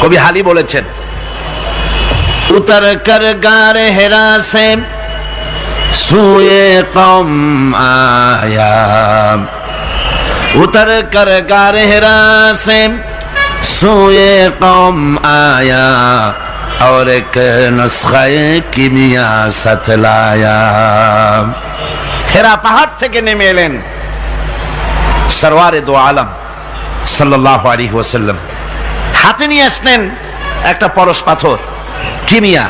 কবি হালি বলেছেন, উতর কর গারে হেরা সে সুয়ে কম আয়া, উতর কর গারে হেরা সে সুয়ে কম আয়া, और एक नुस्खे किमिया साथ लाया। হেরা পাহাড় থেকে নেমে এলেন সরওয়ারে দো আলম সাল্লাল্লাহু আলাইহি ওয়াসাল্লাম। হাতে নিয়ে আসলেন একটা পরশ পাথর, কিমিয়া,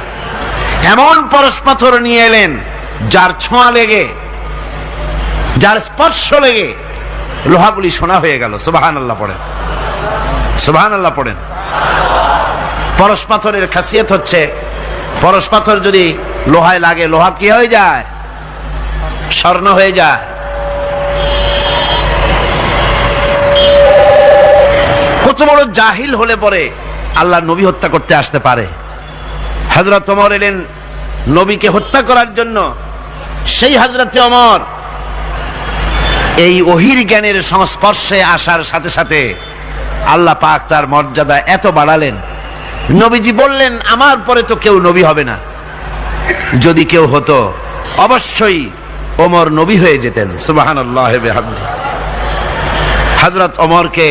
এমন পরশ পাথর নিয়ে এলেন যার ছোঁয়া লেগে, যার স্পর্শ লেগে লোহাগুলি সোনা হয়ে গেল। সুবহানাল্লাহ পড়েন, সুবহানাল্লাহ পড়েন। পরশ পাথরের খাসিয়ত হচ্ছে, পরশ পাথর যদি লোহায় লাগে, লোহা কি হয়ে যায়? স্বর্ণ হয়ে যায়। কত বড় জাহিল হলে পরে আল্লাহ নবী হত্যা করতে আসতে পারে। হযরত ওমর এলেন নবীকে হত্যা করার জন্য। সেই হযরত ওমর এই ওহীর জ্ঞানের সংস্পর্শে আসার সাথে সাথে আল্লাহ পাক তার মর্যাদা এত বাড়ালেন, নবীজি বললেন আমার পরে তো কেউ নবী হবে না, যদি কেউ হতো অবশ্যই ওমর নবী হয়ে যেতেন। সুবহানাল্লাহ বিহামদি। হযরত ওমরকে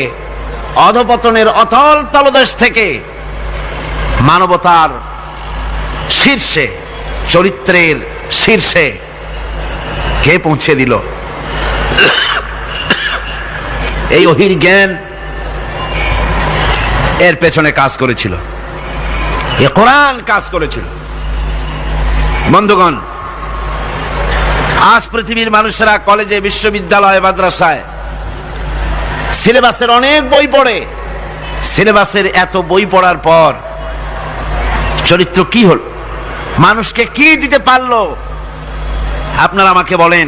অধপতনের অতল তলদেশ থেকে মানবতার শীর্ষে, চরিত্রের শীর্ষে কে পৌঁছে দিল? এই ওহীর জ্ঞান এর পেছনে কাজ করেছিল, এ কোরআন কাজ করেছিল। বন্ধুগণ, আজ পৃথিবীর মানুষেরা কলেজে, বিশ্ববিদ্যালয়ে, মাদ্রাসায় সিলেবাসের অনেক বই পড়ে। সিলেবাসের এত বই পড়ার পর চরিত্র কি হল? মানুষকে কি দিতে পারলো? আপনারা আমাকে বলেন,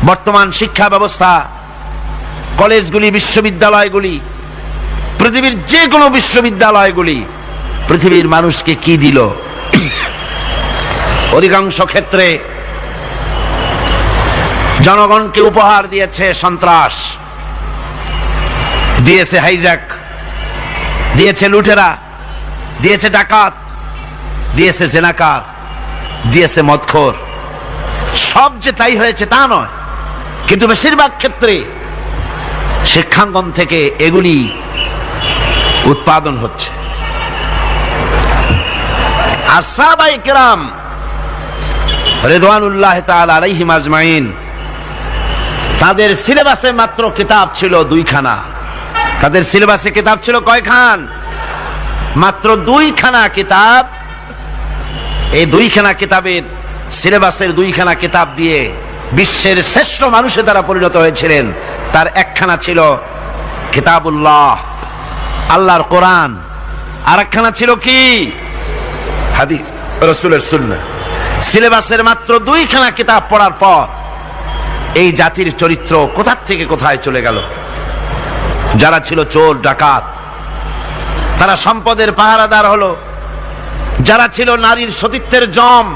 বর্তমান শিক্ষা ব্যবস্থা, কলেজগুলি, বিশ্ববিদ্যালয়গুলি, পৃথিবীর যে কোনো বিশ্ববিদ্যালয়গুলি পৃথিবীর মানুষকে কি দিল? অধিকাংশ ক্ষেত্রে জনগণকে উপহার দিয়েছে সন্ত্রাস, দিয়েছে হাইজ্যাক, দিয়েছে লুটেরা, দিয়েছে ডাকাত, দিয়েছে জেনাকার, দিয়েছে মদখোর। সব যে তাই হয়েছে তা নয়, কিন্তু বেশিরভাগ ক্ষেত্রে শিক্ষাঙ্গন থেকে এগুলি উৎপাদন হচ্ছে। আর সাহাবায়ে কেরাম রিদওয়ানুল্লাহ তাআলা আলাইহিম আজমাইন, তাদের সিলেবাসে মাত্র কিতাব ছিল 2 খানা। তাদের সিলেবাসে কিতাব ছিল কয়খান? মাত্র 2 খানা কিতাব। এই 2 খানা কিতাবের, সিলেবাসের 2 খানা কিতাব দিয়ে বিশ্বের শ্রেষ্ঠ মানুষে তারা পরিণত হয়েছিলেন। তার একখানা ছিল কিতাবুল্লাহ, আল্লাহর কোরআন, আর একখানা ছিল কি? হাদিস, রাসূলের সুন্নাহ। সিলেবাসের মাত্র 2 খানা কিতাব পড়ার পর এই জাতির চরিত্র কোথা থেকে কোথায় চলে গেল। যারা ছিল চোর ডাকাত, তারা সম্পদের পাহারাদার হলো। যারা ছিল নারীর সতীত্বের জম,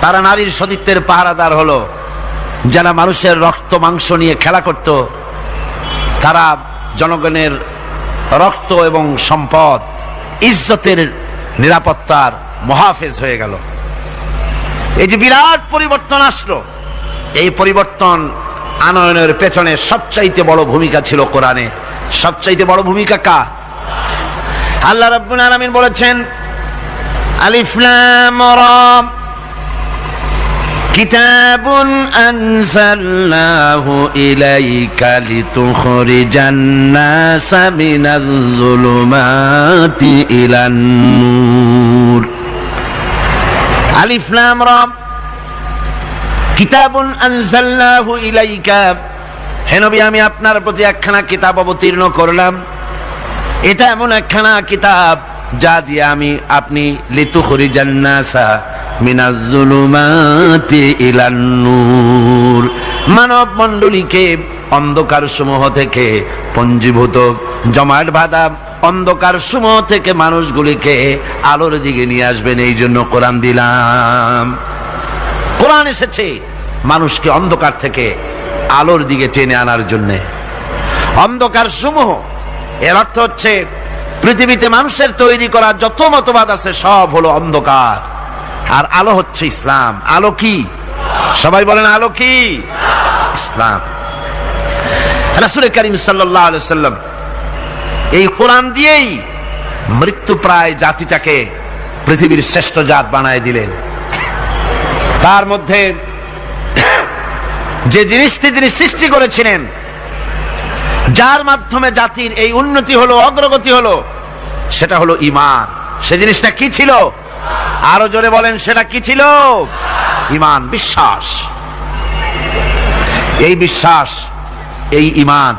তারা নারীর সতীত্বের পাহারাদার হলো। যারা মানুষের রক্ত মাংস নিয়ে খেলা করত, তারা জনগণের রক্ত এবং সম্পদ, ইজ্জতের, নিরাপত্তার মুহাফেজ হয়ে গেল। এই যে বিরাট পরিবর্তন আসলো, এই পরিবর্তন আনয়নের পেছনে সবচাইতে বড় ভূমিকা ছিল কোরআনে। সবচাইতে বড় ভূমিকা কার? আল্লাহ রাব্বুল আলামিন বলেছেন, আলিফ লাম রা, কিতাবুন আনজালনাহু ইলাইকা লিতুখরিজান নাসা মিনাজ যুলুমাতি ইলান নূর। আলিফ লাম রা, কিতাবুন আনজালনাহু ইলাইকা, হে নবী আমি আপনার প্রতি একখানা কিতাব অবতীর্ণ করলাম। এটা এমন একখানা কিতাব যা দিয়ে আপনি লিতুখরিজান নাসা মিনাজ যুলুমাতি ইলান নূর, মানব মণ্ডলীকে অন্ধকার সমূহ থেকে, পঞ্জীভূত জমাট বাঁধা অন্ধকার সমূহ থেকে মানুষগুলিকে আলোর দিকে নিয়ে আসবেন। এই জন্য কোরআন দিলাম। কোরআন এসেছে মানুষকে অন্ধকার থেকে আলোর দিকে টেনে আনার জন্য। অন্ধকার সমূহ, এর অর্থ হচ্ছে পৃথিবীতে মানুষের তৈরি করা যত মতবাদ আছে সব হলো অন্ধকার, আর আলো হচ্ছে ইসলাম। আলো কি? সবাই বলেন আলো কি? ইসলাম। রাসূল করিম সাল্লাল্লাহু আলাইহি ওয়াসাল্লাম এই কোরআন দিয়েই মৃত্যুপ্রায় জাতিটাকে পৃথিবীর শ্রেষ্ঠ জাত বানায় দিলেন। তার মধ্যে যে জিনিসটি তিনি সৃষ্টি করেছিলেন, যার মাধ্যমে জাতির এই উন্নতি হলো, অগ্রগতি হলো, সেটা হলো ঈমান। সে জিনিসটা কি ছিল? আরো জোরে বলেন, সেটা কি ছিল? ঈমান, বিশ্বাস। এই বিশ্বাস, এই ঈমান,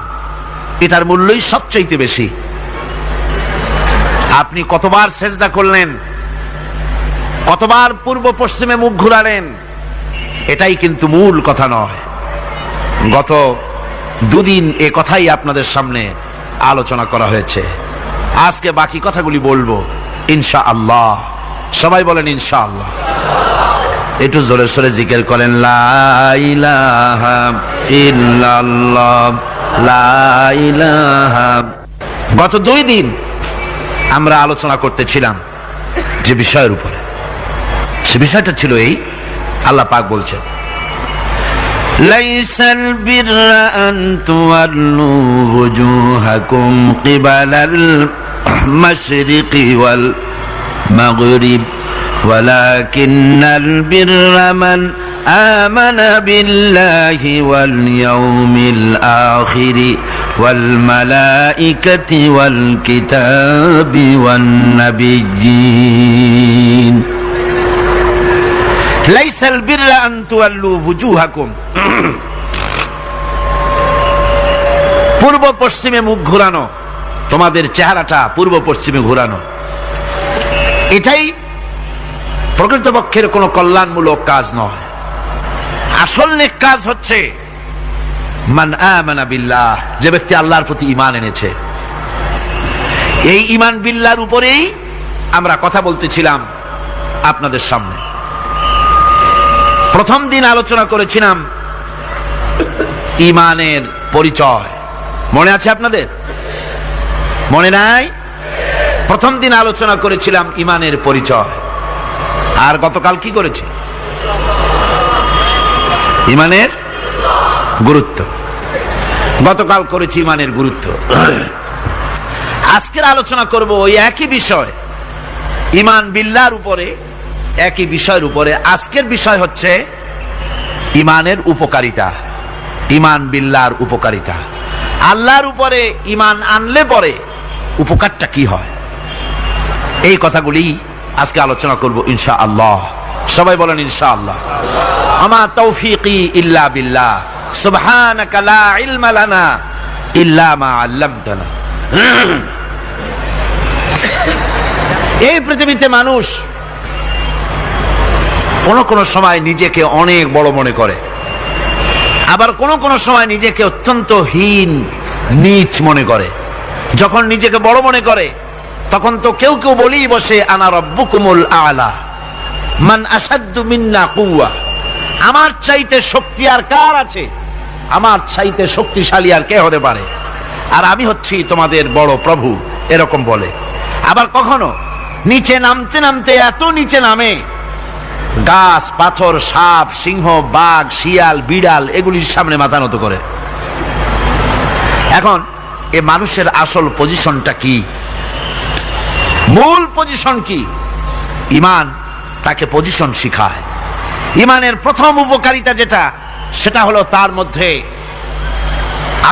এটার মূল্যই সবচেয়ে বেশি। আপনি কতবার সেজদা করলেন, কতবার পূর্ব পশ্চিমে মুখ ঘুরালেন, এটাই কিন্তু মূল কথা নয়। গত দুদিন এ কথাই আপনাদের সামনে আলোচনা করা হয়েছে। আজকে বাকি কথাগুলি বলবো ইনশাআল্লাহ। সবাই বলেন ইনশাআল্লাহ। একটু জোরে সোরে জিকির করেন, লা ইলাহা ইল্লাল্লাহ, লা ইলাহা। গত 2 দিন আমরা আলোচনা করতেছিলাম যে বিষয়ের উপরে, সে বিষয়টা ছিল এই, আল্লাহ পাক বলছেন, লাইসাল বিররা আন তুওয়াল্লু ওয়ুজুহাকুম কিবালাল মাশরিকি ওয়াল মাগরিব ওয়ালাকিন্নাল বিররা মান আমানা বিল্লাহি ওয়াল ইয়াউমিল আখিরি ওয়াল মালাইকাতি ওয়াল কিতাবি ওয়ান নাবিয়্যিন। লাইসাল বিররা আন তুওয়াল্লু ওয়ুজুহাকুম, পূর্ব পশ্চিমে মুখ ঘোরানো, তোমাদের চেহারাটা পূর্ব পশ্চিমে ঘোরানো, এটাই প্রকৃতপক্ষের কোনো কল্যাণমূলক কাজ নয়। আসল নেক কাজ হচ্ছে মান আমানা বিল্লাহ, যে ব্যক্তি আল্লাহর প্রতি ঈমান এনেছে। এই ঈমান বিল্লাহর উপরেই আমরা কথা বলতেছিলাম আপনাদের সামনে। প্রথম দিন আলোচনা করেছিলাম ঈমানের পরিচয়, মনে আছে আপনাদের? মনে নাই? প্রথম দিন আলোচনা করেছিলাম ঈমানের পরিচয়। আর গতকাল কি করেছি? ঈমানের গুরুত্ব। গতকাল করেছি ঈমানের গুরুত্ব। আজকের আলোচনা করব ওই একই বিষয়, ঈমান বিল্লাহর উপরে, একই বিষয়ের উপরে। আজকের বিষয় হচ্ছে ঈমানের উপকারিতা, ঈমান বিল্লাহর উপকারিতা। আল্লাহর উপরে ঈমান আনলে পরে উপকারটা কি হয়, এই কথাগুলি আজকে আলোচনা করব ইনশাআল্লাহ। সবাই বলেন ইনশাআল্লাহ। আমা তৌফিকি ইল্লা বিল্লাহ, সুবহানাকা লা ইলমা লানা ইল্লা মা আল্লামতানা। এই পৃথিবীতে মানুষ কোন সময় নিজেকে অনেক বড় মনে করে, আবার কোন সময় নিজেকে অত্যন্ত হীন নীচ মনে করে। যখন নিজেকে বড় মনে করে তখন তো কেউ বলেই বসে, আনা রাব্বুকুমুল আ'লা মান আশাদ্দু মিন্না কুওয়া। আমার চাইতে শক্তি আর কার আছে? আমার চাইতে শক্তিশালী আর কে হতে পারে? আর আমি হচ্ছি তোমাদের বড় প্রভু, এরকম বলে। আবার কখনো নিচে নামতে নামতে এত নিচে নামে, গাছ, পাথর, সাপ, সিংহ, বাঘ, শিয়াল, বিড়াল এগুলির সামনে মাথা নত করে। এখন এ মানুষের আসল পজিশনটা কি? মূল পজিশন কি? ঈমান তাকে পজিশন শিখায়। ঈমানের প্রথম উপকারিতা যেটা, সেটা হলো তার মধ্যে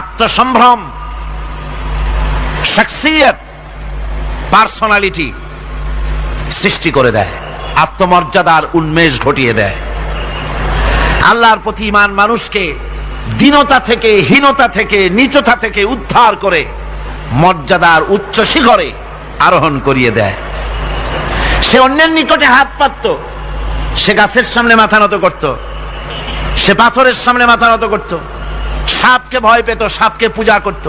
আত্মসম্ভ্রম, শখসিয়ত, পার্সোনালিটি সৃষ্টি করে দেয়, আত্মমর্যাদার উন্মেষ ঘটিয়ে দেয়। আল্লাহর প্রতি ঈমান মানুষকে দীনতা থেকে, হীনতা থেকে, নীচতা থেকে উদ্ধার করে মর্যাদার উচ্চ শিখরে আরোহণ করিয়ে দেয়। সে অন্যের নিকটে হাত পাতত, সে গাছের সামনে মাথা নত করত, সে পাথরের সামনে মাথা নত করত, সাপকে ভয় পেত, সাপকে পূজা করত।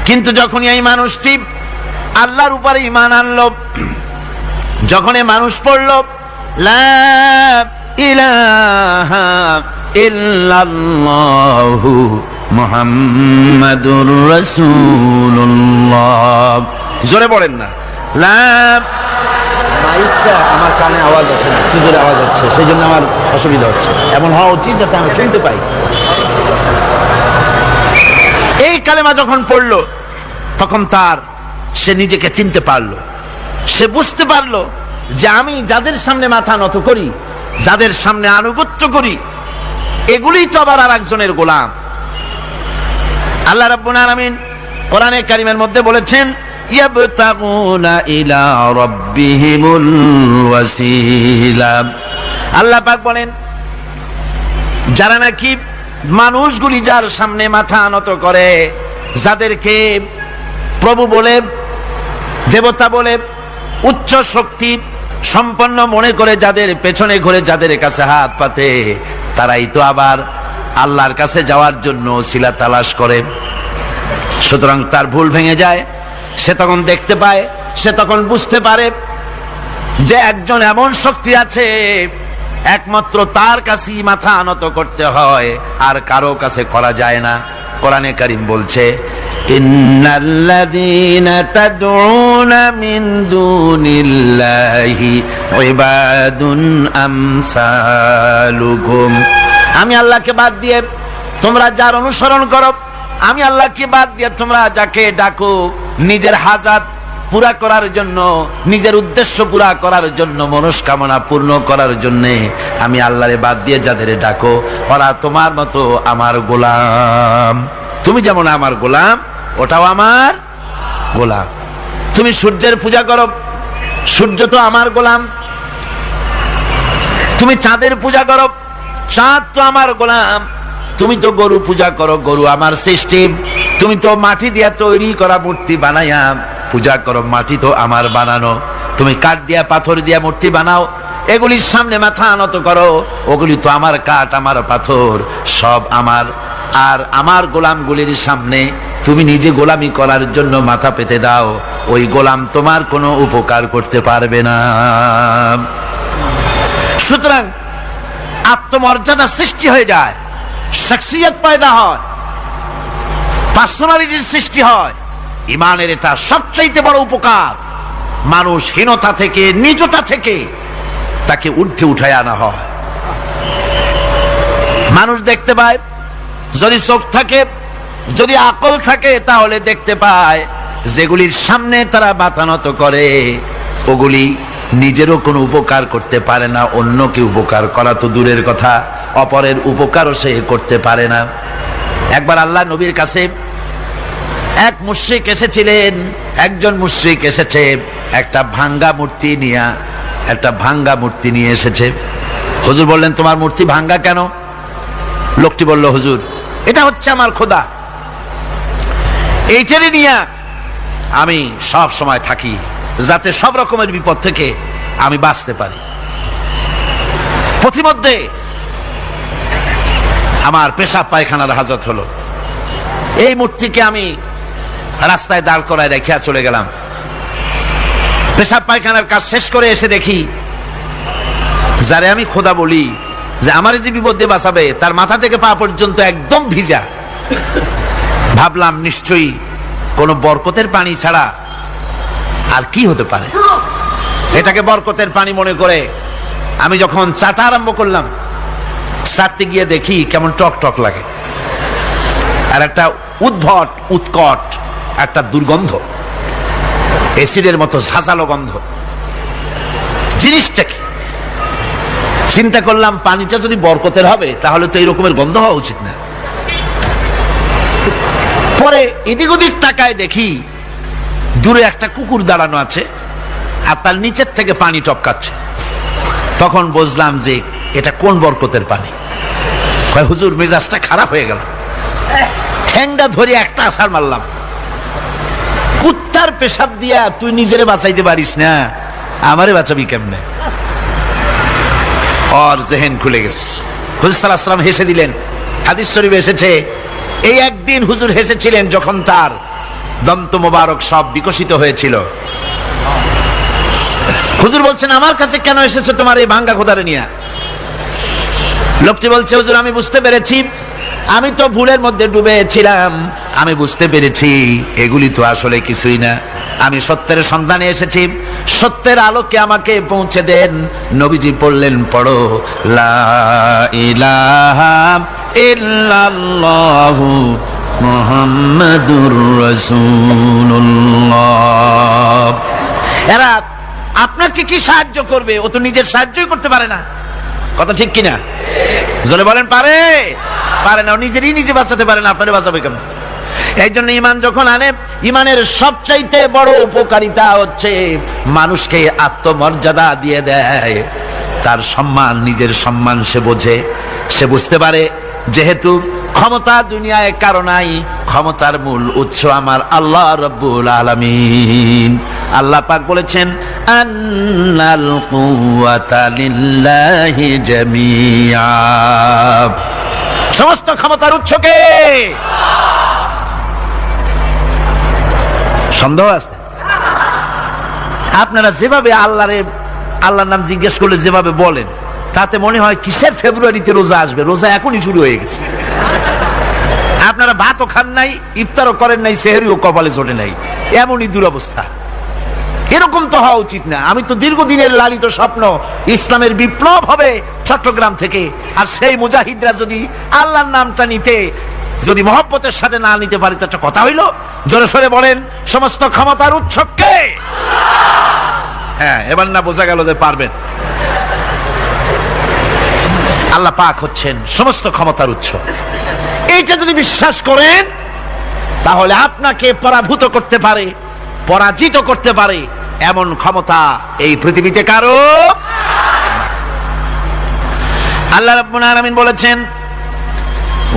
কিন্তু যখন এই মানুষটি আল্লাহর উপরে ঈমান আনলো, যখন এই মানুষ পড়ল লা ইলাহা ইল্লাল্লাহু মুহাম্মাদুর রাসূলুল্লাহ, জোরে বলেন না। মাইকটা আমার কানে আওয়াজ আসে না, কি জোরে আওয়াজ হচ্ছে, সেই জন্য আমার অসুবিধা হচ্ছে। এমন হওয়া উচিত যাতে আমি শুনতে পাই। এই কালেমা যখন পড়লো তখন সে নিজেকে চিনতে পারলো, সে বুঝতে পারলো যে আমি যাদের সামনে মাথা নত করি, যাদের সামনে আনুগত্য করি, এগুলি তো আবার আর একজনের গোলাম। আল্লাহ রাব্বুল আলামিন কোরআনে কারীমের মধ্যে বলেছেন, ইয়াবতাগুনা ইলা রাব্বিহিমুল ওয়াসিলা। আল্লাহ পাক বলেন, যারা নাকি মানুষগুলি যার সামনে মাথা নত করে, যাদেরকে প্রভু বলে, দেবতা বলে, উচ্চ শক্তি সম্পন্ন মনে করে যাদের পেছনে ঘুরে যাদের কাছে হাত পাতে, তারাই তো আবার আল্লাহর কাছে যাওয়ার জন্য ওসিলা তালাশ করে। সুতরাং তার ভুল ভেঙে যায়। সে তখন দেখতে পায়, সে তখন বুঝতে পারে যে একজন এমন শক্তি আছে, একমাত্র তার কাছেই মাথা নত করতে হয়, আর কারো কাছে করা যায় না। কোরআনে কারীম বলছে, ইন্নাল্লাযীনা তাদউনা মিন দুনিল্লাহি ইবাদুন আমসালুকুম। আমি আল্লাহকে বাদ দিয়ে তোমরা যার অনুসরণ করো, আমি আল্লাহকে বাদ দিয়ে তোমরা যাকে ডাকো, নিজের হাজাত পুরা করার জন্য, নিজের উদ্দেশ্য পুরা করার জন্য, মনস্কামনা পূর্ণ করার জন্য আমি আল্লাহরে বাদ দিয়ে যাদের ডাকো, ওরা তোমার মতো আমার গোলাম। তুমি যেমন আমার গোলাম, ওটাও আমার গোলাম। তুমি সূর্যের পূজা করো, সূর্য তো আমার গোলাম। তুমি চাঁদের পূজা করো, চাঁদ তো আমার গোলাম। তুমি তো গরু পূজা করো, গরু আমার সৃষ্টি। তুমি তো মাটি দিয়া তৈরি করা মূর্তি বানাইয়া পূজা করো, মাটি তো আমার বানানো। তুমি কাঠ দিয়া পাথর দিয়া মূর্তি বানাও, এগুলির সামনে মাথা নত করো, ওগুলি তো আমার কাঠ, আমার পাথর, সব আমার। আর আমার গোলামগুলির সামনে তুমি নিজে গোলামি করার জন্য মাথা পেতে দাও, ওই গোলাম তোমার কোনো উপকার করতে পারবে না। সুতরাং আত্মমর্যাদা সৃষ্টি হয়ে যায়, শখসিয়ত পয়দা হয়, পার্সোনালিটির সৃষ্টি হয়। ইমানের এটা সবচাইতে বড় উপকার। মানুষ হীনতা থেকে, নিজতা থেকে তাকে ঊর্ধ্বে উঠায় আনা হয়। মানুষ দেখতে পায়, যদি চোখ থাকে, যদি আকল থাকে, তাহলে দেখতে পায় যেগুলির সামনে তারা মাথা নত করে, ওগুলি নিজেরও কোনো উপকার করতে পারে না, অন্যকে উপকার করা তো দূরের কথা, অপরের উপকারও সে করতে পারে না। একবার আল্লাহ নবীর কাছে এক মুশরিক এসেছিলেন। একজন মুশরিক এসেছে একটা ভাঙ্গা মূর্তি নিয়ে এসেছে। হুজুর বললেন, তোমার মূর্তি ভাঙ্গা কেন? লোকটি বলল, হুজুর, এটা হচ্ছে আমার খোদা, এইটারই নিয়ে আমি সব সময় থাকি, যাতে সব রকমের বিপদ থেকে আমি বাঁচতে পারি। প্রতিমধ্যে আমার পেশাব পায়খানার হাজত হলো, এই মূর্তিকে আমি রাস্তায় দাঁড় করায় রেখে চলে গেলাম। পেশাব পায়খানার কাজ শেষ করে এসে দেখি, যারে আমি খোদা বলি, যে আমার যে বিপদে বাঁচাবে, তার মাথা থেকে পা পর্যন্ত একদম ভিজা। ভাবলাম নিশ্চয়ই কোনো বরকতের পানি ছাড়া আর কি হতে পারে। এটাকে বরকতের পানি মনে করে আমি যখন চাটা আরম্ভ করলাম, চাটতে গিয়ে দেখি কেমন টক টক লাগে, আর একটা উদ্ভট উৎকট একটা দুর্গন্ধ, এসিডের মতো ঝাঁঝালো গন্ধ। জিনিসটা কি? চিন্তা করলাম, পানিটা যদি বরকতের হবে তাহলে তো এই রকমের গন্ধ হওয়া উচিত না। পরে এদিক ওদিক তাকায় দেখি দূরে একটা কুকুর দাঁড়ানো আছে, আর তার নিচের থেকে পানি টপকাচ্ছে। তখন বুঝলাম যে এটা কোন বরকতের পানি। হুজুর, মেজাজটা খারাপ হয়ে গেল, ঠ্যাংটা ধরে একটা আছাড় মারলাম। কুত্তার পেশাব দিয়া তুই নিজেরে বাঁচাইতে পারিস না, আমারে বাঁচাবি কেমনে? ওর জেহেন খুলে গেছে। হুজুর সাল্লাল্লাহু আলাইহি ওয়াসাল্লাম হেসে দিলেন। হাদিস শরীফে এসেছে, এই একদিন হুজুর হেসেছিলেন যখন তার দন্ত মোবারক সব বিকশিত হয়েছিল। হুজুর বলছেন, আমার কাছে কেন এসেছো তোমার এই ভাঙ্গা খোদারে নিয়ে? লোকটি বলছে, হুজুর, আমি বুঝতে পেরেছি আমি তো ভুলের মধ্যে ডুবেছিলাম, আমি বুঝতে পেরেছি এগুলি তো আসলে কিছুই না, আমি সত্যের সন্ধানে এসেছি, সত্যের আলোকে আমাকে পৌঁছে দেন। নবীজি পড়লেন, পড়ো লা ইলাহা ইল্লাল্লাহু মুহাম্মাদুর রাসূলুল্লাহ। এরা আপনাকে কি সাহায্য করবে? ও তো নিজের সাহায্যই করতে পারে না। কথা ঠিক কিনা? জোরে বলেন, পারে? পারে না। ও নিজেরই নিজে বাঁচাতে পারে না, আপনারে বাঁচাবে কেমন? এই জন্য ইমান যখন আনে, ইমানের সবচাইতে বড় উপকারিতা হচ্ছে মানুষকে আত্মমর্যাদা দিয়ে দেয়। তার সম্মান, নিজের সম্মান সে বোঝে, সে বুঝতে পারে যেহেতু ক্ষমতা দুনিয়ায় কারো নাই, ক্ষমতার মূল উৎস আমার আল্লাহ রাব্বুল আলামিন। আল্লাহ পাক বলেছেন, আন্নাল কুওয়াতা লিল্লাহি জামিআ, সমস্ত ক্ষমতার উৎস কে? সন্দেহ আছে? আপনারা যেভাবে আল্লাহর নাম জিজ্ঞেস করলে যেভাবে বলেন, তাতে মনে হয় কিসের ফেব্রুয়ারিতে রোজা আসবে, রোজা এখনই শুরু হয়ে গেছে। আপনারা ভাতও খান নাই, ইফতারও করেন নাই, সেহরিও কপালে জোটে নাই, এমনই দুরবস্থা। এরকম তো হওয়া উচিত না। আমি তো দীর্ঘদিনের লালিত স্বপ্ন ইসলামের বিপ্লব হবে চট্টগ্রাম থেকে, আর সেই মুজাহিদরা যদি আল্লাহর নামটা নিতে, যদি মহব্বতের সাথে না নিতে পারে, তো একটা কথা হইল। জোরে সোরে বলেন, সমস্ত ক্ষমতার উৎস কে? হ্যাঁ, এবার না বোঝা গেল যে পারবেন। আল্লাহ পাক হচ্ছেন সমস্ত ক্ষমতার উৎস। এইটা যদি বিশ্বাস করেন, তাহলে আপনাকে পরাভূত করতে পারে, পরাজিত করতে পারে এমন ক্ষমতা এই পৃথিবীতে কারো। আল্লাহ রাব্বুল আলামিন বলেছেন,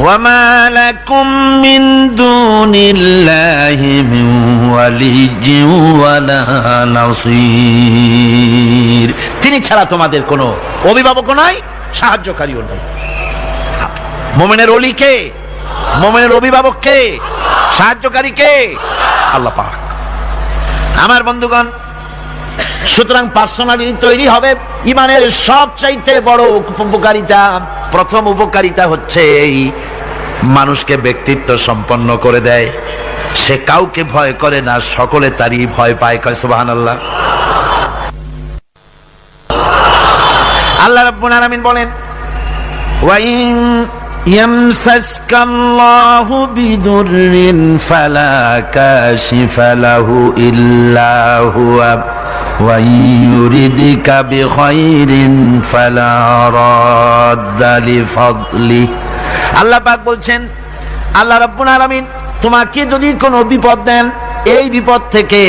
ওয়ামা লাকুম মিন দুনিল্লাহি মিন ওয়ালিয়্যিন ওয়ালা নাসীর, তিনি ছাড়া তোমাদের কোনো অভিভাবক নাই, সাহায্যকারীও নাই। মুমিনের ওলি কে? মুমিনের অভিভাবক কে? সাহায্যকারী কে? আল্লাহ পাক। আমার বন্ধুগণ, সুতরাং পার্সোনালিটি তৈরি হবে। ইমানের সবচাইতে বড় উপকারিতা, প্রথম উপকারিতা হচ্ছে এই, মানুষকে ব্যক্তিত্ব সম্পন্ন করে দেয়। সে কাউকে ভয় করে না, সকলে তারই ভয় পায়। কয় সুবহানাল্লাহ। আল্লাহ রাব্বুল আলামিন বলেন, ওয়া ইন ইয়ামসাসকাল্লাহু বিদুররিন ফালা কাশিফা লাহু ইল্লা হুয়া ওয়া ইউরিদিকা বিখাইরিন ফালা রাদ্দা লিফাদলি। আল্লাহ পাক বলছেন, আল্লাহ রাব্বুল আলামিন তোমাকে যদি কোনো বিপদ দেন, এই বিপদ থেকে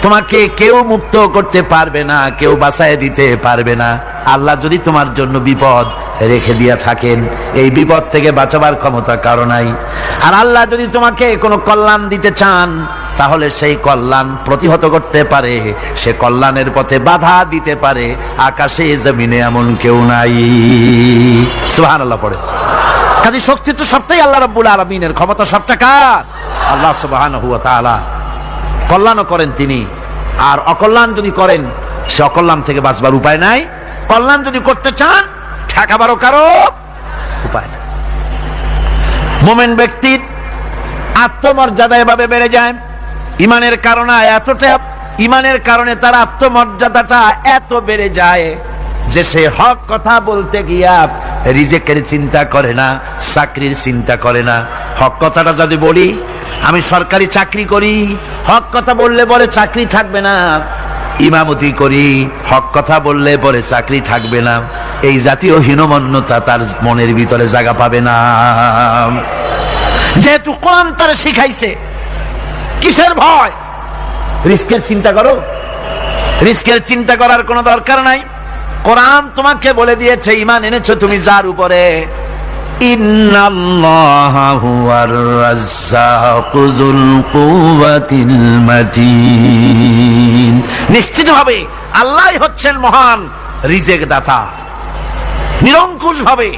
তোমাকে কেউ মুক্ত করতে পারবে না, কেউ বাঁচায় দিতে পারবে না। আল্লাহ যদি তোমার জন্য বিপদ রেখে দিয়া থাকেন, এই বিপদ থেকে বাঁচাবার ক্ষমতা কারো নাই। আর আল্লাহ যদি তোমাকে কোনো কল্যাণ দিতে চান, তাহলে সেই কল্যাণ প্রতিহত করতে পারে, সে কল্যাণের পথে বাধা দিতে পারে, আকাশে জমিনে এমন কেউ নাই। সুবহানাল্লাহ পড়ে। কাজে শক্তি তো সবটাই আল্লাহ রাব্বুল আলামিনের, ক্ষমতা সবটা কার? আল্লাহ সুবহানাহু ওয়া তাআলা। কল্যাণও করেন তিনি, আর অকল্যাণ যদি করেন, সে অকল্যাণ থেকে বাঁচবার উপায় নাই। কল্যাণ যদি করতে চান, ঠেকাবারও কারো উপায় নাই। মুমিন ব্যক্তির আত্মমর্যাদা এভাবে বেড়ে যায় ইমানের কারণে। ইমানের কারণে তার আত্মমর্যাদাটা এত বেড়ে যায় যে সে হক কথা বলতে গিয়া রিজেকের চিন্তা করে না, চাকরির চিন্তা করে না। হক কথাটা যদি বলি, আমি সরকারি চাকরি করি, হক কথা বললে পরে চাকরি থাকবে না। ইমামতি করি, হক কথা বললে পরে চাকরি থাকবে না। এই জাতীয় হীনমন্যতা তার মনের ভিতরে জায়গা পাবে না, যেহেতু কোরআন তারে শিখাইছে। কিসের ভয়? রিস্কের চিন্তা করো। রিস্কের চিন্তা করার কোনো দরকার নাই। কোরআন তোমাকে বলে দিয়েছে, ঈমান এনেছো তুমি যার উপরে, ইন্নাল্লাহা হুয়ার রাজ্জাকু যুল কুওয়াতিল মাতিন, নিশ্চিতভাবে আল্লাহই হচ্ছেন মহান রিজেক দাতা। নিরঙ্কুশ ভাবে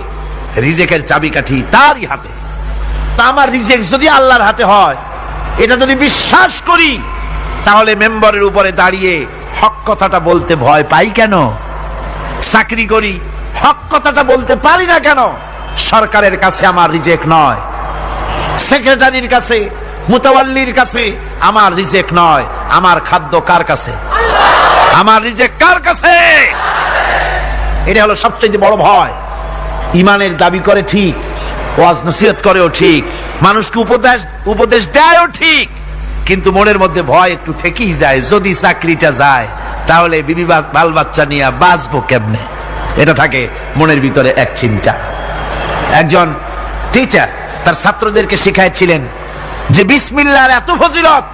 রিজেকের চাবিকাঠি তারই হাতে। তা আমার রিজেক যদি আল্লাহর হাতে হয়, এটা যদি বিশ্বাস করি, তাহলে মেম্বারের উপরে দাঁড়িয়ে হক কথাটা বলতে ভয় পাই কেন? চাকরি করি, হক কথাটা বলতে পারি না কেন? সরকারের কাছে আমার রিজেক নয়, সেক্রেটারির কাছে, মুতাওয়াল্লির কাছে। আমার রিজেক নয়, আমার খাদ্য কার কাছে? আমার রিজেক কার কাছে? এটা হলো সবচেয়ে বড় ভয়। ইমানের দাবি করে ঠিক, ওয়াজ নসিহত করেও ঠিক, মানুষকে উপদেশ দেয়ও ঠিক, কিন্তু মনের মধ্যে ভয় একটু থেকেই যায়, যদি চাকরিটা যায় তাহলে বিবি বাল বাচ্চা নিয়ে বাঁচবো কেমনে, এটা থাকে মনের ভিতরে এক চিন্তা। একজন টিচার তার ছাত্রদেরকে শিখাইছিলেন যে বিসমিল্লাহর এত ফজিলত,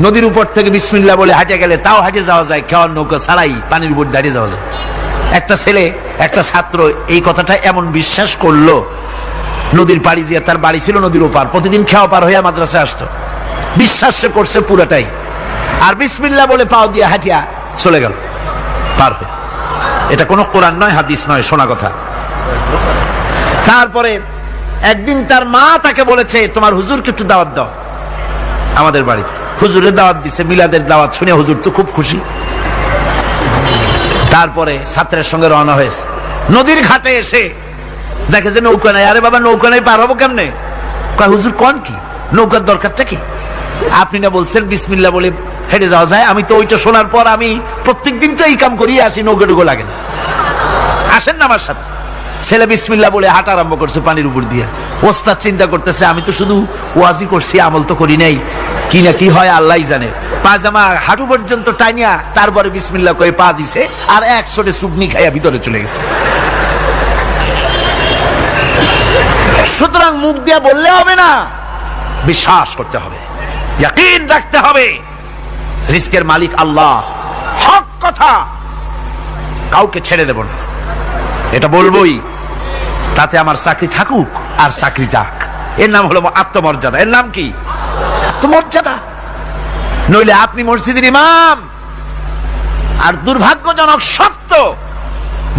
নদীর উপর থেকে বিসমিল্লাহ বলে হাঁটে গেলে তাও হাঁটে যাওয়া যায়, খাওয়ার নৌকা ছাড়াই পানির উপর দাঁড়িয়ে যাওয়া যায়। একটা ছেলে, একটা ছাত্র এই কথাটা এমন বিশ্বাস করলো, নদীর পাড়ি দিয়ে, তার বাড়ি ছিল নদীর ওপার, প্রতিদিন খাওয়া পার হইয়া মাদ্রাসায় আসতো, বিশ্বাস করছে পুরাটাই, আর বিসমিল্লাহ বলে পাও দিয়ে হাঁটিয়া চলে গেল পার হয়ে। এটা কোনো কোরআন নয়, হাদিস নয়, শোনা কথা। তারপরে একদিন তার মা তাকে বলেছে, তোমার হুজুরকে একটু দাওয়াত দাও আমাদের বাড়িতে। হুজুরের দাওয়াত দিছে, মিলাদের দাওয়াত শুনে হুজুর তো খুব খুশি। তারপরে ছাত্রের সঙ্গে রওনা হয়েছে, নদীর ঘাটে এসে দেখে যে নৌকা নাই। আরে বাবা, নৌকা নাই, পার হবো কেমনে? কয় হুজুর কোন কি, নৌকার দরকারটা কি? আপনি না বলছেন বিসমিল্লাহ বলে হেঁটে যাওয়া যায়, আমি তো ওইটা শোনার পর আমি প্রত্যেকদিন তো এই কাম করিয়ে আসি, নৌকা টুকু লাগে না, আসেন না আমার সাথে। ছেলে বিসমিল্লাহ বলে হাঁটা আরম্ভ করছে পানির উপর দিয়ে। ওস্তাদ চিন্তা করতেছে, আমি তো শুধু ওয়াজি করছি, আমল তো করি নাই, কি না কি হয় আল্লাহই জানে। পাজামা হাঁটু পর্যন্ত টাইনিয়া তারপরে বিসমিল্লাহ কয়ে পা দিছে, আর এক ছোটে সুবনি খাইয়া ভিতরে চলে গেছে। সুতরাং মুখ দিয়ে বললে হবে না, বিশ্বাস করতে হবে, ইয়াকিন রাখতে হবে, রিজকের মালিক আল্লাহ, হক কথা, কাউকে ছেড়ে দেব না, এটা বলবোই, তাতে আমার চাকরি থাকুক আর চাকরি যাক। এর নাম হলো আত্মমর্যাদা। এর নাম কি? আত্মমর্যাদা। নইলে আপনি মসজিদের ইমাম, আর দুর্ভাগ্যজনক সত্য,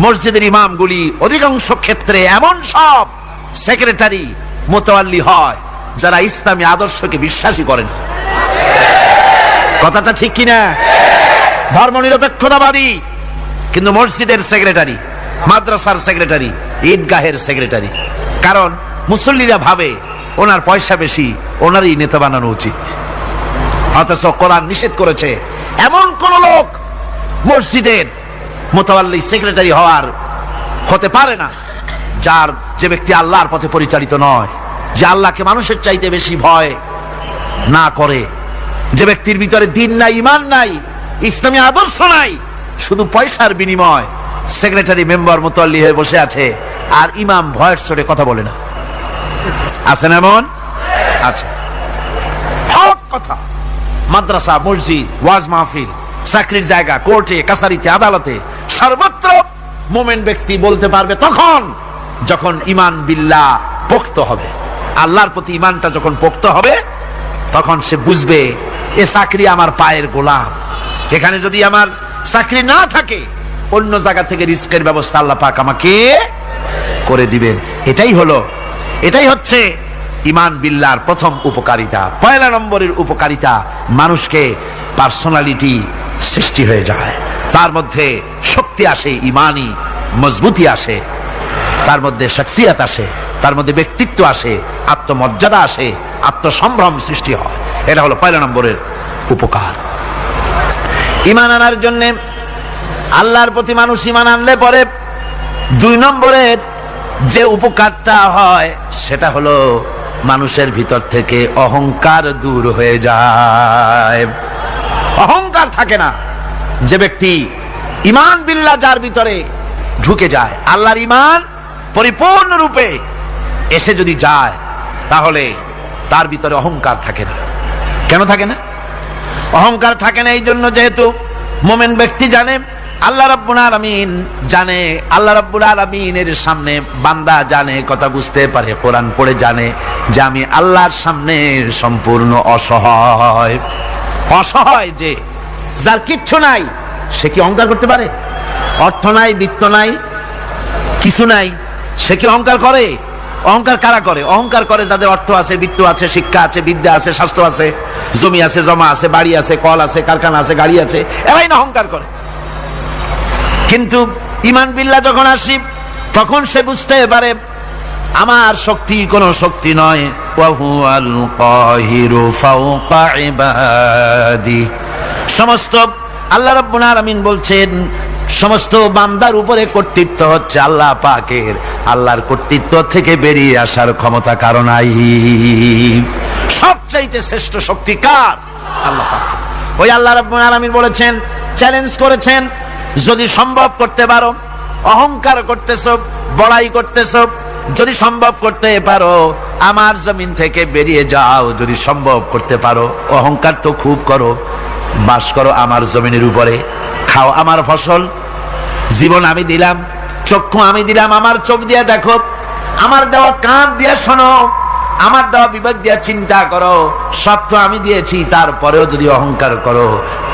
মসজিদের ইমামগুলি অধিকাংশ ক্ষেত্রে এমন সব সেক্রেটারি মুতাওয়াল্লি হয় যারা ইসলামী আদর্শকে বিশ্বাসী করেন। কথাটা ঠিক কিনা? ধর্মনিরপেক্ষতাবাদী, কিন্তু মসজিদের সেক্রেটারি, মাদ্রাসার সেক্রেটারি, ঈদগাহের সেক্রেটারি। কারণ মুসল্লিরা ভাবে ওনার পয়সা বেশি, ওনারই নেতা বানানো উচিত। অথচ কোরআন নিষেধ করেছে এমন কোন লোক মসজিদের মুতাওয়াল্লি সেক্রেটারি হতে পারে না যে ব্যক্তি আল্লাহর পথে পরিচালিত নয়, যে আল্লাহকে মানুষের চাইতে বেশি ভয় না করে, যে ব্যক্তির ভিতরে দ্বীন নাই, ঈমান নাই, ইসলামী আদর্শ নাই, শুধু পয়সার বিনিময় সেক্রেটারি মেম্বার মুতাওয়াল্লি হয়ে বসে আছে, আর ইমাম ভয়ের চোটে কথা বলে না। আছেন এমন? আচ্ছা, হক কথা। মাদ্রাসা, মসজিদ, ওয়াজ মাহফিল, চাকরির জায়গা, কোর্টে, কাছারিতে, আদালতে, সর্বত্র মুমিন ব্যক্তি বলতে পারবে তখন যখন ঈমান বিল্লাহ পোক্ত হবে। আল্লাহর প্রতি ঈমানটা যখন পোক্ত হবে, তখন সে বুঝবে এ চাকরি আমার পায়ের গোলাম, এখানে যদি আমার চাকরি না থাকে অন্য জায়গা থেকে রিস্কের ব্যবস্থা আল্লাহ পাক আমাকে করে দিবেন। এটাই হচ্ছে ঈমান বিল্লাহর প্রথম উপকারিতা। পয়লা নম্বরের উপকারিতা, মানুষকে পার্সোনালিটি সৃষ্টি হয়ে যায়, তার মধ্যে শক্তি আসে, ঈমানি মজবুতি আসে, তার মধ্যে শখসিয়ত আসে, তার মধ্যে ব্যক্তিত্ব আসে, আত্মমর্যাদা আসে, আত্মসম্ভ্রম সৃষ্টি হয়। এটা হলো পয়লা নম্বরের উপকার। ঈমান আনার জন্য আল্লাহর প্রতি মানুষ ঈমান আনলে পরে 2 নম্বরের যে উপকারটা হয় সেটা হলো মানুষের ভিতর থেকে অহংকার দূর হয়ে যায়। অহংকার থাকে না। যে ব্যক্তি ঈমান বিল্লাহ যার ভিতরে ঢুকে যায়, আল্লাহর ঈমান পরিপূর্ণ রূপে এসে যদি যায়, তাহলে তার ভিতরে অহংকার থাকে না। কেন থাকে না? অহংকার থাকে না এই জন্য, যেহেতু মুমিন ব্যক্তি জানে আল্লাহ রাব্বুল আলামিন জানে, আল্লাহ রাব্বুল আলামিনের সামনে বান্দা জানে, কথা বুঝতে পারে, কোরআন পড়ে জানে যে আমি আল্লাহর সামনে সম্পূর্ণ অসহায়। অসহায় যে যার কিচ্ছু নাই, সে কি অহংকার করতে পারে? অর্থ নাই, বিত্ত নাই, কিছু নাই, সে কি অহংকার করে? অহংকার কারা করে? অহংকার করে যাদের অর্থ আছে, বিত্ত আছে, শিক্ষা আছে, বিদ্যা আছে, স্বাস্থ্য আছে, জমি আছে, জমা আছে, বাড়ি আছে, কল আছে, কারখানা আছে, গাড়ি আছে, এরাই না অহংকার করে। কিন্তু ঈমান বিল্লাহ যখন আসি, তখন সে বুঝতে পারে আমার শক্তি কোনো শক্তি নয়। ওয়া হুয়াল কাহিরু ফাওকা ইবাদি। সমস্ত আল্লাহ রাব্বুল আলামিন বলছেন সমস্ত বান্দার উপরে কর্তৃত্ব হচ্ছে আল্লাহ পাকের। আল্লাহর কর্তৃত্ব থেকে বেরিয়ে আসার ক্ষমতা কারো নাই। সবচাইতে শ্রেষ্ঠ শক্তি কার? আল্লাহ পাক। ওই আল্লাহ রাব্বুল আলামিন বলেছেন, চ্যালেঞ্জ করেছেন, যদি সম্ভব করতে পারো, অহংকার করতেছো, বড়াই করতেছো, যদি সম্ভব করতে পারো আমার জমিন থেকে বেরিয়ে যাও। যদি সম্ভব করতে পারো, অহংকার তো খুব করো, বাস করো আমার জমিনের উপরে, খাও আমার ফসল, জীবন আমি দিলাম, চক্ষু আমি দিলাম, আমার চোখ দিয়ে দেখো, আমার দেওয়া কান দিয়ে শোনো, আমার দেওয়া বিবেক দিয়ে চিন্তা করো, সব তো আমি দিয়েছি, তারপরেও যদি অহংকার করো।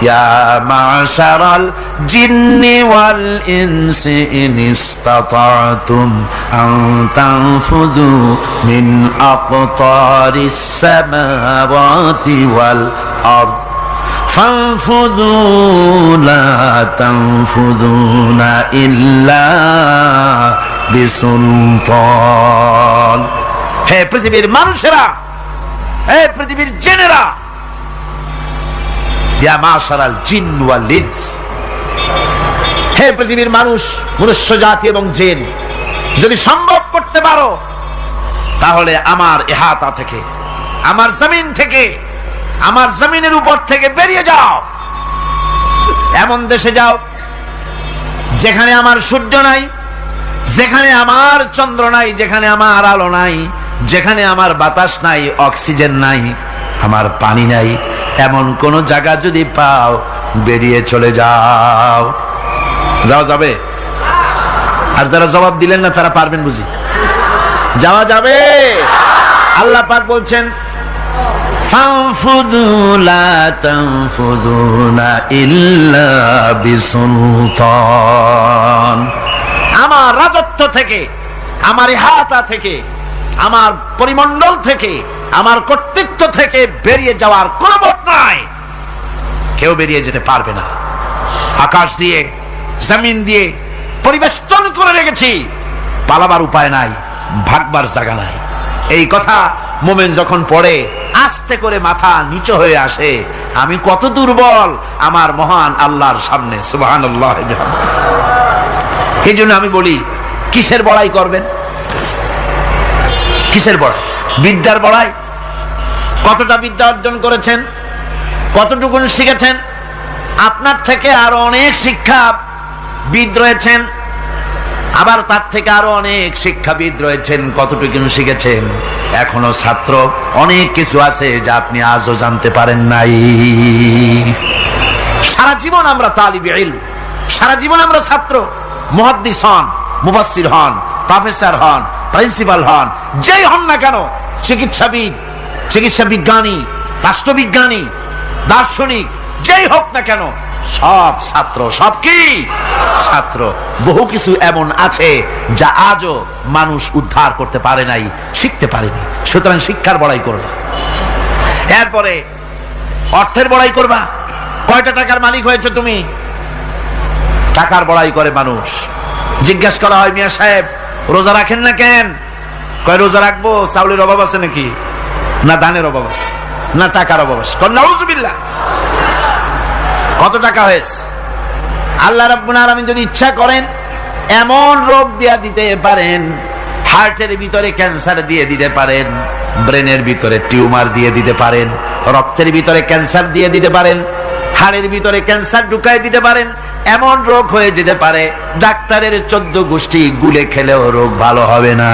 ইয়া মাশারাল জিন্নি ওয়াল ইনসি ইন ইসতাতাতুম আন তানফুযু মিন আকতারিস সামাওয়াতি ওয়াল আরদ ফানফুযু লা তানফুযুনা ইল্লা বিসুলতান। হে পৃথিবীর মানুষেরা, হে পৃথিবীর জেনেরা, ইয়া মাশারাল জিন ওয়াল ইনস, হে পৃথিবীর মানুষ, মনুষ্য জাতি এবং জিন, যদি সম্ভব করতে পারো তাহলে আমার ইহাতা থেকে, আমার জমিন থেকে, আমার জমিনের উপর থেকে বেরিয়ে যাও। এমন দেশে যাও যেখানে আমার সূর্য নাই, যেখানে আমার চন্দ্র নাই, যেখানে আমার আলো নাই, যেখানে আমার বাতাস নাই, অক্সিজেন নাই, আমার পানি নাই, এমন কোন জায়গা যদি পাও বেরিয়ে চলে যাও। যাওয়া যাবে? আর যারা জবাব দিলেন না তারা পারবেন বুঝি? যাওয়া যাবে? আল্লাহ পাক বলছেন ফানফুযু লা তানফুযুনা ইল্লা বিসুলতান। আমার রাজত্ব থেকে, আমার ইহাতা থেকে, আমার পরিমণ্ডল থেকে, আমার কর্তৃত্ব থেকে বেরিয়ে যাওয়ার কোন পথ নাই। কেউ বেরিয়ে যেতে পারবে না। আকাশ দিয়ে, জমিন দিয়ে পরিবেষ্টন করে রেখেছি, পালাবার উপায় নাই, ভাগবার জায়গা নাই। এই কথা মোমেন যখন পড়ে আস্তে করে মাথা নিচু হয়ে আসে, আমি কত দুর্বল আমার মহান আল্লাহর সামনে। সুবহানাল্লাহ। এই জন্য আমি বলি, কিসের বড়াই করবেন? কিসের বড়াই? বিদ্যার বড়াই। কতটা বিদ্যা অর্জন করেছেন? কতটুকু শিখেছেন? আপনার থেকে আরো অনেক শিক্ষাবিদ রয়েছেন, আবার তার থেকে আরো অনেক শিক্ষাবিদ রয়েছেন, কতটুকু শিখেছেন? এখনো ছাত্র অনেক কিছু আছে যা আপনি আজও জানতে পারেন নাই। সারা জীবন আমরা তালিবে ইলম, সারা জীবন আমরা ছাত্র। মুহাদ্দিস হন, মুফাসসির হন, প্রফেসর হন, প্রিন্সিপাল হন, যেই হন না কেন, চিকিৎসাবিদ, চিকিৎসা বিজ্ঞানী, রাষ্ট্রবিজ্ঞানী, দার্শনিক, যেই হোক না কেন, সব ছাত্র। সব কি? ছাত্র। বহু কিছু এমন আছে যা আজও মানুষ উদ্ধার করতে পারে নাই, শিখতে পারেনি। সুতরাং শিক্ষার বড়াই করবা। এরপরে অর্থের বড়াই করবা। কয়টা টাকার মালিক হয়েছে তুমি? টাকার বড়াই করে মানুষ। জিজ্ঞেস করা হয়, মিয়া সাহেব রোজা রাখেন না কেন? কয় রোজা রাখবো, চাউলের অভাব আছে নাকি? না ধানের অভাব আছে, না টাকার অভাব আছে। নাউজুবিল্লাহ। কত টাকা হয়েছে? আল্লাহ রাব্বুল আলামিন যদি ইচ্ছা করেন এমন রোগ দিয়া দিতে পারেন, হার্টের ভিতরে ক্যান্সার দিয়ে দিতে পারেন, ব্রেনের ভিতরে টিউমার দিয়ে দিতে পারেন, রক্তের ভিতরে ক্যান্সার দিয়ে দিতে পারেন, হাড়ের ভিতরে ক্যান্সার ঢুকায় দিতে পারেন। এমন রোগ হয়ে যেতে পারে ডাক্তারের 14 গোষ্ঠী গুলে খেলেও রোগ ভালো হবে না।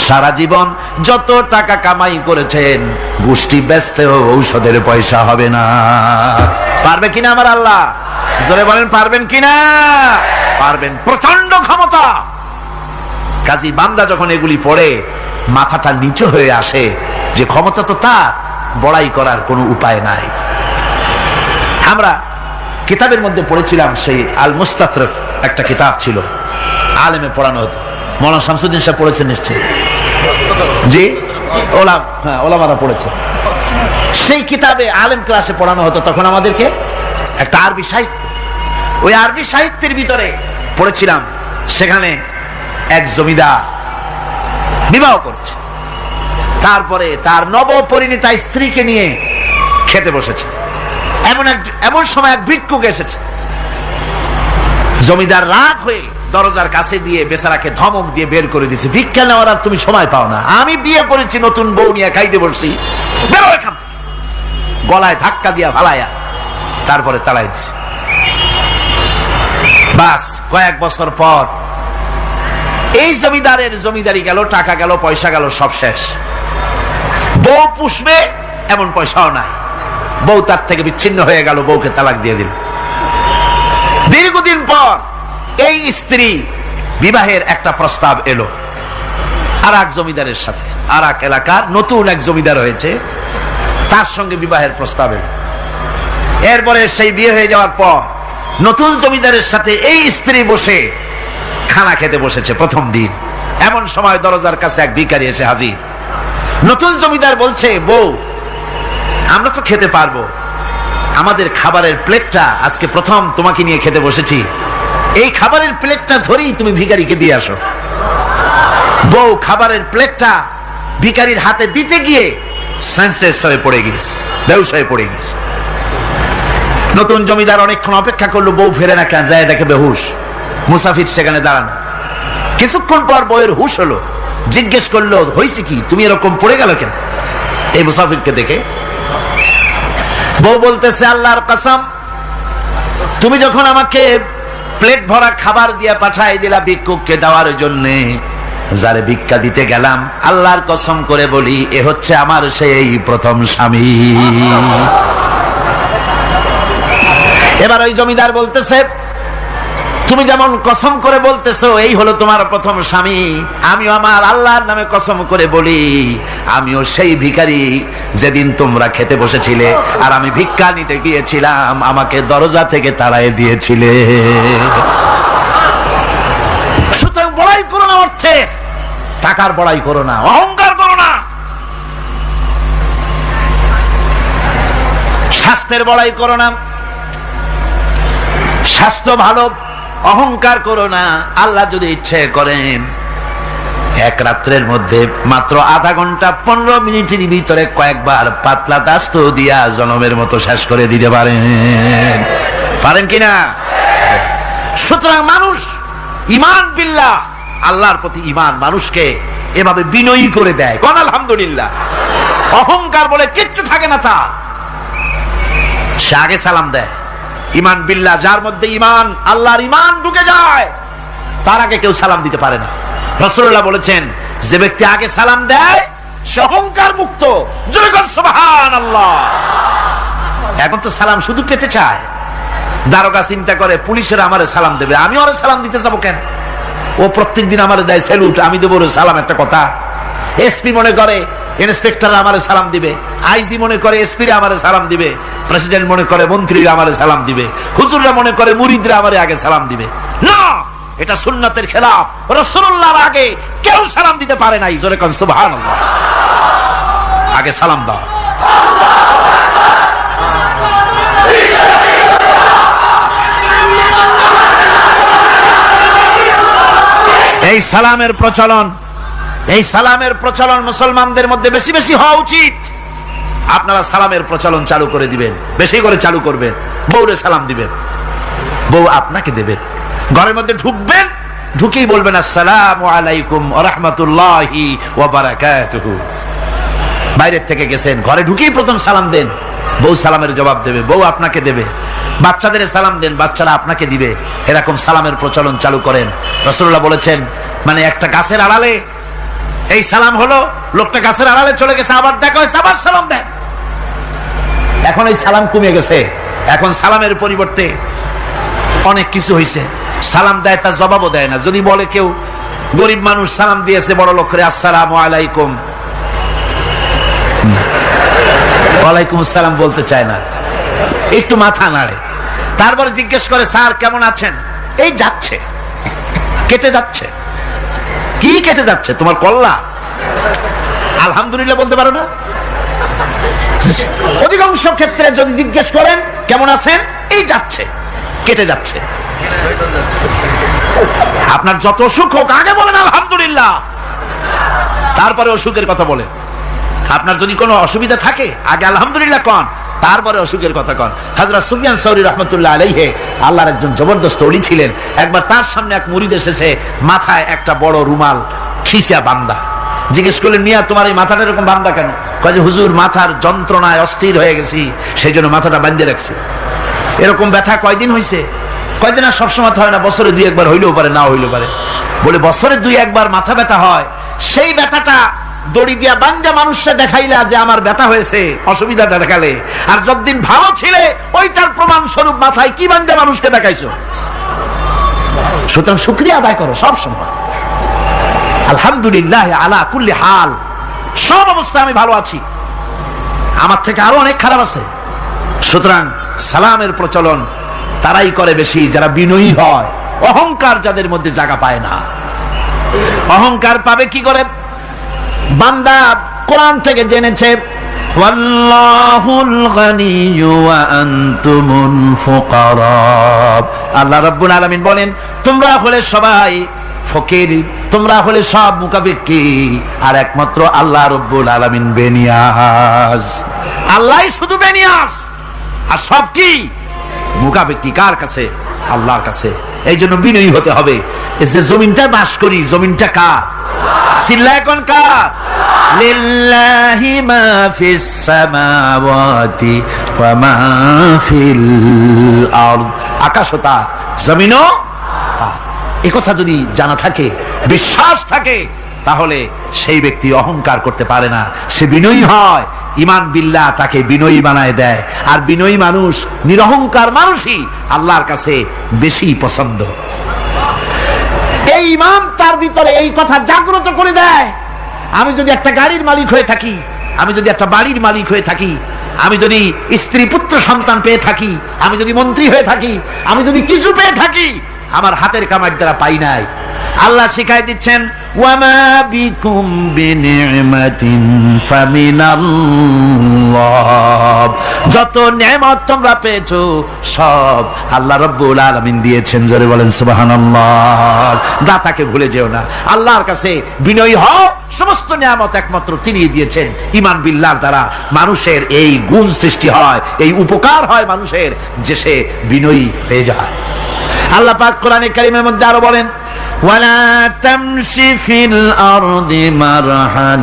সারা জীবন যত টাকা কামাই করেছেন, গোষ্ঠী বেচতেও ঔষধের পয়সা হবে না। পারবে কিনা আমার আল্লাহ? জোরে বলেন, পারবেন কিনা? পারবেন। প্রচন্ড ক্ষমতা। কাজী বান্দা যখন এগুলি পড়ে মাথাটা নিচু হয়ে আসে যে ক্ষমতা তো তার, বড়াই করার কোনো উপায় নাই। আমরা কিতাবের মধ্যে পড়েছিলাম, সেই আল মুস্তাতরফ একটা কিতাব ছিল, আলেমে পড়ানো হতো। মৌলানা শামসুদ্দিন সাহেব পড়েছেন নিশ্চয়ই? জি, ওলামারা পড়েছে। সেই কিতাবে আলেম ক্লাসে পড়ানো হতো তখন আমাদেরকে একটা আরবি সাহিত্য। ওই আরবি সাহিত্যের ভিতরে পড়েছিলাম, সেখানে এক জমিদার বিবাহ করছে। তারপরে তার নবপরিণীতা স্ত্রীকে নিয়ে খেতে বসেছে। এমন সময় এক ভিক্ষুক এসেছে। জমিদার রাগ হয়ে দরজার কাছে দিয়ে বেচারাকে ধমক দিয়ে বের করে দিয়েছে, ভিক্ষা নেওয়ার আর তুমি সময় পাও না, আমি বিয়ে করেছি, নতুন বউ নিয়ে খাইতে বসছি, বেরো এখান থেকে। গলায় ধাক্কা দিয়া ফালাইয়া তারপরে তাড়াই দিছে। বাস কয়েক বছর পর এই জমিদারের জমিদারি গেল, টাকা গেল, পয়সা গেল, সব শেষ। বউ পুষবে এমন পয়সাও নাই। বউ তার থেকে বিচ্ছিন্ন হয়ে গেল, বউকে তালাক দিয়ে দিল। দীর্ঘদিন পর এই স্ত্রী বিবাহের একটা প্রস্তাব এলো আর এক জমিদারের সাথে, আর এক এলাকার নতুন এক জমিদার হয়েছে, তার সঙ্গে বিবাহের প্রস্তাব এলো। এরপরে সেই বিয়ে হয়ে যাওয়ার পর নতুন জমিদারের সাথে এই স্ত্রী বসে খানা খেতে বসেছে প্রথম দিন। এমন সময় দরজার কাছে এক ভিখারি এসে হাজির। নতুন জমিদার বলছে, বউ আমরা তো খেতে পারবো, আমাদের খাবারের প্লেটটা আজকে প্রথম তোমাকে নিয়ে খেতে বসেছি, এই খাবারের প্লেটটা ধরেই তুমি ভিখারিকে দিয়ে আসো। বউ খাবারের প্লেটটা ভিখারির হাতে দিতে গিয়ে সেন্সলেস হয়ে পড়ে গিয়েছে, বেহুশ হয়ে পড়ে গিয়েছে। নতুন জমিদার অনেকক্ষণ অপেক্ষা করলো, বউ ফেরে না, কেন যায় দেখে বেহুশ। মুসাফির সেখানে দাঁড়ানো। কিছুক্ষণ পর বউয়ের হুশ হলো, জিজ্ঞেস করলো, হয়েছে কি, তুমি এরকম পড়ে গেল কেন? এই মুসাফিরকে দেখে বউ বলতেছে, আল্লাহর কসম, তুমি যখন আমাকে প্লেট ভরা খাবার দিয়ে পাঠাই দিলা ভিক্ষুককে দেওয়ার জন্য, যারে ভিক্ষা দিতে গেলাম, আল্লাহর কসম করে বলি, এ হচ্ছে আমার সেই প্রথম স্বামী। এবার ওই জমিদার বলতেছে, তুমি যেমন কসম করে বলতেছো এই হলো তোমার প্রথম স্বামী, আমিও আমার আল্লাহর নামে কসম করে বলি, আমিও সেই ভিখারি যেদিন তোমরা খেতে বসেছিলে আর আমি ভিক্ষা নিতে গিয়েছিলাম, আমাকে দরজা থেকে তাড়াই দিয়েছিলে। সুতরাং বড়াই করো না অর্থে, টাকার বড়াই করো না, অহংকার করো না, স্বাস্থ্যের বড়াই করো না, স্বাস্থ্য ভালো, অহংকার করো না। আল্লাহ যদি ইচ্ছে করেন এক রাত্রের মধ্যে মাত্র আধা ঘন্টা 15 মিনিটের ভিতরে কয়েকবার পাতলা দাস্ত দিয়া জনমের মতো শেষ করে দিতে পারেন, পারেন কিনা? সুতরাং মানুষ ঈমান বিল্লাহ, আল্লাহর প্রতি ঈমান মানুষকে এভাবে বিনয়ী করে দেয়। কোন আলহামদুলিল্লাহ। অহংকার বলে কিচ্ছু থাকে না, তা সে আগে সালাম দেয়। ঈমান বিল্লাহ, যার মধ্যে ঈমান, আল্লাহর ঈমান ঢুকে যায়, তার আগে কেউ সালাম দিতে পারে না। রাসূলুল্লাহ বলেছেন, যে ব্যক্তি আগে সালাম দেয় সে অহংকার মুক্ত। জয় বল সুবহানাল্লাহ। এখন তো সালাম শুধু পেতে চায়। দারোগা চিন্তা করে, পুলিশের আমারে সালাম দেবে, আমি ওরে সালাম দিতে যাবো কেন? ও প্রত্যেকদিন আমারে দেয় স্যালুট, আমি দেবো ওরে সালাম, একটা কথা। এসপি মনে করে ইন্সপেক্টর আমারে সালাম দিবে, আইজি মনে করে এসপি আমারে সালাম দিবে, প্রেসিডেন্ট মনে করে মন্ত্রীরা আমারে সালাম দিবে, হুজুররা মনে করে মুরিদরা আমারে আগে সালাম দিবে। না, এটা সুন্নাতের খেলাফ। রাসূলুল্লাহর আগে কেউ সালাম দিতে পারে নাই। জোরে কোন সুবহানাল্লাহ। আগে সালাম দাও। এই সালামের প্রচলন, এই সালামের প্রচলন মুসলমানদের মধ্যে বেশি বেশি হওয়া উচিত। আপনারা সালামের প্রচলন চালু করে দিবেন, বেশি করে চালু করবেন। বউরে সালাম দিবেন, বউ আপনাকে দেবে। ঘরের মধ্যে ঢুকবেন, ঢুকেই বলবেন আসসালামু আলাইকুম ওয়া রাহমাতুল্লাহি ওয়া বারাকাতুহু। বাইরের থেকে গেছেন, ঘরে ঢুকেই প্রথম সালাম দেন, বউ সালামের জবাব দেবে, বউ আপনাকে দেবে। বাচ্চাদের সালাম দেন, বাচ্চারা আপনাকে দিবে। এরকম সালামের প্রচলন চালু করেন। রাসূলুল্লাহ বলেছেন, মানে একটা গাছের আড়ালে এই সালাম হলো, লোকটা গাছের আড়ালে চলে গেছে, আবার দেখা হয়েছে, আবার সালাম দেন। এখন এই সালাম কমে গেছে, এখন সালামের পরিবর্তে অনেক কিছু হয়েছে। সালাম দেয়, তার জবাবও দেয় না। যদি বলে কেউ, গরিব মানুষ সালাম দিয়েছে বড় লোক করে, আসসালামু আলাইকুম, ওয়ালাইকুম আসসালাম বলতে চায় না, একটু মাথা নাড়ে। তারপরে জিজ্ঞেস করে, স্যার কেমন আছেন? এই যাচ্ছে, কেটে যাচ্ছে। কি কেটে যাচ্ছে? তোমার কল্লা? আলহামদুলিল্লাহ বলতে পারো না? অধিকাংশ ক্ষেত্রে যদি জিজ্ঞেস করেন কেমন আছেন, এই যাচ্ছে, কেটে যাচ্ছে। আপনার যত সুখ হোক আগে বলেন আলহামদুলিল্লাহ। তারপরে অসুখের কথা বলেন। আপনার যদি কোনো অসুবিধা থাকে আগে আলহামদুলিল্লাহ কন, তারপরে অসুখের কথা কন। হযরত সুফিয়ান সাউরি রাহমাতুল্লাহ আলাইহি আল্লাহর একজন জবরদস্ত ওলি ছিলেন। একবার তার সামনে এক মুরিদ এসেছে, মাথায় একটা বড় রুমাল খিসা বান্দা। জিজ্ঞেস করলেন, মিয়া তোমার এই মাথাটা এরকম বান্দা কেন? কয় যে হুজুর মাথার যন্ত্রণায় অস্থির হয়ে গেছি, সেই জন্য মাথাটা বাঁধে রাখছি। এরকম ব্যথা কয়দিন হয়েছে? কয়দিন? আর সবসময় হয় না, বছরে 2-1 হইলেও পারে, না হইলেও পারে। বলে বছরে 2-1 মাথা ব্যথা হয়, সেই ব্যথাটা দড়ি দিয়া বান্ধা মানুষকে দেখাইলা যে আমার ব্যথা হয়েছে, অসুবিধাটা দেখালে, আর যতদিন ভালো ছিলে ওইটার প্রমাণ স্বরূপ মাথায় কি বান্ধা মানুষকে দেখাইছো। সুতরাং শুকরিয়া আদায় করো সব সময়। আলহামদুলিল্লাহ আলা কুল্লি হাল, সব অবস্থায় আমি ভালো আছি, আমার থেকে আরো অনেক খারাপ আছে। সুতরাং সালামের প্রচলন তারাই করে বেশি যারা বিনয়ী হয়। অহংকার যাদের মধ্যে জায়গা পায় না। অহংকার পাবে কি করে? বান্দা কোরআন থেকে জেনেছে, ওয়াল্লাহুল গানিয়্যু ওয়া আনতুমুল ফুকারা। আল্লাহ রাব্বুল আলামিন বলেন, তোমরা হলে সবাই ফকির, তোমরা হলে সব মুকাবিক্কি, আর একমাত্র আল্লাহ রাব্বুল আলামিন বেনিয়াজ। আল্লাহই শুধু বেনিয়াজ, আর সব কি মুকাবিক্কি কার কাছে? আল্লাহর কাছে। এই জন্য বিনয়ী হতে হবে। এই যে জমিনটা বাস করি, জমিনটা কার? চিল্লায় কোন কার? লিল্লাহি মা ফিস সামাওয়াতি ওয়া মা ফিল আরদ। আকাশ ও তার, জমিনও তার। এই কথা যদি জানা থাকে, বিশ্বাস থাকে, তাহলে সেই ব্যক্তি অহংকার করতে পারে না, সে বিনয়ী হয়। ইমান বিল্লাহ তাকে বিনয়ী বানায় দেয়। আর বিনয়ী মানুষ, নিরহংকার মানুষই আল্লাহর কাছে বেশি পছন্দ। এই ইমান তার ভিতরে এই কথা জাগ্রত করে দেয়। আমি যদি একটা গাড়ির মালিক হয়ে থাকি, আমি যদি একটা বাড়ির মালিক হয়ে থাকি, আমি যদি স্ত্রী পুত্র সন্তান পেয়ে থাকি, আমি যদি মন্ত্রী হয়ে থাকি, আমি যদি কিছু পেয়ে থাকি, আমার হাতের কামাই দ্বারা পাই নাই। আল্লাহ শিখাই দিচ্ছেন, ওয়ামা বিকুম বিনি'মাতিন ফামিনাল্লাহ। যত নেয়ামত তোমরা পেয়েছো সব আল্লাহ রাব্বুল আলামিন দিয়েছেন। জোরে বলেন সুবহানাল্লাহ। দাতাকে ভুলে যেও না, আল্লাহর কাছে বিনয়ী হও। সমস্ত নিয়ামত একমাত্র তিনিই দিয়েছেন। ঈমান বিল্লাহর দ্বারা মানুষের এই গুণ সৃষ্টি হয়, এই উপকার হয় মানুষের, যে সে বিনয়ী হয়ে যায়। আল্লাহ পাক কোরআনে কারীমের মধ্যে আরো বলেন, ওয়ালা তামশি ফিল আরদি মারহান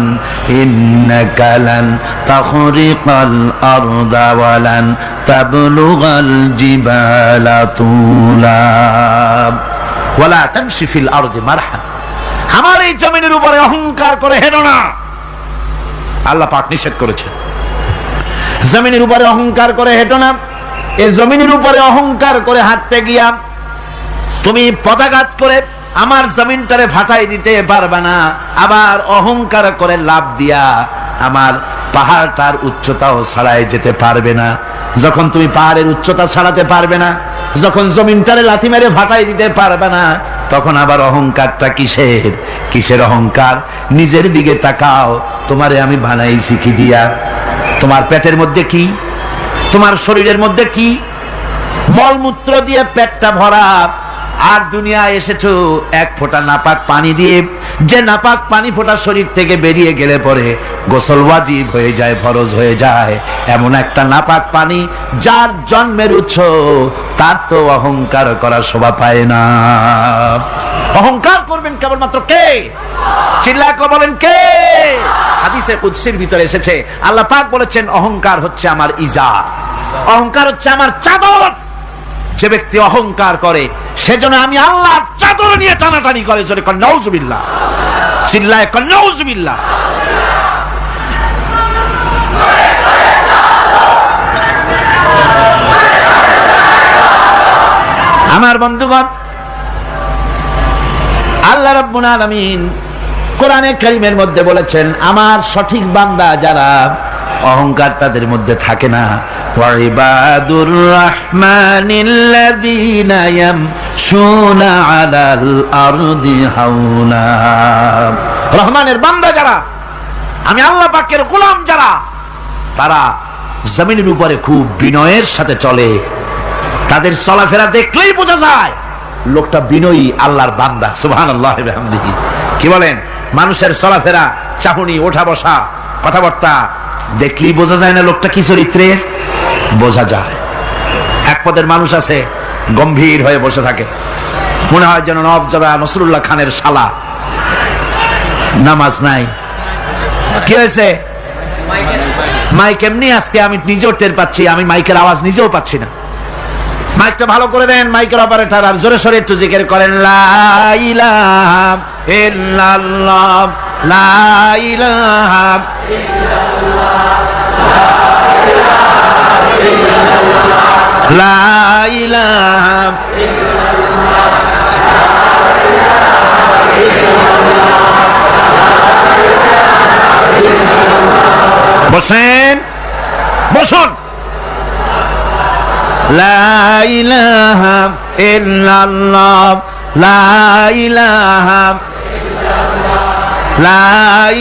ইন্নাকা লান তাখরিকাল আরদা ওয়ালান তাবলুগাল জিবালা তুলা। ওয়ালা তামশি ফিল আরদি মারহান, আমার এই জমিনের উপরে অহংকার করে হেঁটো না। আল্লাহ পাক নিষেধ করেছেন, জমিনের উপরে অহংকার করে হেঁটো না। এই জমিনের উপরে অহংকার করে হাঁটতে গিয়া তুমি পদাঘাত করে আমার জমিনটারে ফাটাই দিতে পারবে না। আবার অহংকার করে লাভ দিয়া আমার পাহাড়টার উচ্চতাও ছাড়াই যেতে পারবে না। যখন তুমি পাহাড়ের উচ্চতা ছাড়াতে পারবে না, যখন জমিনটারে লাথি মেরে ফাটাই দিতে পারবে না, তখন আবার অহংকারটা কিসের? কিসের অহংকার? নিজের দিকে তাকাও, তোমারে আমি বানাইছি কি দিয়া? তোমার পেটের মধ্যে কি? তোমার শরীরের মধ্যে কি? মলমূত্র দিয়ে পেটটা ভরা, আর দুনিয়ায় এসেছো এক ফোঁটা নাপাক পানি দিয়ে। যে নাপাক পানি ফোঁটা শরীর থেকে বেরিয়ে গেলে পরে গোসল ওয়াজিব হয়ে যায়, ফরজ হয়ে যায়। এমন একটা নাপাক পানি যার জন্মের উৎস, তার তো অহংকার করার শোভা পায় না। অহংকার করবেন কেবলমাত্র কে? চিল্লায় বলেন কে? হাদিসে কুদসির ভিতরে এসেছে, আল্লাহ পাক বলেছেন, অহংকার হচ্ছে আমার ইজার, অহংকার হচ্ছে আমার চাদর। যে ব্যক্তি অহংকার করে সেজন্য আমি আল্লাহর চাদর নিয়ে টানাটানি করে। জোরে কর নাউজুবিল্লাহ, চিল্লায় কর নাউজুবিল্লাহ। আমার বন্ধুগণ, আল্লাহ রাব্বুল আলামিন কোরআনে কারীমের মধ্যে বলেছেন, আমার সঠিক বান্দা যারা, অহংকার তাদের মধ্যে থাকে না। ওয়াইবাদুর রাহমানিল্লাযীনা ইয়ামশুনা আলাল আরদি হাওনা। রহমানের বান্দা যারা, আমি আল্লাহ পাকের গোলাম যারা, তারা জমিনের উপরে খুব বিনয়ের সাথে চলে। তাদের চলাফেরা দেখলেই বোঝা যায় লোকটা বিনয়ী, আল্লাহর বান্দা। সুবহানাল্লাহি ওয়া বিহামদিহি। কি বলেন? মানুষের চলাফেরা, চাহনি, ওঠা বসা, কথাবার্তা দেখলেই বোঝা যায় না লোকটা কি চরিত্রের? বোঝা যায়। এক পদের মানুষ আছে গম্ভীর হয়ে বসে থাকে, মনে হয় যেন নবজাদা নসরুল্লাহ খানের শালা। নামাজ নাই। কি হয়েছে? মাইক এমনি আজকে আমি নিজেও টের পাচ্ছি, আমি মাইকের আওয়াজ নিজেও পাচ্ছি না। মাইকটা ভালো করে দেন মাইকের অপারেটর, আর জোরে সোরে একটু জিকির করেন লা ইলাহা ইল্লাল্লাহ, লা ইলাহা ইল্লাল্লাহ, লা ইলাহা ইল্লাল্লাহ। বসেন, বসুন। লা ইলাহা ইল্লাল্লাহ, লা ইলাহা ইল্লাল্লাহ, লা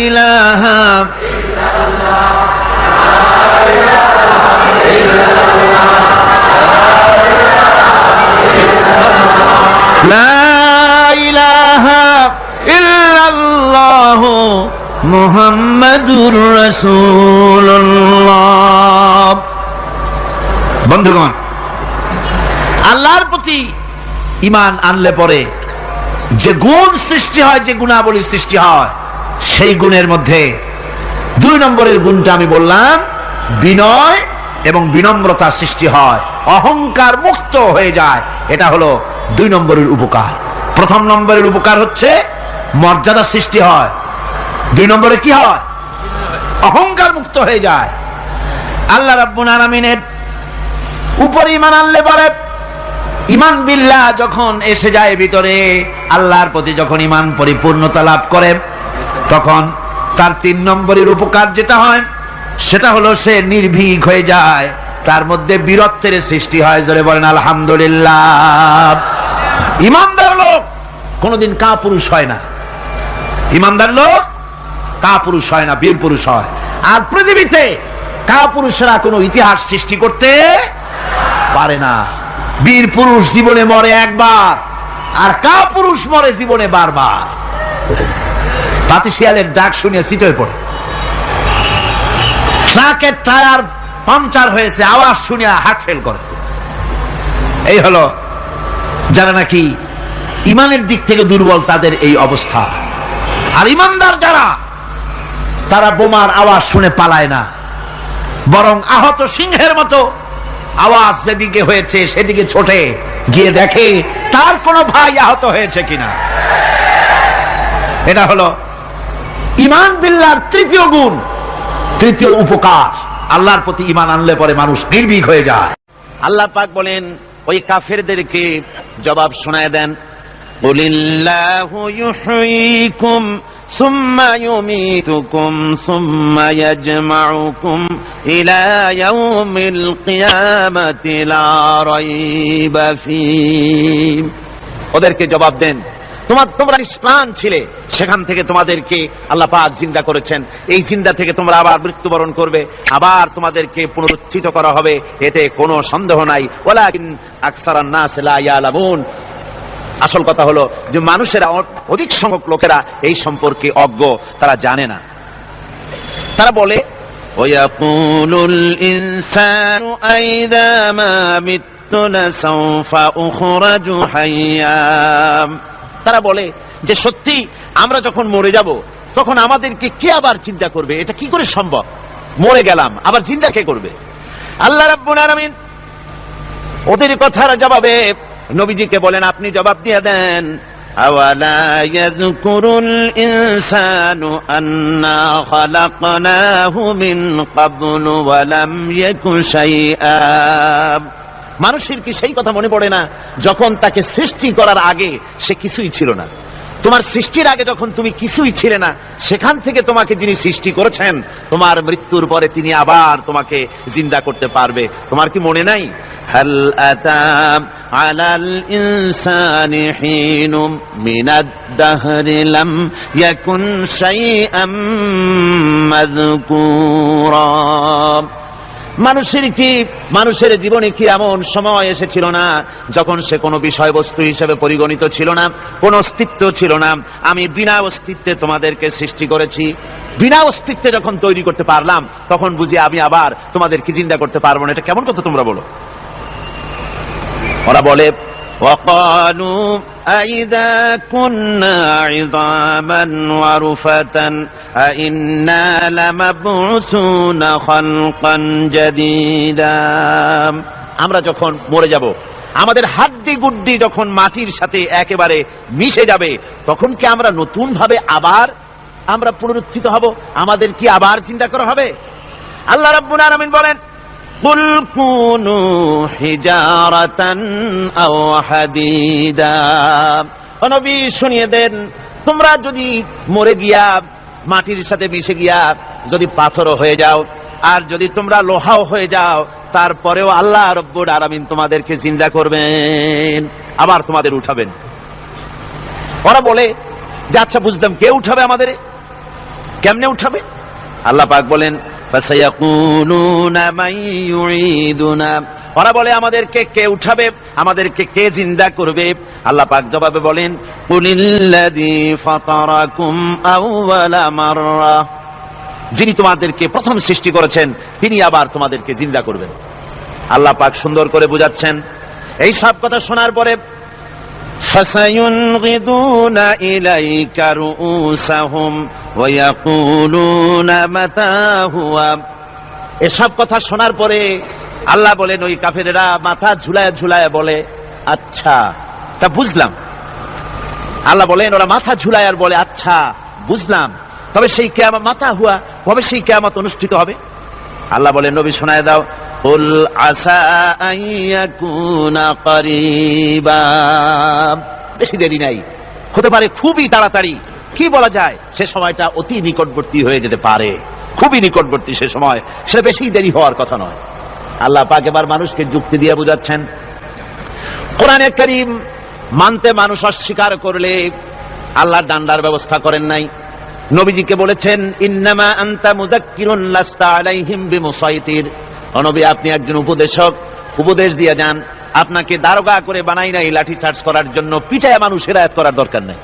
ইলাহা ইল্লাল্লাহ, লা ইলাহা ইল্লাল্লাহ মুহাম্মাদুর রাসূলুল্লাহ। বন্ধুগণ, আল্লাহর প্রতি ঈমান আনলে পরে যে গুণ সৃষ্টি হয়, যে গুণাবলী সৃষ্টি হয়, সেই গুণের মধ্যে 2 নম্বরের গুণটা আমি বললাম, বিনয় এবং বিনম্রতা সৃষ্টি হয়, অহংকার মুক্ত হয়ে যায়। এটা হলো 2 নম্বরের উপকার। 1 নম্বরের উপকার হচ্ছে মর্যাদা সৃষ্টি হয়, 2 নম্বরে কি হয়? অহংকার মুক্ত হয়ে যায়। আল্লাহ রাব্বুল আলামিনের উপর ঈমান আনলে পরে, ঈমান বিল্লাহ যখন এসে যায় ভিতরে, আল্লাহর প্রতি যখন ঈমান পরিপূর্ণতা লাভ করে, তখন তার 3 নম্বরের উপকার যেটা হয় সেটা হলো সে নির্ভীক হয়ে যায়, তার মধ্যে বীরত্বের সৃষ্টি হয়। জোরে বলেন আলহামদুলিল্লাহ। ঈমানদার লোক কোনোদিন কাপুরুষ হয় না, ঈমানদার লোক কাপুরুষ হয় না, বীর পুরুষ হয়। আর পৃথিবীতে কাপুরুষরা কোনো ইতিহাস সৃষ্টি করতে পারে না। বীর পুরুষ জীবনে মরে একবার, আর কাপুরুষ মরে জীবনে বারবার। পাতিশিয়ালের ডাক শুনে চিতই পড়ে, ট্রাকের টায়ার পাংচার হয়েছে, আওয়াজ শুনে হার্ট ফেল করে। এই হলো যারা নাকি ঈমানের দিক থেকে দুর্বল, তাদের এই অবস্থা। আর ঈমানদার যারা, তারা বোমার আওয়াজ শুনে পালায় না, বরং আহত সিংহের মতো আওয়াজ যেদিকে হয়েছে সেদিকে ছোটে গিয়ে দেখে তার কোনো ভাই আহত হয়েছে কিনা। এটা হলো ঈমান বিল্লাহর 3য় গুণ, 3য় উপকার। আল্লাহর প্রতি ঈমান আনলে পরে মানুষ নির্ভীক হয়ে যায়। আল্লাহ পাক বলেন, ওই কাফেরদেরকে জবাব শোনায় দেন, কুলিল্লাহু ইউহয়িকুম সুম্মা ইউমীতুকুম সুম্মা ইয়াজমাউকুম ইলা ইয়াউমিল কিয়ামাতি লা রাইবা ফীহ। ওদেরকে জবাব দেন, তোমরা নিষ্প্রাণ ছিলে, সেখান থেকে তোমাদেরকে আল্লাহ পাক জিন্দা করেছেন, এই জিন্দা থেকে তোমরা আবার মৃত্যুবরণ করবে, আবার তোমাদেরকে পুনরুত্থিত করা হবে, এতে কোনো সন্দেহ নাই। ওয়ালাকিন আকসারান নাস লা ইয়ালামুন। আসল কথা হলো যে মানুষেরা, অধিক সংখ্যক লোকেরা এই সম্পর্কে অজ্ঞ, তারা জানে না। তারা বলে, ওয়ায়াকুলুল ইনসানু আইযা মা মিততু লাসাউফা উখরাজু হাইয়্যা। তারা বলে যে সত্যি আমরা যখন মরে যাব তখন আমাদেরকে কে আবার চিন্তা করবে? এটা কি করে সম্ভব? মরে গেলাম, আবার চিন্তা কে করবে? আল্লাহ রাব্বুল আলামিন ওদের কথার জবাবে নবীজিকে বলেন, আপনি জবাব দিয়ে দেন, আওয়ালা ইয়াযকুরুল ইনসানু আন্না খালাকনাহু মিন ক্বাবলু ওয়া লাম ইয়াকু শাইআ। মানুষের কি সেই কথা মনে পড়ে না যখন তাকে সৃষ্টি করার আগে সে কিছুই ছিল না? তোমার সৃষ্টির আগে যখন তুমি কিছুই ছিলে না, সেখান থেকে তোমাকে যিনি সৃষ্টি করেছেন, তোমার মৃত্যুর পরে তিনি আবার তোমাকে জিন্দা করতে পারবে। তোমার কি মনে নাই? হাল আতা আলাল ইনসানি হিনুম মিনাদ দাহরি লাম ইয়াকুন শাইআম মাযকুরা। মানুষের জীবনে কি এমন সময় এসেছিল না যখন সে কোনো বিষয়বস্তু হিসেবে পরিগণিত ছিল না, কোন অস্তিত্ব ছিল না? আমি বিনা অস্তিত্বে তোমাদেরকে সৃষ্টি করেছি। বিনা অস্তিত্বে যখন তৈরি করতে পারলাম, তখন বুঝি আমি আবার তোমাদেরকে জিন্দা করতে পারবো না। এটা কেমন কথা তোমরা বলো? ওরা বলে, وقالوا أئذا كنا عظاما ورفاتا أئنا لمبعوثون خلقا جديدا। আমরা যখন মরে যাব, আমাদের হাড্ডি গুড্ডি যখন মাটির সাথে একেবারে মিশে যাবে, তখন কি আমরা নতুন ভাবে আবার আমরা পুনরুত্থিত হব? আমাদের কি আবার চিন্তা করা হবে? আল্লাহ রাব্বুল আলামিন বলেন, কুল কুনু হিজারাতান আও হাদিদা। ও নবী, শুনিয়ে দেন, তোমরা যদি মরে গিয়া মাটির সাথে মিশে গিয়া যদি পাথরও হয়ে যাও, আর যদি তোমরা লোহাও হয়ে যাও, তারপরেও আল্লাহ রব্বুল আলামিন তোমাদেরকে জিন্দা করবেন, আবার তোমাদের উঠাবেন। ওরা বলে যে আচ্ছা বুঝলাম, কে উঠাবে আমাদের? কেমনে উঠাবে? আল্লাহ পাক বলেন, ফাসায়াকুলুনা মান ইউঈদুনা। ওরা বলে আমাদেরকে কে উঠাবে, আমাদেরকে কে জিন্দা করবে? আল্লাহ পাক জবাবে বলেন, কুলিল্লাযী ফাতারাকুম আউওয়ালা মাররা। যিনি তোমাদেরকে প্রথম সৃষ্টি করেছেন, তিনি আবার তোমাদেরকে জিন্দা করবেন। আল্লাহ পাক সুন্দর করে বুঝাচ্ছেন। এই সব কথা শোনার পরে ফাসায়ুনগিদুনা ইলাইকা রুউসাহুম ওয়া ইয়াকুলুনা মাতা হুয়া। এসব কথা শোনার পরে আল্লাহ বলেন, ওই কাফেরেরা মাথা ঝুলায় ঝুলায় বলে, আচ্ছা তা বুঝলাম। আল্লাহ বলেন, ওরা মাথা ঝুলায় আর বলে, আচ্ছা বুঝলাম, তবে সেই কিয়ামত মাতা হুয়া, কবে সেই কিয়ামত অনুষ্ঠিত হবে? আল্লাহ বলেন, নবী শোনায় দাও, কুল আসা আইয়াকুনা করিবা। বেশি দেরি নাই, হতে পারে খুবই তাড়াতাড়ি। কি বলা যায়, সে সময়টা অতি নিকটবর্তী হয়ে যেতে পারে, খুবই নিকটবর্তী সে সময়, সেটা বেশি দেরি হওয়ার কথা নয়। আল্লাহ পাক এবার মানুষকে যুক্তি দিয়ে বুঝাচ্ছেন। কোরআনে কারীম মানতে মানুষ অস্বীকার করলে আল্লাহ ডান্ডার ব্যবস্থা করেন নাই। নবীজিকে বলেছেন, ইন্নামা আনতা মুযাক্কিরুন লাস্তা আলাইহিম বিমুসাইতির। নবী, আপনি একজন উপদেশক, উপদেশ দিয়ে যান। আপনাকে দারোগা করে বানাই নাই লাঠি চার্জ করার জন্য, পিটায়া মানুষ হেদায়েত করার দরকার নাই।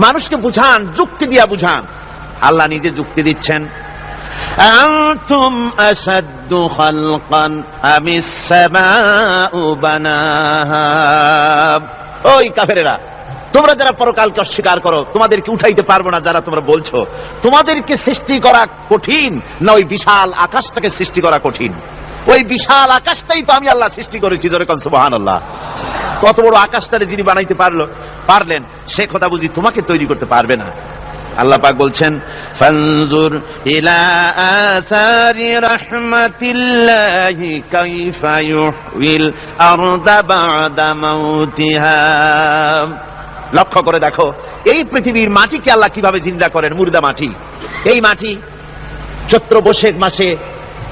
মানুষকে বুঝান, যুক্তি দিয়া বুঝান। আল্লাহ নিজে যুক্তি দিচ্ছেন, আনতুম আশাদ্দু খালকান আমিস সামাউ বানাহা। ওই কাফেরেরা, তোমরা যারা পরকালকে অস্বীকার করো, তোমাদেরকে উঠাইতে পারবো না যারা তোমরা বলছো, তোমাদেরকে সৃষ্টি করা কঠিন না ওই বিশাল আকাশটাকে সৃষ্টি করা কঠিন? ওই বিশাল আকাশটাই তো আমি আল্লাহ সৃষ্টি করেছি। জোরে কোন সুবহানাল্লাহ। কত বড় আকাশটারে যিনি বানাইতে পারলেন, সে কথা বুঝি তোমাকে তৈরি করতে পারবে না? আল্লাহ পাক বলছেন, ফানজুর ইলা আসারি রাহমাতিল্লাহি কাইফা ইউহইল আরদা বা'দা মাউতিহা। লক্ষ্য করে দেখো, এই পৃথিবীর মাটিকে আল্লাহ কিভাবে জিন্দা করেন, মুর্দা মাটি। এই মাটি চৈত্র বৈশাখ মাসে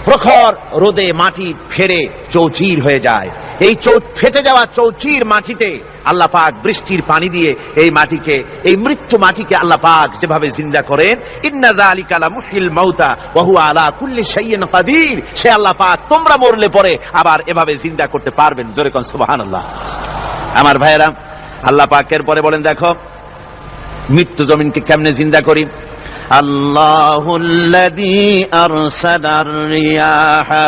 প্রখর রোদে মাটি ফেরে চৌচির হয়ে যায়। এই ফেটে যাওয়া চৌচির মাটিতে আল্লাহ পাক বৃষ্টির পানি দিয়ে এই মাটিকে, এই মৃত্যু মাটিকে আল্লাহ পাক যেভাবে জিন্দা করেন, ইন্না যালিকা লামুহিল মাউতা ওয়া হুয়া আলা কুল্লি শাইইন কাদির। সে আল্লাহ পাক তোমরা মরলে পরে আবার এভাবে জিন্দা করতে পারবেন। জোরে কোন সুবহানাল্লাহ। আমার ভাইয়েরা, আল্লাহ পাকের পরে বলেন, দেখো মৃত্যু জমিনকে কেমনে জিন্দা করি। আল্লাহুল্লাযী আরসালার রিয়াহা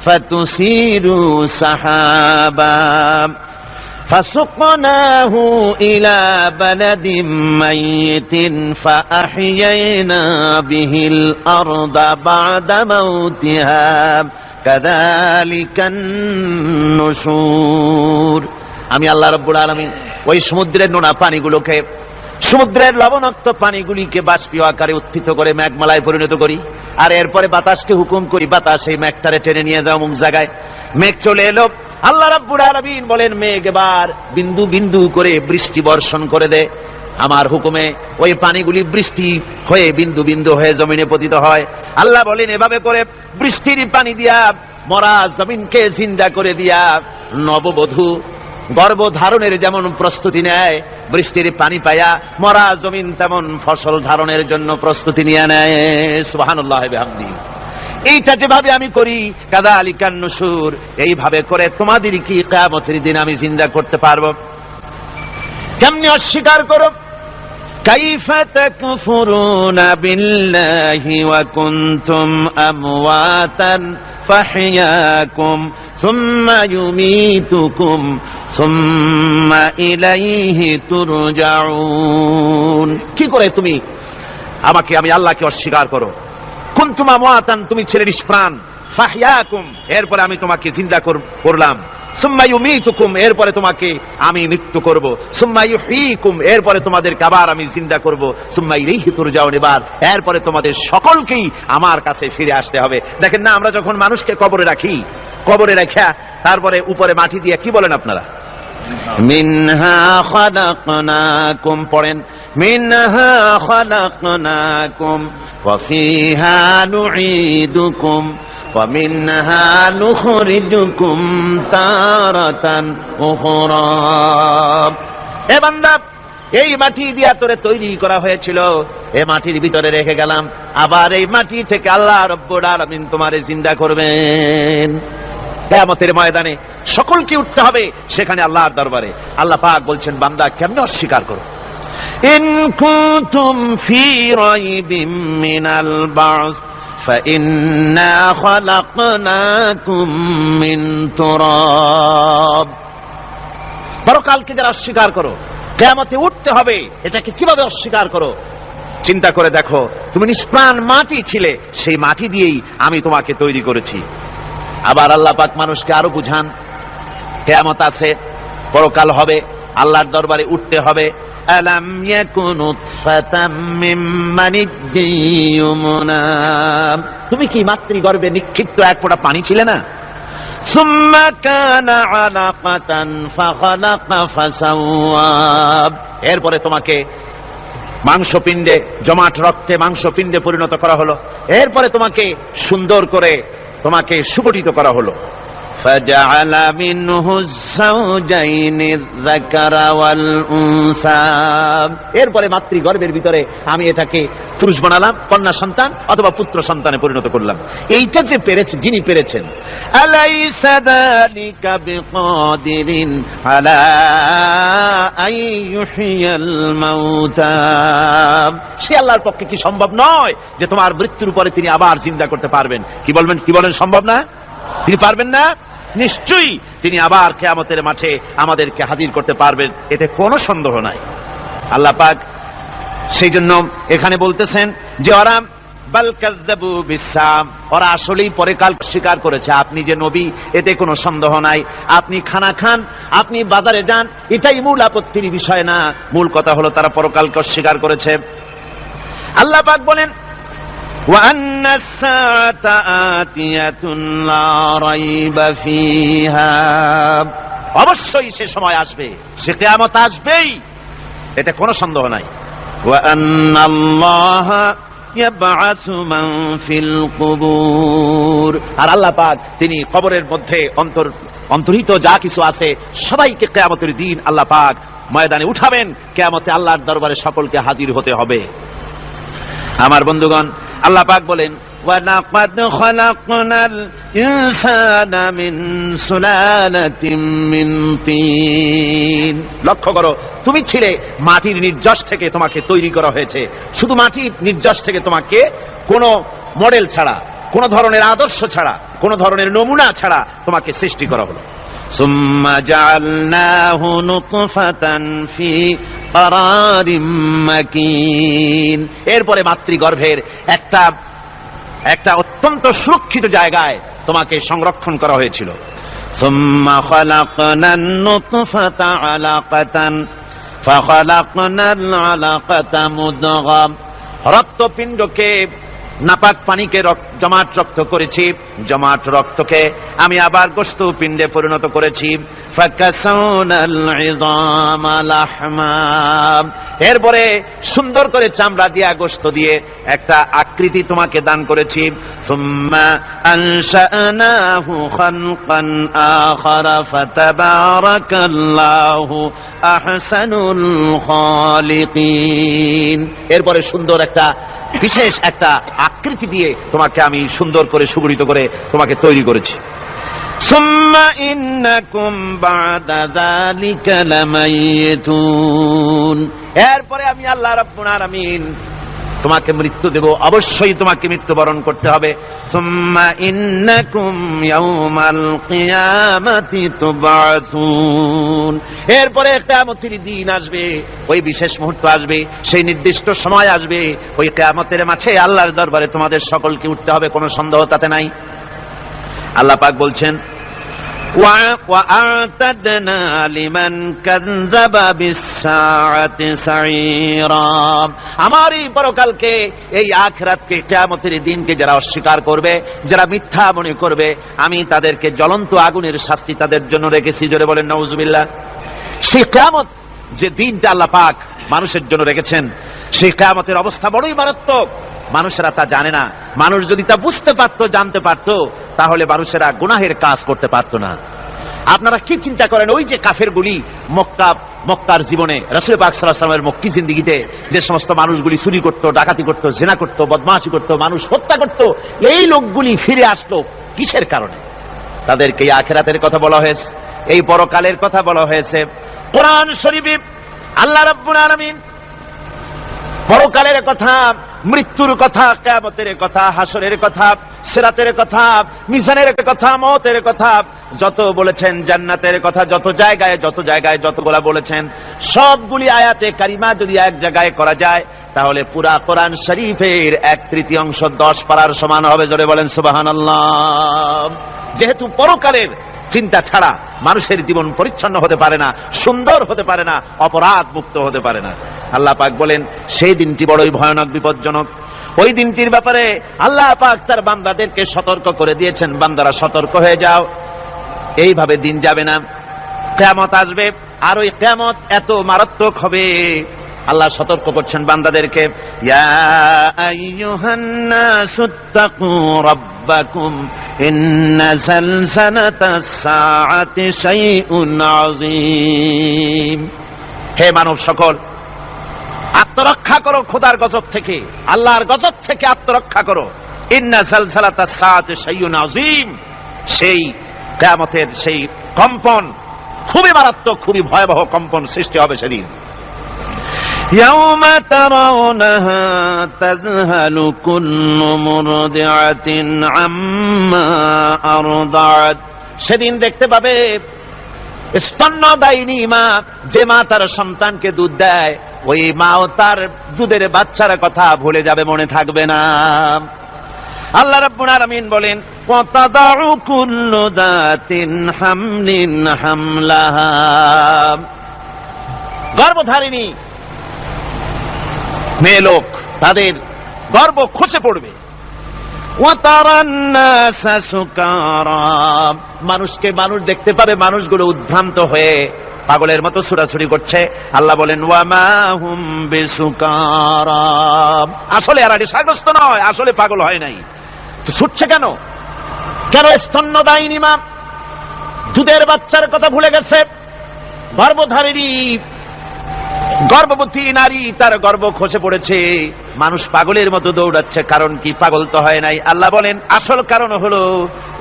ফাতুসিরু সাহাবা ফাসুকনাহু ইলা বালাদিন মাইয়িতিন ফাআহইয়ানা বিহিল আরদা বা'দা মাউতিহা কাযালিকান নুশুর। আমি আল্লাহ রাব্বুল আলামিন ওই সমুদ্রের নোনা পানিগুলোকে, সমুদ্রের লবণাক্ত পানিগুলিকে বাষ্পীয় আকারে উত্থিত করে মেঘমালায় পরিণত করি, আর এরপরে বাতাসকে হুকুম করি, বাতাস এই মেঘটারে টেনে নিয়ে যাও অমুক জায়গায়। মেঘ চলে এলো, আল্লাহ রাব্বুল আলামিন বলেন, মেঘ এবার বিন্দু বিন্দু করে বৃষ্টি বর্ষণ করে দে। আমার হুকুমে ওই পানিগুলি বৃষ্টি হয়ে বিন্দু বিন্দু হয়ে জমিনে পতিত হয়। আল্লাহ বলেন, এভাবে করে বৃষ্টির পানি দিয়া মরা জমিনকে জিন্দা করে দিয়া নববধূ গর্ভধারণের যেমন প্রস্তুতি নেয়, বৃষ্টির পানি পায়া মরা জমিন তেমন ফসল ধারণের জন্য প্রস্তুতি নিয়ে নেয়। সুবহানাল্লাহি ওয়া বিহামদিহি। এইটা যেভাবে আমি করি কাযালিকান নুশুর, এইভাবে করে তোমাদের কি কিয়ামতের দিন আমি জিন্দা করতে পারবো? কেমনি অস্বীকার করো? কাইফা তাকফুরুনা বিল্লাহি ওয়া কুনতুম আমওয়াতান ফাহইয়াকুম সুম্মা ইউমীতুকুম সুম্মা ইলাইহি তুরজাউন। কি করে তুমি আমি আল্লাহকে অস্বীকার করো? কুনতুম আমওয়াতান, তুমি ছিলে নিষ্প্রাণ, ফাহইয়াকুম, এরপরে আমি তোমাকে জিন্দা করলাম, সুম্মা ইউমীতুকুম, এরপরে তোমাকে আমি মৃত্যু করব, সুম্মা ইউহয়ীকুম, এরপরে তোমাদেরকে আবার আমি জিন্দা করব, সুম্মা ইলাইহি তুরজাউন, এরপরে তোমাদের সকলকেই আমার কাছে ফিরে আসতে হবে। দেখেন না, আমরা যখন মানুষকে কবরে রাখি, কবরে রাখা তারপরে উপরে মাটি দিয়ে কি বলেন আপনারা? মিনহা খালাকনাকুম, পড়েন, মিনহা খালাকনাকুম ওয়া ফিহা নুঈদুকুম ওয়া মিনহা নুখরিজুকুম তারাতান উখরা। হে বান্দা, এই মাটি দিয়া তোরে তৈরি করা হয়েছিল, এই মাটির ভিতরে রেখে গেলাম, আবার এই মাটি থেকে আল্লাহ রব্বুল আলামিন তোমারে জিন্দা করবেন। কিয়ামতের ময়দানে সকলকে উঠতে হবে সেখানে আল্লাহর দরবারে। আল্লাহ পাক বলছেন, বান্দা কেমনে অস্বীকার করো? ইন কুনতুম ফি রাইবিম মিনাল বা'স ফাইন্না খালাকনাকুম মিন তুরাব। পরকালকে যারা অস্বীকার করো, কিয়ামতে উঠতে হবে, এটাকে কিভাবে অস্বীকার করো? চিন্তা করে দেখো, তুমি নিষ্প্রাণ মাটি ছিলে, সেই মাটি দিয়েই আমি তোমাকে তৈরি করেছি। আবার আল্লাহ পাক মানুষকে আরো বুঝান, কিয়ামত আছে, পরকাল হবে, আল্লাহর দরবারে উঠতে হবে। আলাম ইয়াকুন নুতফাতাম মিন মানিয়্যিন ইউমনা, তুমি কি মাতৃগর্ভে নিক্ষিপ্ত এক ফোঁটা পানি ছিলে না? সুম্মা কানা আলাকাতান ফাখালাকা ফাসাওয়া, এরপরে তোমাকে মাংসপিণ্ডে, জমাট রক্তে মাংসপিণ্ডে পরিণত করা হলো, এরপরে তোমাকে সুন্দর করে তোমাকে সুগঠিত করা হলো। ফাজআলা মিনহু যাওজাইনি যাকারা ওয়াল উনসা, এরপরে মাতৃগর্ভের ভিতরে আমি এটাকে পুরুষ বানালাম, কন্যা সন্তান অথবা পুত্র সন্তানে পরিণত করলাম। এইটা যে পেরেছে, যিনি পেরেছেন, আলাইসা যালিকা বিকাদিরিন আলা আইয়ুহিয়াল মাউতা, সে আল্লাহর পক্ষে কি সম্ভব নয় যে তোমার মৃত্যুর পরে তিনি আবার জিন্দা করতে পারবেন? কি বলবেন, কি বলেন, সম্ভব না? তিনি পারবেন না? নিশ্চয়ই তিনি আবার কিয়ামতের মাঠে আমাদেরকে হাজির করতে পারবেন, এতে কোনো সন্দেহ নাই। আল্লাহ পাক সেই জন্য এখানে বলতেছেন যে ওরা বাল কাযযাবু বিসসাম, ওরা আসলেই পরকাল স্বীকার করেছে। আপনি যে নবী, এতে কোনো সন্দেহ নাই। আপনি খানা খান, আপনি বাজারে যান, এটাই মূল আপত্তির বিষয় না। মূল কথা হলো তারা পরকালকে অস্বীকার করেছে। আল্লাহ পাক বলেন, وأن الساعة آتية لا ريب فيها, অবশ্যই সে সময় আসবে, সে কিয়ামত আসবেই, এতে কোনো সন্দেহ নাই। وأن الله يبعث من في القبور, আর আল্লাহ পাক তিনি কবরের মধ্যে অন্তর্হিত যা কিছু আছে সবাইকে কিয়ামতের দিন আল্লাহ পাক ময়দানে উঠাবেন। কিয়ামতে আল্লাহর দরবারে সকলকে হাজির হতে হবে। আমার বন্ধুগণ, আল্লাহ পাক বলেন, ওয়ালাকাদ খালাকনাল ইনসানা মিন সুলালাতিন মিন তিন, লক্ষ্য করো, তুমি ছিলে মাটির নির্যাস থেকে তোমাকে তৈরি করা হয়েছে। শুধু মাটির নির্যাস থেকে তোমাকে কোনো মডেল ছাড়া, কোনো ধরনের আদর্শ ছাড়া, কোনো ধরনের নমুনা ছাড়া তোমাকে সৃষ্টি করা হলো। সুম্মা জাআলনাহু নুতফাতান ফি কারারিম মাকিন, এরপরে মাতৃগর্ভের একটা অত্যন্ত সুরক্ষিত জায়গায় তোমাকে সংরক্ষণ করা হয়েছিল। সুম্মা খালাকনান নুতফাতা আলাকাতান ফাখালাকনাল আলাকাতা মুদগাম, রক্তপিণ্ডকে, নাপাক পানিকে জমাট রক্ত করেছি, জমাট রক্তকে আমি আবার গোশত পিণ্ডে পরিণত করেছি। ফাকাসাউনাল ইযামা লাহমা, এরপরে সুন্দর করে চামড়া দিয়ে, গোশত দিয়ে একটা আকৃতি তোমাকে দান করেছি। সুম্মা আনশানাহু খালকান আখারা ফাতাবারাকাল্লাহু আহসানুল খালিকিন, এরপরে সুন্দর একটা বিশেষ একটা আকৃতি দিয়ে তোমাকে আমি সুন্দর করে সুগঠিত করে তোমাকে তৈরি করেছি। সুম্মা ইন্নাকুম বা'দা যালিকা লামাইতুন, এরপরে আমি আল্লাহ রাব্বুল আলামিন তোমাকে মৃত্যু দেব, অবশ্যই তোমাকে মৃত্যুবরণ করতে হবে। সুম্মা ইন্নাকুম ইয়াউমাল কিয়ামাতি তুবআসুন, এরপরে কিয়ামতের দিন আসবে, ওই বিশেষ মুহূর্ত আসবে, সেই নির্দিষ্ট সময় আসবে, ওই কিয়ামতের মাঠে আল্লাহর দরবারে তোমাদের সকলকে উঠতে হবে, কোনো সন্দেহ তাতে নাই। আল্লাহ পাক বলছেন وَأَعْتَدْنَا لِمَنْ كَذَّبَ بِالسَّاعَةِ سَعِيرًا, আমার এই পরকালকে, এই আখিরাতকে, কিয়ামতের দিনকে যারা অস্বীকার করবে, যারা মিথ্যা মনে করবে, আমি তাদেরকে জ্বলন্ত আগুনের শাস্তি তাদের জন্য রেখেছি। জোরে বলেন নাউজুবিল্লাহ। সেই কিয়ামত যে দিনটা আল্লাহ পাক মানুষের জন্য রেখেছেন, সেই কিয়ামতের অবস্থা বড়ই মারাত্মক। মানুষেরা তা জানে না। মানুষ যদি তা বুঝতে পারত, জানতে পারত, তাহলে মানুষেরা গুনাহের কাজ করতে পারত না। আপনারা কি চিন্তা করেন, ওই যে কাফেরগুলি মক্কার জীবনে, রাসূল পাক সাল্লাল্লাহু আলাইহি ওয়াসাল্লামের মক্কি জিন্দেগিতে যে সমস্ত মানুষগুলি চুরি করত, ডাকাতি করত, জিনা করত, বদমাশি করত, মানুষ হত্যা করত, এই লোকগুলি ফিরে আসলো কিসের কারণে? তাদেরকে আখিরাতের কথা বলা হয়েছে, এই পরকালের কথা বলা হয়েছে। কোরআন শরীফে আল্লাহ রাব্বুল আলামিন পরকালের কথা, মৃত্যুর কথা, কিয়ামতের কথা, হাসরের কথা, সিরাতের কথা, মিজানের কথা, মওতের কথা যত বলেছেন, জান্নাতের কথা যত জায়গায় যতগুলা বলেছেন, সবগুলি আয়াতে কারিমা যদি এক জায়গায় করা যায়, তাহলে পুরা কোরআন শরীফের 1/3 10 পারার সমান হবে। জোরে বলেন সুবহানাল্লাহ। যেহেতু পরকালের চিন্তা ছাড়া মানুষের জীবন পরিচ্ছন্ন হতে পারে না, সুন্দর হতে পারে না, অপরাধ মুক্ত হতে পারে না। আল্লাহ পাক বলেন সেই দিনটি বড়ই ভয়ানক, বিপজ্জনক। ওই দিনটির ব্যাপারে আল্লাহ পাক তার বান্দাদেরকে সতর্ক করে দিয়েছেন, বান্দারা সতর্ক হয়ে যাও, এইভাবে দিন যাবে না, কিয়ামত আসবে, আর ওই কিয়ামত এত মারাত্মক হবে। আল্লাহ সতর্ক করছেন বান্দাদেরকে, ইয়া আইয়ুহান নাসুত্তাকু রাব্বাকুম ইন্না যালজালাতাস সাআতি শাইউন আযীম, হে মানব সকল, আত্মরক্ষা করো খোদার গজব থেকে, আল্লাহর গজব থেকে আত্মরক্ষা করো। ইন্না যালজালাতাস সাআতি শাইউন আযীম, সেই কিয়ামতের সেই কম্পন খুবই মারাত্মক, খুবই ভয়াবহ কম্পন সৃষ্টি হবে সেদিন। ইয়াউমা তারাউনাহা তাযহালু কুল্লু মুরদিআতিন আম্মা আরদাআত, সেদিন দেখতে পাবে স্তন্যদায়িনী মা, যে মা তার সন্তানকে দুধ দেয়, ওই মাও তার দুধের বাচ্চার কথা ভুলে যাবে, মনে থাকবে না। আল্লাহ রাব্বুল আলামিন বলেন ওয়াতাদাউ কুল্লু যাতিন হামলিন হামলাহা, গর্ভধারিণী মেয়ে লোক তাদের গর্ভ খসে পড়বে। ওয়াতারান নাসা সুকারা, মানুষকে মানুষ দেখতে পাবে, মানুষগুলো উদ্ভ্রান্ত হয়ে পাগলের মতো ছুটাছুটি করছে। আল্লাহ বলেন ওয়ামা হুম বিসুকারা, আসলে এরা নেশাগ্রস্ত নয়, আসলে পাগল হয় নাই। তো ছুটছে কেন? কেন? স্তন্যদায়িনী মা দুধের বাচ্চার কথা ভুলে গেছে। গর্ভধারিণী গর্ভবতী নারী, তার গর্ভ খসে পড়েছে, মানুষ পাগলের মতো দৌড়াচ্ছে। কারণ কি? পাগল তো হয় নাই। আল্লাহ বলেন আসল কারণ হলো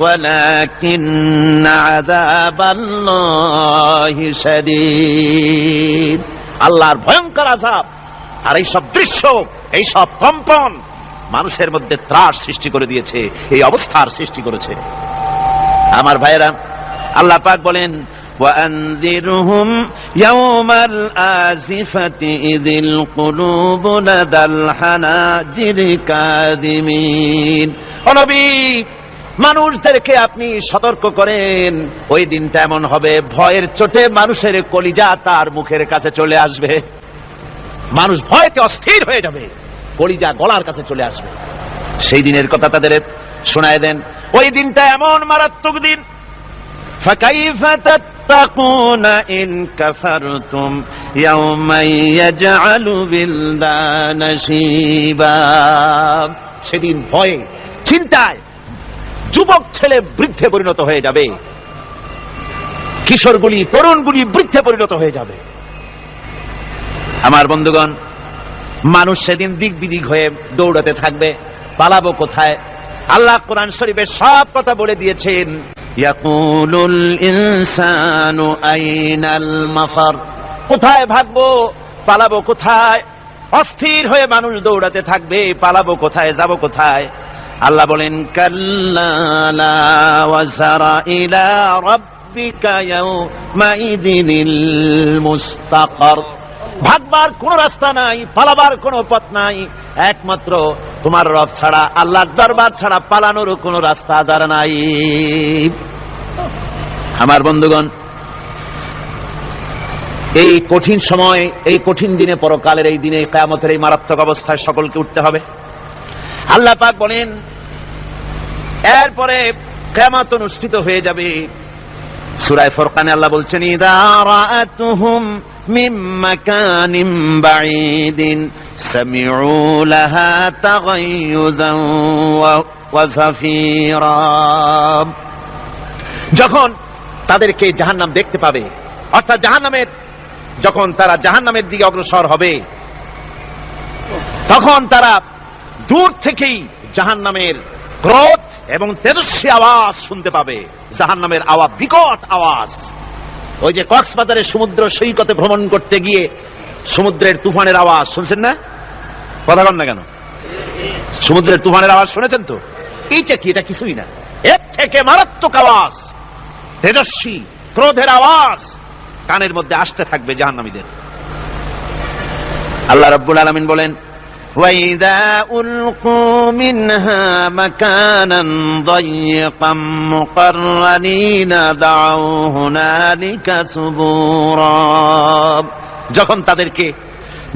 ওয়ালাকিন্না আযাবাল্লাহি শাদীদ, আল্লাহর ভয়ঙ্কর আযাব। আর এই সব দৃশ্য, এই সব কম্পন মানুষের মধ্যে ত্রাস সৃষ্টি করে দিয়েছে, এই অবস্থার সৃষ্টি করেছে। আমার ভাইয়েরা, আল্লাহ পাক বলেন وأنذرهم يوم الآزفة إذ القلوب لدى الحناجر كاظمين, ও নবী, মানুষদেরকে আপনি সতর্ক করেন, ওই দিনটা এমন হবে ভয়ের চোটে মানুষের কলিজা তার মুখের কাছে চলে আসবে। মানুষ ভয়তে অস্থির হয়ে যাবে, কলিজা গলার কাছে চলে আসবে। সেই দিনের কথা তাদের শোনায় দেন। ওই দিনটা এমন মারাত্মক দিন, فكيف تتقون إن كفرتم يوما يجعل الولدان شيبا, সেদিন ভয়ে চিন্তায় যুবক ছেলে বৃদ্ধে পরিণত হয়ে যাবে, কিশোরগুলি তরুণগুলি বৃদ্ধে পরিণত হয়ে যাবে। আমার বন্ধুগণ, মানুষ সেদিন দিক বিদিক হয়ে দৌড়াতে থাকবে, পালাবো কোথায়? আল্লাহ কোরআন শরীফে সব কথা বলে দিয়েছেন। ইয়াকুলুল ইনসানু আইনাল মাফার, কোথায় ভাগবো, পালাবো কোথায়? অস্থির হয়ে মানুষ দৌড়াতে থাকবে, পালাবো কোথায়, যাব কোথায়? আল্লাহ বলেন কাল্লা লা ওয়াজারা ইলা রাব্বিকা ইয়াউমাইযিনিল মুস্তাকার, ভাগবার কোন রাস্তা নাই, পালাবার কোন পথ নাই, একমাত্র তোমার রব ছাড়া, আল্লাহর দরবার ছাড়া পালানোর কোন রাস্তা আর নাই। আমার বন্ধুগণ, এই কঠিন সময়, এই কঠিন দিনে, পরকালের এই দিনে, কিয়ামতের এই মারাত্মক অবস্থায় সকলকে উঠতে হবে। আল্লাহ পাক বলেন এরপরে কিয়ামত অনুষ্ঠিত হয়ে যাবে। সূরা ফুরকানে আল্লাহ বলছেন ইযা রাআতুহুম মিন মাকানিন বাঈদিন সামিউ লাহা তাগায়ুযান ওয়া যাফীরা, যখন তাদেরকে জাহান্নাম দেখতে পাবে, অর্থাৎ জাহান্নামের, যখন তারা জাহান্নামের দিকে অগ্রসর হবে, তখন তারা দূর থেকেই জাহান্নামের ক্রোধ এবং তেজস্বী আওয়াজ শুনতে পাবে। জাহান্নামের আওয়াজ, বিকট আওয়াজ। ওই যে কক্সবাজারের সমুদ্র সৈকতে ভ্রমণ করতে গিয়ে সমুদ্রের তুফানের আওয়াজ শুনছেন না? কথা বলেন না কেন? সমুদ্রের তুফানের আওয়াজ শুনেছেন তো? এইটা কি? এটা কিছুই না, এর থেকে মারাত্মক আওয়াজ, তেজস্বী ক্রোধের আওয়াজ কানের মধ্যে আসতে থাকবে জাহান্নামীদের। আল্লাহ রাব্বুল আলামিন বলেন وَإِذَا أُلْقُوا مِنْهَا مَكَانًا ضَيِّقًا مُقَرَّنِينَ دَعَوْا هُنَالِكَ ثُبُورًا,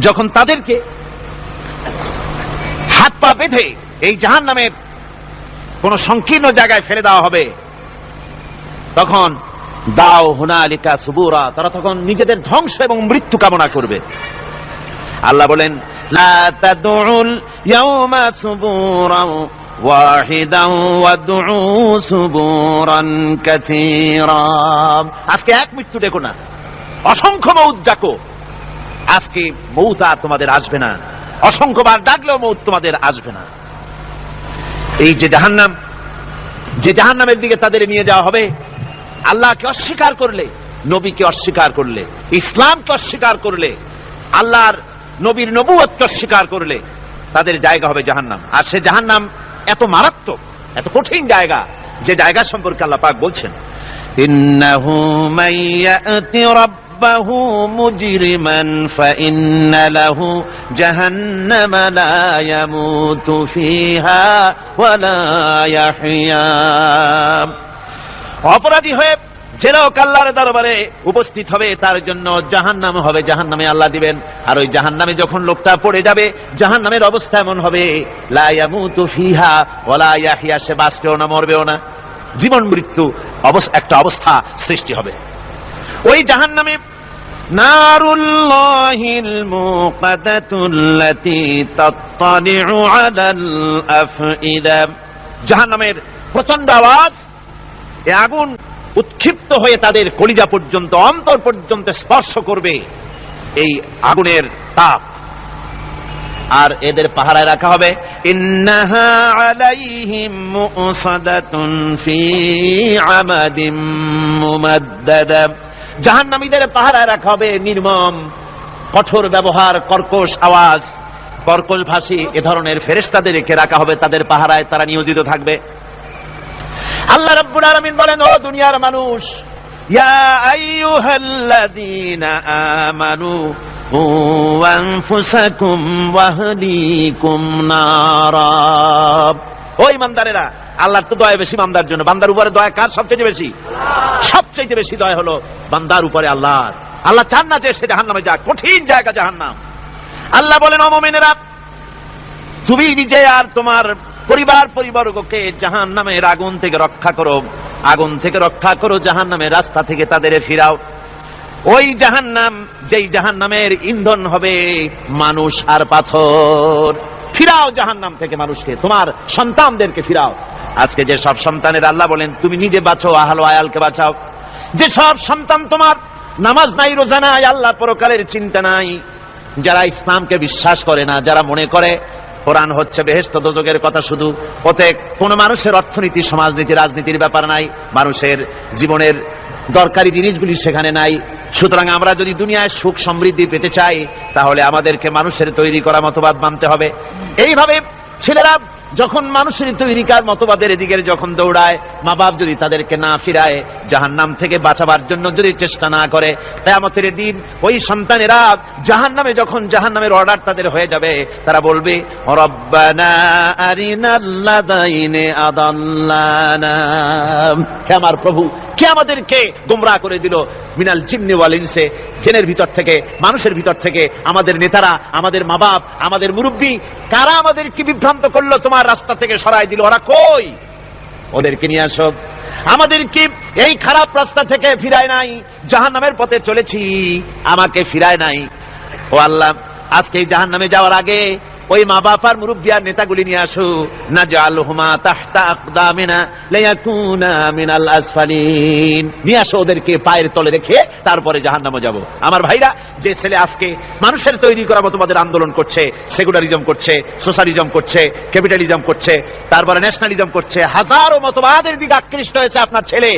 যখন তাদেরকে হাত পা বেঁধে এই জাহান্নামের কোন সংকীর্ণ জায়গায় ফেলে দেওয়া হবে, তখন দাও হুনালিকা সুবুরা, তারা তখন নিজেদের ধ্বংস এবং মৃত্যু কামনা করবে। আল্লাহ বলেন লা তাদউল ইয়াওমা সুবুরান ওয়াহিদান ওয়াদউ সুবুরান কাসীরা, আজকে এক মৃত্যু ডেকো না, অসংখ্য মউত ডাকো। আজকে মউত আর তোমাদের আসবে না, অসংখ্যবার ডাকলেও মউত তোমাদের আসবে না। এই যে জাহান্নাম, যে জাহান্নামের দিকে তাদের নিয়ে যাওয়া হবে, আল্লাহকে অস্বীকার করলে, নবীকে অস্বীকার করলে, ইসলামকে অস্বীকার করলে, আল্লাহর নবীর নবুয়তকে অস্বীকার করলে তাদের জায়গা হবে জাহান্নাম। আর সে জাহান্নাম এত মারাত্মক, এত কঠিন জায়গা, যে জায়গা সম্পর্কে আল্লাহ পাক বলছেন ইন্নাহু মাইয়াতি রাব্বাহু মুজরিমান ফাইন্না লাহু জাহান্নামা লা ইয়ামুতু ফিহা ওয়া লা ইয়াহইয়া, অপরাধী হয়ে যে লোক আল্লাহর দরবারে উপস্থিত হবে তার জন্য জাহান্নাম হবে, জাহান্নামে আল্লাহ দিবেন। আর ওই জাহান্নামে যখন লোকটা পড়ে যাবে, জাহান্নামের অবস্থা এমন হবে লা ইয়ামুতু ফিহা ওয়া লা ইয়াহইয়া, সে বাঁচবেও না মরবেও না, জীবন মৃত্যু একটা অবস্থা সৃষ্টি হবে। ওই জাহান্নামে নারুল্লাহিল মুকাদাতুল্লাতী তাত্তালিউ আলাল আফইদা, জাহান্নামের প্রচন্ড আওয়াজ, এই আগুন উৎক্ষিপ্ত হয়ে তাদের কলিজা পর্যন্ত, অন্তর পর্যন্ত স্পর্শ করবে এই আগুনের তাপ। আর এদের পাহারায় রাখা হবে ইন্নাহা আলাইহিম মুসাদাতুন ফি আমাদিম মুমাদ্দাদা, জাহান্নামীদের পাহারায় রাখা হবে নির্মম, কঠোর ব্যবহার, কর্কশ আওয়াজ, কর্কশ ভাষী এ ধরনের ফেরেশতাদেরকে রাখা হবে তাদের পাহারায়, তারা নিয়োজিত থাকবে। আল্লাহ রাব্বুল আলামিন বলেন, ও দুনিয়ার মানুষ, ইয়া আইয়ুহাল্লাযীনা আমানু কু আনফুসাকুম ওয়া আহলিকুম নারা, ও ঈমানদারেরা, আল্লাহর তো দয়া বেশি বান্দার জন্য। বান্দার উপরে দয়া কার সবচেয়ে বেশি? সবচেয়ে বেশি দয়া হলো বান্দার উপরে আল্লাহর। আল্লাহ চান না যে সে জাহান্নামে যাক, কঠিন জায়গা জাহান্নাম। আল্লাহ বলেন, ও মুমিনেরা, তুমি নিজে আর তোমার পরিবারবর্গকে জাহান্নামের আগুন থেকে রক্ষা করো, আগুন থেকে রক্ষা করো, জাহান্নামের রাস্তা থেকে তাদের ফিরাও। ওই জাহান্নাম, যেই জাহান্নামের ইন্ধন হবে মানুষ আর পাথর, ফিরাও জাহান্নাম থেকে মানুষকে, তোমার সন্তানদেরকে ফিরাও। আজকে যে সব সন্তানের আল্লাহ বলেন তুমি নিজে বাঁচো, আহল আয়ালকে বাঁচাও। যে সব সন্তান তোমার নামাজ নাই, রোজা নাই, আল্লাহ পরকালের চিন্তা নাই, যারা ইসলামকে বিশ্বাস করে না, যারা মনে করে কোরআন হচ্ছে বেহেশত দোজখের কথা, শুধু ওতে কোন মানুষের অর্থনীতি, সমাজনীতি, রাজনীতির ব্যাপার নাই, মানুষের জীবনের দরকারি জিনিসগুলি সেখানে নাই। সুতরাং আমরা যদি দুনিয়ায় সুখ সমৃদ্ধি পেতে চাই, তাহলে আমাদেরকে মানুষের তৈরি করা মতবাদ মানতে হবে। এইভাবে ছেলেরা যখন মানুষের তৈরিকার মতবাদের এদিকে যখন দৌড়ায়, মা বাপ যদি তাদেরকে না ফিরায়, জাহান্নাম থেকে বাঁচাবার জন্য যদি চেষ্টা না করে, কিয়ামতের দিন ওই সন্তানেরা জাহান্নামে, যখন জাহান্নামের অর্ডার তাদের হয়ে যাবে, তারা বলবে রব্বানা আরিনাল্লাযাইনি আদাল্লানা, হে আমার প্রভু, কে আমাদেরকে গোমরাহ করে দিল, মিনাল জিন্নি ওয়াল ইনসি, জিনের ভিতর থেকে, মানুষের ভিতর থেকে, আমাদের নেতারা, আমাদের মা বাপ, আমাদের মুরব্বী, কারা আমাদেরকে বিভ্রান্ত করলো, তোমার রাস্তা থেকে সরাই দিল, ওরা কই? ওদেরকে নিয়ে আসো। আমাদেরকে এই খারাপ রাস্তা থেকে ফিরায় নাই, জাহান্নামের পথে চলেছি, আমাকে ফিরায় নাই। ও আল্লাহ, আজকে এই জাহান্নামে যাওয়ার আগে ওই মা বাপ আর মুরব্বী আর নেতাগুলি নিয়ে আসো, নাজআলহুমা তাহতা আকদামিনা লিয়াকুনা মিনাল আসফালিন, নিয়ে আসো, ওদেরকে পায়ের তলে রেখে তারপরে জাহান্নামে যাব। আমার ভাইরা, যে ছেলে আজকে মানুষের তৈরি করা মতবাদের আন্দোলন করছে, সেকুলারিজম করছে, সোশ্যালিজম করছে, ক্যাপিটালিজম করছে, তারপরে ন্যাশনালিজম করছে, হাজারো মতবাদের দিকে আকৃষ্ট হয়েছে আপনার ছেলে,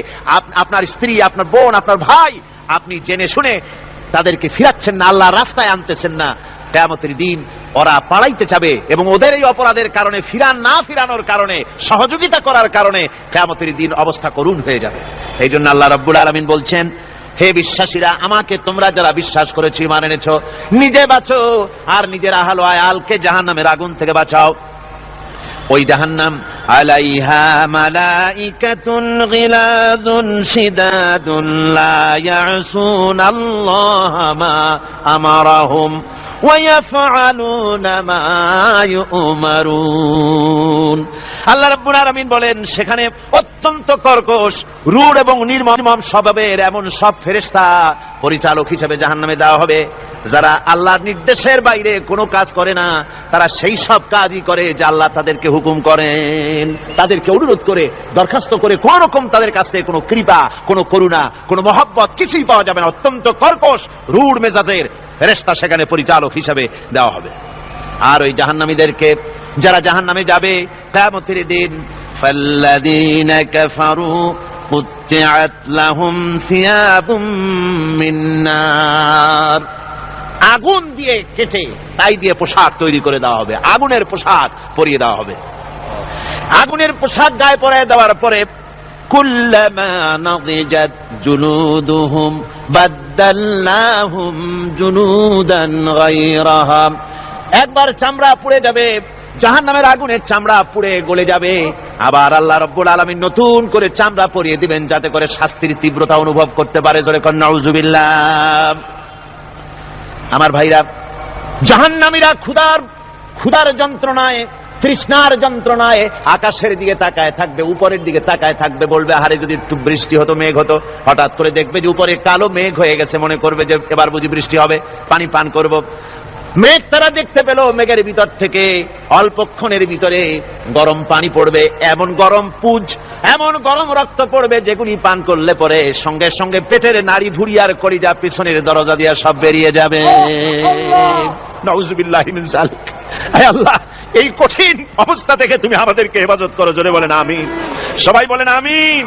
আপনার স্ত্রী, আপনার বোন, আপনার ভাই, আপনি জেনে শুনে তাদেরকে ফিরাচ্ছেন না, আল্লাহর রাস্তায় আনতেছেন না। কিয়ামতের দিন ওরা পালাইতে যাবে, এবং ওদের এই অপরাধের কারণে, ফিরানোর কারণে, সহযোগিতা করার কারণে কিয়ামতের দিন অবস্থা করুণ হয়ে যাবে। এই জন্য আল্লাহ রাব্বুল আলামিন বলছেন, হে বিশ্বাসীরা, আমাকে তোমরা যারা বিশ্বাস করেছো, ঈমান এনেছো, নিজে বাঁচো আর নিজের আহল আয়ালকে জাহান্নামের আগুন থেকে বাঁচাও। ওই জাহান্নাম আলাইহা মালাইকাতুন গিলাদুন শিদাদুন লা ইয়াসুনাল্লাহা মা আমারাহুম ওয়া ইয়াফআলুনা মা ইউমারুন। আল্লাহ রাব্বুল আলামিন বলেন, সেখানে অত্যন্ত কর্কশ, রূঢ় এবং নির্মম স্বভাবের এমন সব ফেরেশতা পরিচালক হিসেবে জাহান্নামে দেওয়া হবে, যারা আল্লাহর নির্দেশের বাইরে কোনো কাজ করে না, তারা সেই সব কাজই করে যা আল্লাহ তাদেরকে হুকুম করেন। তাদেরকে অনুরোধ করে, দরখাস্ত করে কোন রকম তাদের কাছ থেকে কোনো কৃপা, কোনো করুণা, কোনো মহব্বত কিছুই পাওয়া যাবে না। অত্যন্ত কর্কশ, রূঢ় মেজাজের ফেরেশতা সেখানে পরিচালক হিসেবে দেওয়া হবে। আর ওই জাহান্নামীদেরকে, যারা জাহান্নামে যাবে কিয়ামতের দিন, ফাল্লাযীনা কাফারু কুত্তিআত লাহুম সিয়াবুম মিন নার, আগুন দিয়ে কেটে তাই দিয়ে পোশাক তৈরি করে দেওয়া হবে, আগুনের পোশাক পরিয়ে দেওয়া হবে। আগুনের পোশাক গায়ে পরিয়ে দেওয়ার পরে কুল্লামা নাদিজাত জুনুদুহুম বাদদালনাহুম জুনুদান গায়রাহা, একবার চামড়া পুড়ে যাবে, জাহান্নামের আগুনের চামড়া পুড়ে গলে যাবে, আবার আল্লাহ রাব্বুল আলামিন নতুন করে চামড়া পরিয়ে দিবেন, যাতে করে শাস্তির তীব্রতা অনুভব করতে পারে। জোরে কোন নাউজুবিল্লাহ। আমার ভাইরা, জাহান্নামীরা ক্ষুধার যন্ত্রণায়, তৃষ্ণার যন্ত্রণায় আকাশের দিকে তাকায় থাকবে, উপরের দিকে তাকায় থাকবে, বলবে আরে যদি একটু বৃষ্টি হতো, মেঘ হতো। হঠাৎ করে দেখবে যে উপরে কালো মেঘ হয়ে গেছে, মনে করবে যে এবার বুঝি বৃষ্টি হবে, পানি পান করব। মেঘ তারা দেখতে পেল, মেঘের ভিতর থেকে অল্পক্ষণের ভিতরে গরম পানি পড়বে, এমন গরম পুঁজ, এমন গরম রক্ত পড়বে, যেগুলি পান করলে পরে সঙ্গে সঙ্গে পেটের নাড়ি ভুঁড়ি আর কলিজা পিছনের দরজা দিয়ে সব বেরিয়ে যাবে। নাউজুবিল্লাহি মিন যালিক। হে আল্লাহ, এই কঠিন অবস্থা থেকে তুমি আমাদেরকে হেফাজত করো। জোরে বলেন আমিন। সবাই বলেন আমিন।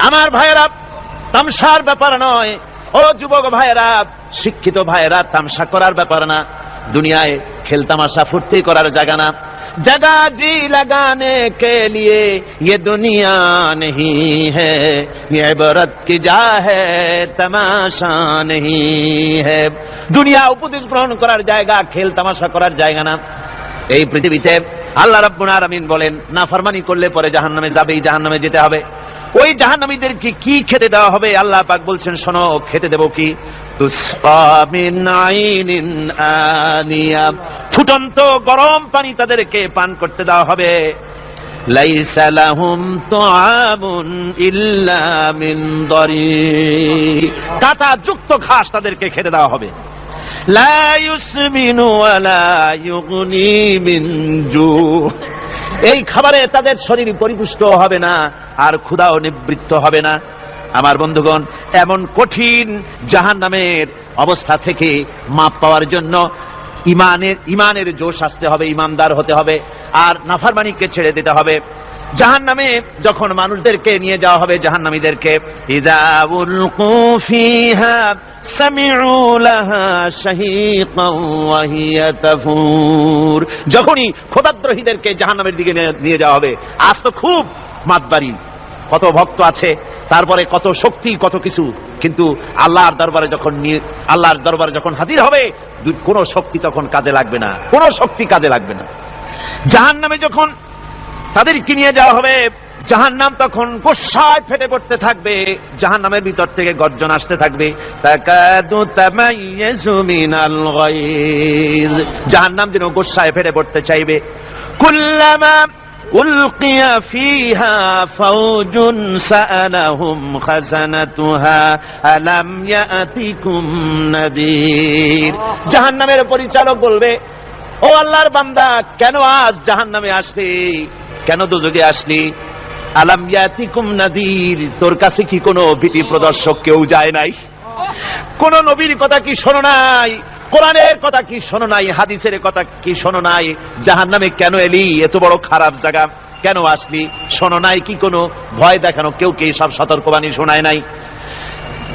আমার ভাইয়েরা, তামসার ব্যাপার নয়। ও যুবক ভাইয়েরা, শিক্ষিত ভাইয়েরা, তামসা করার ব্যাপার না। দুনিয়ায় খেল তামাশা ফুর্তি করার জায়গা না। जगह जी लगाने के लिए ये दुनिया नहीं है, ये इबरत की जा है, तमाशा नहीं है। দুনিয়া উপদেশ গ্রহণ করার জায়গা, খেল তামাশা করার জায়গা না। এই পৃথিবীতে আল্লাহ রাব্বুল আলামিন বলেন, নাফরমানি করলে পরে জাহান্নামে যাবেই, জাহান্নামে যেতে হবে। ওই জাহান্নামীদেরকে কি খেতে দেওয়া হবে? আল্লাহ পাক বলছেন, শোনো, খেতে দেব কি? তুসকা মিন আইনিন আনিয়া, ফুটন্ত গরম পানি তাদেরকে পান করতে দেওয়া হবে। লাইসা লাহুম তুআমুন ইল্লা মিন দারি, কাঁটা যুক্ত ঘাস তাদেরকে খেতে দেওয়া হবে। লা ইউসমিনু ওয়ালা ইউগনি মিন জু, এই খাবারে তাদের শরীর পরিপুষ্ট হবে না, আর ক্ষুধাও নিবৃত্ত হবে না। আমার বন্ধুগণ, এমন কঠিন জাহান্নামের অবস্থা থেকে মাপ পাওয়ার জন্য ইমানের জোশ আসতে হবে, ইমানদার হতে হবে, আর নাফরমানিকে ছেড়ে দিতে হবে। জাহান্নামে যখন মানুষদেরকে নিয়ে যাওয়া হবে, জাহান্নামীদেরকে, ইযা উলকু ফিহা সামিউ লাহা শাহীকান ওয়া হিয়া তাফুর, যখনই খোদাদ্রোহীদেরকে জাহান্নামের দিকে নিয়ে যাওয়া হবে, আজ তো খুব মাতবাড়ি, কত ভক্ত আছে, তারপরে কত শক্তি, কত কিছু, কিন্তু আল্লাহর দরবারে যখন হাজির হবে, কোনো শক্তি তখন কাজে লাগবে না, কোনো শক্তি কাজে লাগবে না। জাহান্নামে যখন তাদেরকে নিয়ে যাওয়া হবে, জাহান্নাম তখন গোসায় ফেটে পড়তে থাকবে, জাহান্নামের ভিতর থেকে গর্জন আসতে থাকবে, তাকাদু তামাইয়াজু মিনাল গায়জ, জাহান্নাম যেন গোসায় ফেটে পড়তে চাইবে। কুল্লামা উলকিয়া ফিহা ফাওজুন সাআলাহুম খাজানাতুহা আলাম ইয়াতিকুম নাদির, জাহান্নামের পরিচালক বলবে, ও আল্লাহর বান্দা, কেন আজ জাহান্নামে আসলি, কেন দোজখে আসলি? আলাম ইয়াতিকুম নাদির, তোর কাছে কি কোনো ভীতি প্রদর্শক কেউ যায় নাই? কোন নবীর কথা কি শোনো নাই? কোরআনের কথা কি শোনো নাই? হাদিসের কথা কি শোনো নাই? জাহান্নামে কেন এলি? এত বড় খারাপ জায়গা কেন আসলি? শোনো নাই কি কোনো ভয় দেখানো কেউ কি সব সতর্কবাণী শোনায় নাই?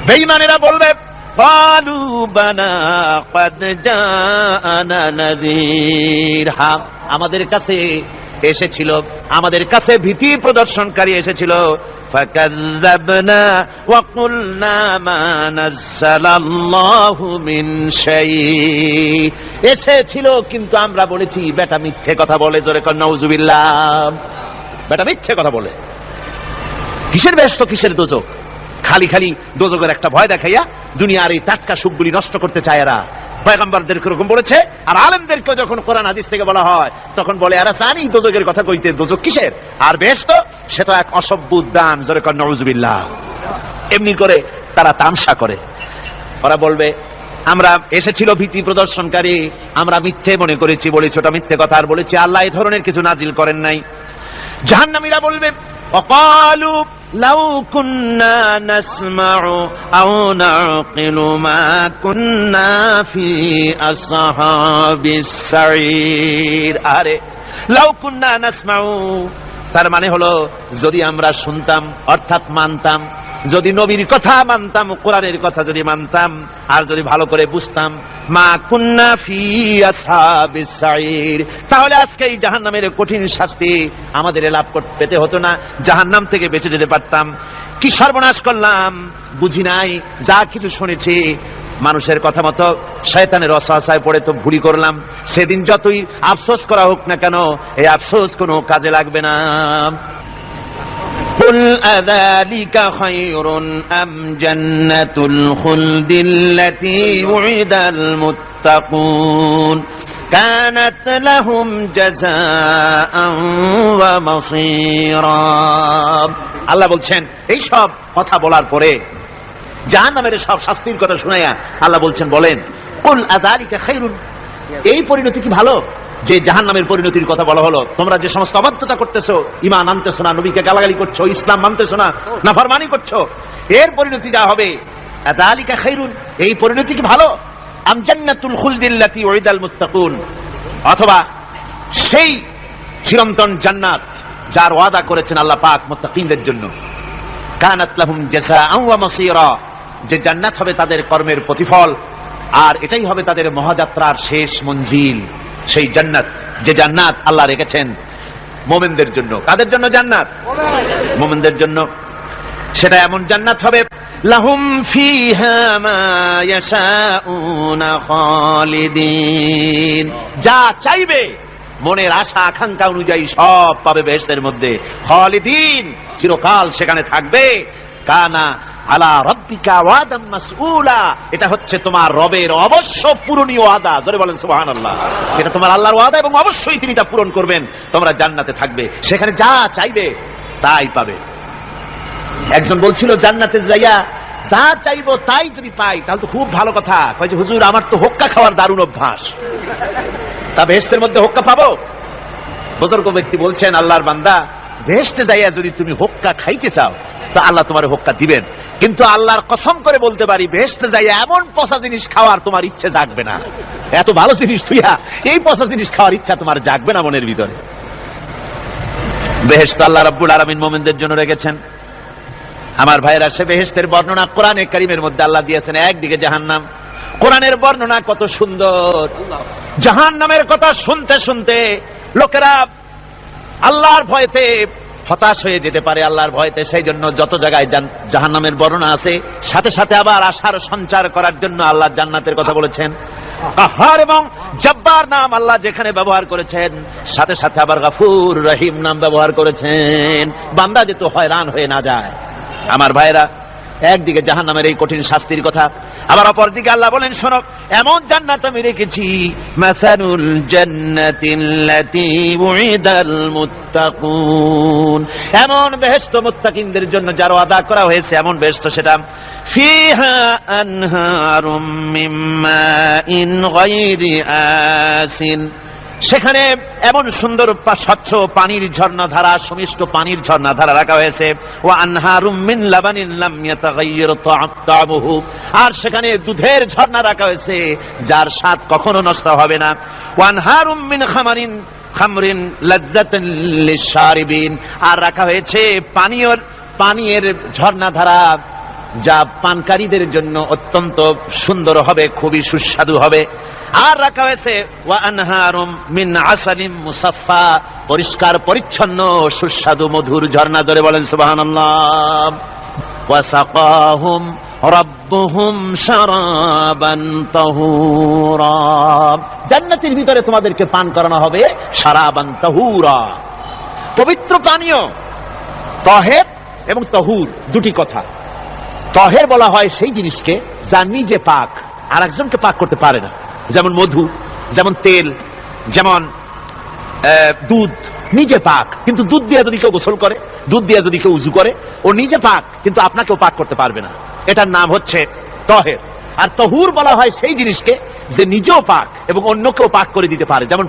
বেঈমানেরা বলবে, ক্বালু বানা ক্বাদ জাআনা নাযীর, হ্যাঁ আমাদের কাছে এসেছিল, আমাদের কাছে ভীতি প্রদর্শনকারী এসেছিল। ফাকাযযাবনা ওয়া কুলনা মা নাযালাল্লাহু মিন শাই, এসেছিল কিন্তু আমরা বলেছি বেটা মিথ্যে কথা বলে, জোরে কর নাউযুবিল্লাহ, বেটা মিথ্যে কথা বলে। কিসের বেহেশত, কিসের দোজখ? খালি খালি দোজখের একটা ভয় দেখাইয়া দুনিয়ার এই টাটকা সুখগুলি নষ্ট করতে চায় এরা। পয়গম্বরদেরকে এরকম বলেছে, আর আলেমদেরকে যখন কোরআন হাদিস থেকে বলা হয় তখন বলে, এরা জানি দোজখের কথা কইতে, দোজখ কিসের, আর বেহেশত সে তো এক অসভ্য উদ্যান, জোরে কর নাউযুবিল্লাহ। এমনি করে তারা তামসা করে। ওরা বলবে, আমরা এসেছিল ভীতি প্রদর্শনকারী, আমরা মিথ্যে মনে করেছি, বলেছি ওটা মিথ্যে কথা, আর বলেছি আল্লাহ এই ধরনের কিছু নাজিল করেন নাই। জাহান্নামীরা বলবে, وقالوا لو كنا نسمع أو نعقل ما كنا في أصحاب السعير, আরে লাউ কুন্না নাসমাউ, তার মানে হলো যদি আমরা শুনতাম অর্থাৎ মানতাম, যদি নবীর কথা মানতাম, কোরআনের কথা যদি মানতাম, আর যদি ভালো করে বুঝতাম, মা কুন্না ফি আসহাবিস সাইর, তাহলে আজকে এই জাহান্নামের কঠিন শাস্তি আমাদের লাভ পেতে হতো না, জাহান্নাম থেকে বেঁচে যেতে পারতাম। কি সর্বনাশ করলাম বুঝি নাই, যা কিছু শুনেছি মানুষের কথা মতো শয়তানের ওয়াসওয়াসায় পড়ে তো ভুল করলাম। সেদিন যতই আফসোস করা হোক না কেন, এই আফসোস কোনো কাজে লাগবে না। قل أذلك خير أم جنة الخلد التي وعد المتقون كانت لهم جزاء ومصيرا, আল্লাহ বলছেন এই সব কথা বলার পরে, জাহান্নামের সব শাস্তির কথা শুনাইয়া আল্লাহ বলছেন, বলেন, কুল আযালিকা খায়রুন, এই পরিণতি কি ভালো যে জাহান্নামের পরিণতির কথা বলা হলো? তোমরা যে সমস্ত অবাধ্যতা করতেছো, ঈমান আনতেছো না, নবীকে গালাগালি করছো, ইসলাম মানতেছো না, নাফরমানি করছো, এর পরিণতি যা হবে, আযালিকা খায়রুন, এই পরিণতি কি ভালো? আম জান্নাতুল খুলদিল্লাতী উইদাল মুত্তাকুন, অথবা সেই চিরন্তন জান্নাত যার ওয়াদা করেছেন আল্লাহ পাক মুত্তাকিনদের জন্য, কানাত লাহুম জাযাআন ওয়া মাসীরা, যে জান্নাত হবে তাদের কর্মের প্রতিফল, আর এটাই হবে তাদের মহাযাত্রার শেষ মঞ্জিল। সেই জান্নাত, যে জান্নাত আল্লাহ রেখেছেন মুমিনদের জন্য। কাদের জন্য জান্নাত? মুমিনদের জন্য। সেটা এমন জান্নাত হবে, লাহুম ফিহা মা ইয়াশাউনা খালিদিন, যা চাইবে মনের আশা আকাঙ্ক্ষা অনুযায়ী সব পাবে বেহেশতের মধ্যে। খালিদিন, চিরকাল সেখানে থাকবে। কানা আলা রাব্বিকা ওয়াদাম মাসউলা, এটা হচ্ছে তোমার রবের অবশ্য পূরণীয় ওয়াদা, জোরে বলেন সুবহানাল্লাহ। এটা তোমার আল্লাহর ওয়াদা এবং অবশ্যই তিনি তা পূরণ করবেন। তোমরা জান্নাতে থাকবে, সেখানে যা চাইবে তাই পাবে। একজন বলছিল জান্নাতে যাইয়া যা চাইবো তাই যদি পাই তাহলে তো খুব ভালো কথা। কয় যে হুজুর, আমার তো হোক্কা খাওয়ার দারুণ অভ্যাস, তা বেহেশতের মধ্যে হোক্কা পাবো? বুজুর্গ ব্যক্তি বলছেন, আল্লাহর বান্দা, বেহেশতে যাইয়া যদি তুমি হোক্কা খাইতে চাও তা আল্লাহ তোমার হোক্কা দিবেন, কিন্তু আল্লাহর কসম করে বলতে পারি, বেহেশতে যাই এমন পচা জিনিস খাওয়ার তোমার ইচ্ছে জাগবে না। এত ভালো জিনিস তুইয়া এই পচা জিনিস খাওয়ার ইচ্ছা তোমার জাগবে না মনের ভিতরে। বেহেশত আল্লাহ রাব্বুল আলামিন মুমিনদের জন্য রেখেছেন। আমার ভাইরা, সে বেহেশতের বর্ণনা কোরআনে কারীমের মধ্যে আল্লাহ দিয়েছেন। একদিকে জাহান্নাম, কোরআনের বর্ণনা কত সুন্দর। জাহান্নামের কথা শুনতে শুনতে লোকেরা আল্লাহর ভয়তে হতাশ হয়ে যেতে পারে, আল্লাহর ভয়তে। সেই জন্য যত জায়গায় জাহান্নামের বর্ণনা আছে, সাথে সাথে আবার আশার সঞ্চার করার জন্য আল্লাহ জান্নাতের কথা বলেছেন। কাহার এবং জব্বার নাম আল্লাহ যেখানে ব্যবহার করেছেন, সাথে সাথে আবার গফুর রহিম নাম ব্যবহার করেছেন, বান্দা যেহেতু হয়রান হয়ে না যায়। আমার ভাইরা, একদিকে জাহান্নামের এই কঠিন শাস্তির কথা, আবার অপরদিকে আল্লাহ বলেন, শোনো, এমন জান্নাত আমি রেখেছি, মাসালুল জান্নাতিল্লাতী উইদাল মুত্তাকুন, এমন বেহেশত মুত্তাকিনদের জন্য যার ওয়াদা করা হয়েছে, এমন বেহেশত সেটা, ফিহা আনহারুম মিন মাইন গায়রি আসিন, সেখানে এমন সুন্দর স্বচ্ছ পানির ঝর্ণাধারা, সুমিষ্ট পানির ঝর্ণাধারা রাখা হয়েছে। ওয়া আনহারুম মিন লাবানিন লাম ইয়াতাগায়্যার তা'আমুহু, আর সেখানে দুধের ঝর্ণা রাখা হয়েছে যার স্বাদ কখনো নষ্ট হবে না। ওয়া আনহারুম মিন খামরিন লাযযাতান লিশ-শারিবিন, আর রাখা হয়েছে পানীয়ের ঝর্ণাধারা যা পানকারীদের জন্য অত্যন্ত সুন্দর হবে, খুবই সুস্বাদু হবে। আর রাখা হয়েছে ওয়া আনহারুম মিন আসালিম মুসাফফা, পরিষ্কার পরিচ্ছন্ন সুস্বাদু মধুর ঝর্ণা। ধরে বলেন সুবহানাল্লাহ। ওয়া সাকাহুম রাব্বুহুম শারাবান তাহুরা, জান্নাতের ভিতরে তোমাদেরকে পান করানো হবে শারাবান তাহুরা, পবিত্র পানীয়। তাহের এবং তাহুর দুটি কথা। তাহের বলা হয় সেই জিনিসকে যা নিজে পাক, আর একজনকে পাক করতে পারে না, যেমন মধু, যেমন তেল, যেমন দুধ নিজে পাক, কিন্তু দুধ দিয়ে যদি কেউ গোসল করে, দুধ দিয়ে যদি কেউ উযু করে, ও নিজে পাক, কিন্তু আপনাকেও পাক করতে পারবে না। এটার নাম হচ্ছে তাহের। আর তাহুর বলা হয় সেই জিনিসকে যে নিজেও পাক এবং অন্যকেও পাক করে দিতে পারে, যেমন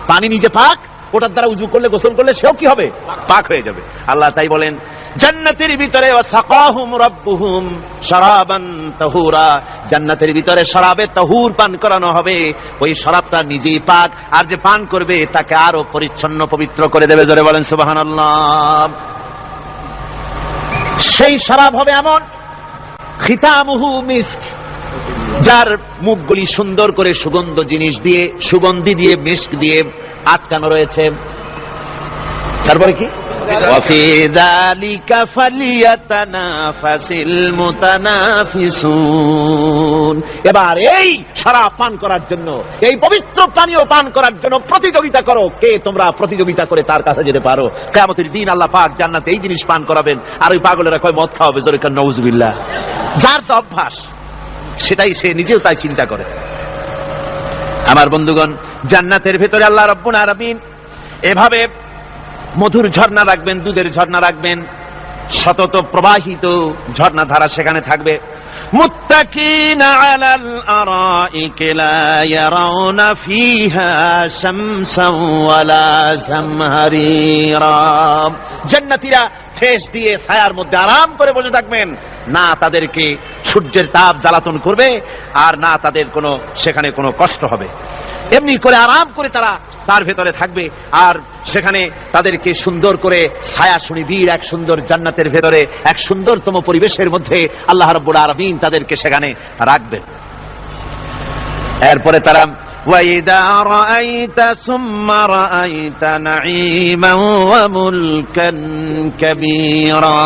পানি নিজে পাক, ওটার দ্বারা উযু করলে, গোসল করলে সেও কি হবে? পাক হয়ে যাবে। আল্লাহ তাই বলেন জান্নাতের ভিতরে ওয়া সাকাহুম রাব্বুহুম শারাবান তাহুরা, জান্নাতের ভিতরে শরাবে তাহুর পান করানো হবে। ওই শরাবটা নিজেই পাক, আর যে পান করবে তাকে আরো পরিচ্ছন্ন পবিত্র করে দেবে। জোরে বলেন সুবহানাল্লাহ। সেই শরাব হবে এমন, খিতামুহু মিস্ক, যার মুখগুলি সুন্দর করে সুগন্ধ জিনিস দিয়ে, সুগন্ধি দিয়ে, মিস্ক দিয়ে আটকানো রয়েছে। তারপরে কি? وفي ذلك فليتنافس المتنافسون, এবার এই শরাব পান করার জন্য, এই পবিত্র পানীয় পান করার জন্য প্রতিযোগিতা করো। কে তোমরা প্রতিযোগিতা করে তার কাছে যেতে পারো? কিয়ামতের দিন আল্লাহ পাক জান্নাতে এই জিনিস পান করাবেন, আর ওই পাগলেরা কয় মদ খাওয়াবে। জোরে কান নাউযুবিল্লাহ। যার যে অভ্যাস সেটাই সে নিজেও তাই চিন্তা করে। আমার বন্ধুগণ, জান্নাতের ভেতরে আল্লাহ রাব্বুল আলামিন এভাবে মধুর ঝর্ণা রাখবেন, দুধের ঝর্ণা রাখবেন, সতত প্রবাহিত ঝর্ণাধারা সেখানে থাকবে। মুত্তাকিনা আলাল আরাইকি লা ইয়ারাউনা ফিহা শামসান ওয়ালা জামহারিরা, জান্নাতীরা ঠেস দিয়ে ছায়ার মধ্যে আরাম করে বসে থাকবেন, না তাদেরকে সূর্যের তাপ জ্বালাতন করবে, আর না তাদের সেখানে কোনো কষ্ট হবে। এমনি করে আরাম করে তারা তার ভেতরে থাকবে, আর সেখানে তাদেরকে সুন্দর করে ছায়া সুনিবিড় এক সুন্দর জান্নাতের ভেতরে এক সুন্দরতম পরিবেশের মধ্যে আল্লাহ রাব্বুল আলামিন তাদেরকে সেখানে রাখবেন। এরপরে তারা وَإِذَا رَأَيْتَ ثُمَّ رَأَيْتَ نَعِيمًا وَمُلْكًا كَبِيرًا,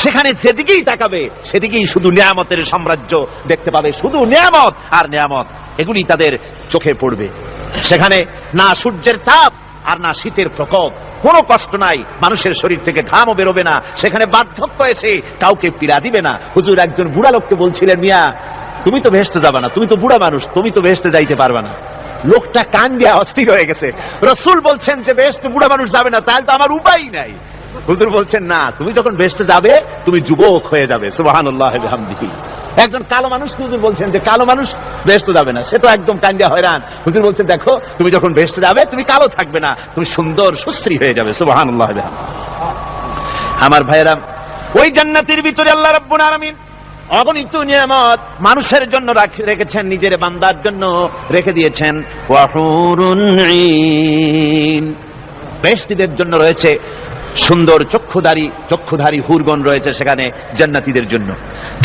সেখানে যেদিকেই তাকাবে সেদিকেই শুধু নিয়ামতের সাম্রাজ্য দেখতে পাবে, শুধু নিয়ামত আর নিয়ামত, এগুলি তাদের চোখে পড়বে। সেখানে না সূর্যের তাপ আর না শীতের প্রকোপ, কোনো কষ্ট নাই, মানুষের শরীর থেকে ঘামও বেরোবে না, সেখানে বার্ধক্য এসে কাউকে পীড়া দিবে না। হুজুর একজন বুড়া লোককে বলছিলেন, মিয়া তুমি তো ভেস্তে যাবে না, তুমি তো বুড়া মানুষ, তুমি তো ভেস্তে যাইতে পারবে না। লোকটা কান দিয়া অস্থির হয়ে গেছে। রাসূল বলছেন যে ভেস্তে বুড়া মানুষ যাবে না, তাহলে তো আমার উপায় নাই। হুজুর বলছেন না, তুমি যখন ভেস্তে যাবে তুমি যুবক হয়ে যাবে। সুবহানাল্লাহ ওয়া বিহামদিহি। একজন কালো মানুষ হুজুর বলছেন যে কালো মানুষ ভেস্তে যাবে না, সে তো একদম কান দিয়া হয়রান। হুজুর বলছেন দেখো, তুমি যখন ভেস্তে যাবে তুমি কালো থাকবে না, তুমি সুন্দর সুশ্রী হয়ে যাবে। সুবহানাল্লাহ ওয়া বিহামদিহি। আমার ভাইয়েরা, ওই জান্নাতের ভিতরে আল্লাহ রাব্বুল আলামিন অগণিত নিয়ামত মানুষের জন্য রেখেছেন, নিজের বান্দার জন্য রেখে দিয়েছেন। ওয়া হুরুন ঈন, বেহেশতীদের জন্য রয়েছে সুন্দর চক্ষুধারী হুরগণ রয়েছে সেখানে জান্নাতীদের জন্য।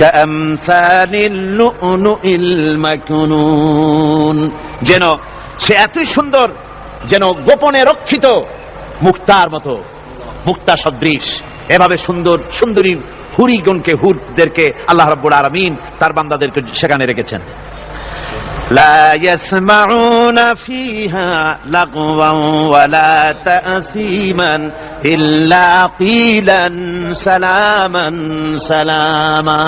কামসালিল লুলুইল মাকনুন, যেন সে এতই সুন্দর, যেন গোপনে রক্ষিত মুক্তার মতো, মুক্তা সদৃশ। এভাবে সুন্দরী হুরদেরকে আল্লাহ রাব্বুল আলামিন তার বান্দাদেরকে সেখানে রেখেছেন। لا يسمعون فيها لغوا ولا تأثيما إلا قيلا سلاما سلاما।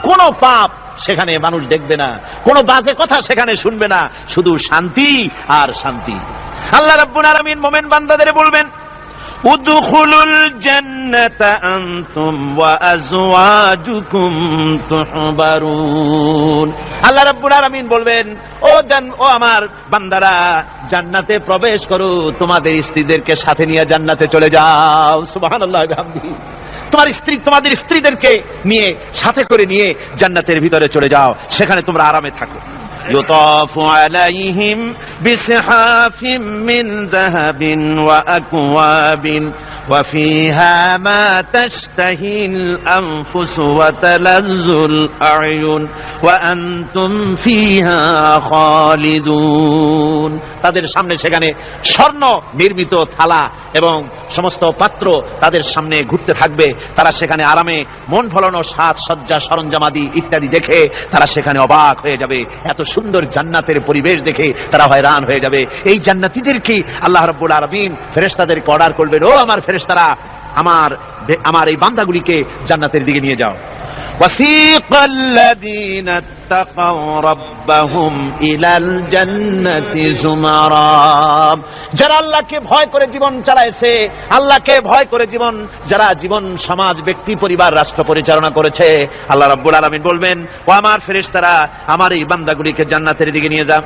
কোন পাপ সেখানে মানুষ দেখবে না, কোন বাজে কথা সেখানে শুনবে না, শুধু শান্তি আর শান্তি। আল্লাহ রাব্বুল আলামিন মুমিন বান্দাদের বলবেন, উদখুলুল জান্নাতা আনতুম ওয়া আজওয়াজুকুম তুহবারুন। আল্লাহ রাব্বুল আলামিন বলবেন, ও আমার বান্দারা, জান্নাতে প্রবেশ করো, তোমাদের স্ত্রীদেরকে সাথে নিয়ে জান্নাতে চলে যাও। সুবহানাল্লাহ ওয়া বিহামদিহি। তোমাদের স্ত্রীদেরকে নিয়ে, সাথে করে নিয়ে জান্নাতের ভিতরে চলে যাও, সেখানে তোমরা আরামে থাকো। يطاف عليهم بصحاف من ذهب وأكواب وفيها ما تشتهي الأنفس وتلذ الأعين وأنتم فيها خالدون। তাদের সামনে সেখানে স্বর্ণ নির্মিত থালা এবং সমস্ত পাত্র তাদের সামনে ঘুরতে থাকবে। তারা সেখানে আরামে মন ভোলানো সাজ সজ্জা সরঞ্জামাদি ইত্যাদি দেখে তারা সেখানে অবাক হয়ে যাবে। এত সুন্দর জান্নাতের পরিবেশ দেখে তারা হয়রান হয়ে যাবে। এই জান্নাতীদেরকে আল্লাহ রাব্বুল আলামিন ফেরেশতাদেরকে অর্ডার করবেন, ও আমার ফেরেশতারা, আমার এই বান্দাগুলিকে জান্নাতের দিকে নিয়ে যাও। وَسِيقَ الَّذِينَ اتَّقَوْا رَبَّهُمْ إِلَى الْجَنَّةِ زُمَرًا। যারা আল্লাহকে ভয় করে জীবন চালাইছে, আল্লাহকে ভয় করে যারা জীবন সমাজ ব্যক্তি পরিবার রাষ্ট্র পরিচালনা করেছে, আল্লাহ রাব্বুল আলামিন বলবেন, ও আমার ফেরেশতারা, আমার এই বান্দাগুলিকে জান্নাতের দিকে নিয়ে যাও।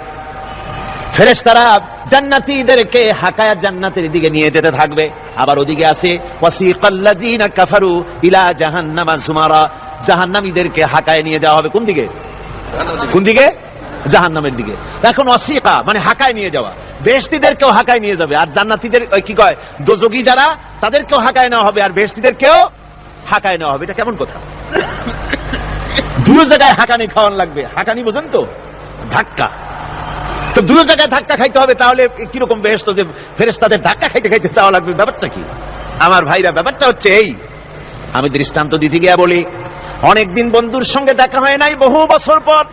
ফেরেশতারা জান্নাতীদেরকে হাকায়া জান্নাতের দিকে নিয়ে যেতে থাকবে। আবার ওদিকে আছে ওয়াসিকাল্লাযীনা কাফারু ইলা জাহান্নামা যুমারা, জাহান্নামীদেরকে হাকায় নিয়ে যাওয়া হবে কোন দিকে? জাহান্নামের দিকে। এখন ওয়াসিকা মানে হাকায় নিয়ে যাওয়া, বেহেশতীদেরকেও হাকায় নিয়ে যাবে, আর জান্নাতীদের কি কয় দোজখী যারা তাদেরকেও হাকায় নেওয়া হবে, আর বেহেশতীদেরকেও হাকায় নেওয়া হবে। এটা কেমন কথা? দুটো জায়গায় হাকানি খাওয়ান লাগবে। হাকানি বোঝেন তো? ধাক্কা। তো দুটো জায়গায় ধাক্কা খাইতে হবে, তাহলে কিরকম বেহেশত যে ফেরেশতাদের ধাক্কা খাইতে খাইতে যাওয়া লাগবে? ব্যাপারটা কি আমার ভাইরা? ব্যাপারটা হচ্ছে এই, আমি দৃষ্টান্ত দিতে গিয়া বলি, অনেকদিন বন্ধুর সঙ্গে দেখা হয় নাই, বহু বছর পর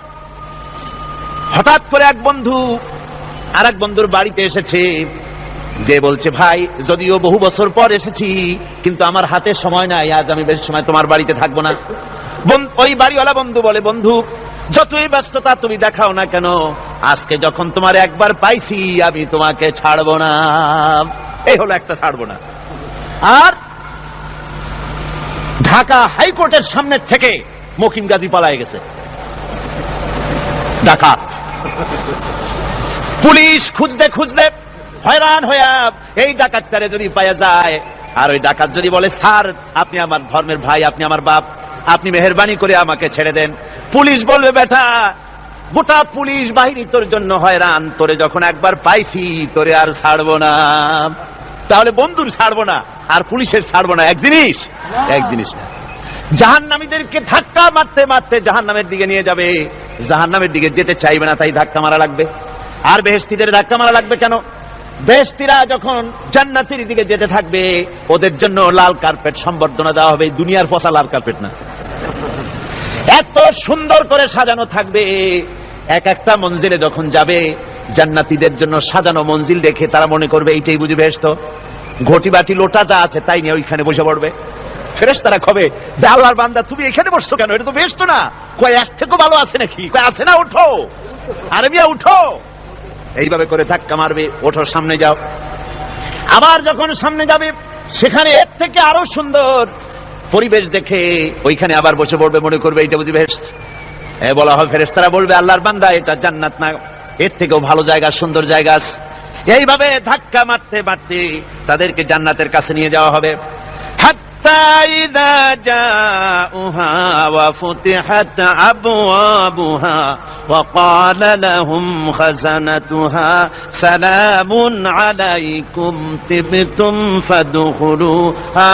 হঠাৎ করে এক বন্ধু আর এক বন্ধুর বাড়িতে এসেছে, যে বলছে, ভাই যদিও বহু বছর পর এসেছি, কিন্তু আমার হাতে সময় নাই, আজ আমি বেশি সময় তোমার বাড়িতে থাকবো না। ওই বাড়িওয়ালা বন্ধু বলে, বন্ধু যতই ব্যস্ততা তুমি দেখাও না কেন, আজকে যখন তোমার একবার পাইছি আমি তোমাকে ছাড়বো না। এই হলো একটা ছাড়বো না। আর ঢাকা হাইকোর্টের সামনে থেকে মকিম গাজী পালায় গেছে, ডাকাত। পুলিশ খুঁজতে খুঁজতে হয়রান হয়ে এই ডাকাতটারে যদি পাওয়া যায়, আর ওই ডাকাত যদি বলে, স্যার আপনি আমার ধর্মের ভাই, আপনি আমার বাপ, আপনি মেহেরবানি করে আমাকে ছেড়ে দেন, পুলিশ বলবে, বেটা গোটা পুলিশ বাহিনী তোর জন্য হয়রান, তোরে যখন একবার পাইছি তোরে আর ছাড়বো না। তাহলে বন্ধুর ছাড়বো না আর পুলিশের ছাড়বো না এক জিনিস না। জাহান্নামীদেরকে ধাক্কা মারতে মারতে জাহান্নামের দিকে নিয়ে যাবে, জাহান্নামের দিকে যেতে চাইবে না, তাই ধাক্কা মারা লাগবে। আর বেহেশতীদের ধাক্কা মারা লাগবে কেন? বেহেশতীরা যখন জান্নাতের দিকে যেতে থাকবে, ওদের জন্য লাল কার্পেট সম্বর্ধনা দেওয়া হবে। দুনিয়ার পচা লাল কার্পেট না, এত সুন্দর করে সাজানো থাকবে। এক একটা মঞ্জিলে যখন যাবে, জান্নাতীদের জন্য সাজানো মঞ্জিল দেখে তারা মনে করবে এইটাই বুঝি বেহেশত। ঘটি বাটি লোটা যা আছে তাই নিয়ে ওইখানে বসে পড়বে। ফেরেশতারা কবে যে, আল্লাহর বান্দা তুমি এখানে বসছো কেন? এটা তো বেহেশত না। কয় এর থেকে ভালো আছে নাকি? কয় আছে না, উঠো আরবিয়া উঠো। এইভাবে করে ধাক্কা মারবে, ওঠো সামনে যাও। আবার যখন সামনে যাবে, সেখানে এর থেকে আরো সুন্দর পরিবেশ দেখে ওইখানে আবার বসে পড়বে, মনে করবে এইটা বুঝি বেহেশত। বলা হয়, ফেরেশতারা বলবে, আল্লাহর বান্দা এটা জান্নাত না, এর থেকেও ভালো জায়গা, সুন্দর জায়গা আছে। এইভাবে ধাক্কা মারতে মারতে তাদেরকে জান্নাতের কাছে নিয়ে যাওয়া হবে। حتى إذا جاءوها وفتحت أبوابها وقال لهم خزنتها سلام عليكم طبتم فادخلوها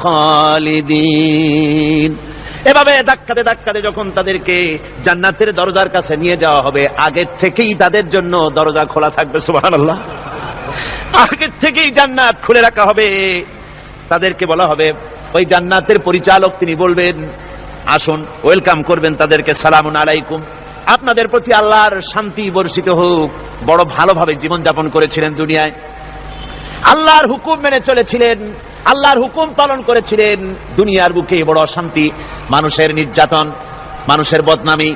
خالدين। এভাবে ধাক্কাতে ধাক্কাতে যখন তাদেরকে জান্নাতের দরজার কাছে নিয়ে যাওয়া হবে, আগের থেকেই তাদের জন্য দরজা খোলা থাকবে। সুবহানাল্লাহ। আগের থেকেই জান্নাত খুলে রাখা হবে। তাদেরকে বলা হবে, ওই জান্নাতের পরিচালক তিনি বলবেন আসুন, ওয়েলকাম করবেন তাদেরকে, সালামুন আলাইকুম, আপনাদের প্রতি আল্লাহর শান্তি বর্ষিত হোক। বড় ভালোভাবে জীবনযাপন করেছিলেন দুনিয়ায়, আল্লাহর হুকুম মেনে চলেছিলেন, আল্লাহর হুকুম পালন করেছিলেন। দুনিয়ার বুকে বড় অশান্তি, মানুষের নির্যাতন, মানুষের বদনামি,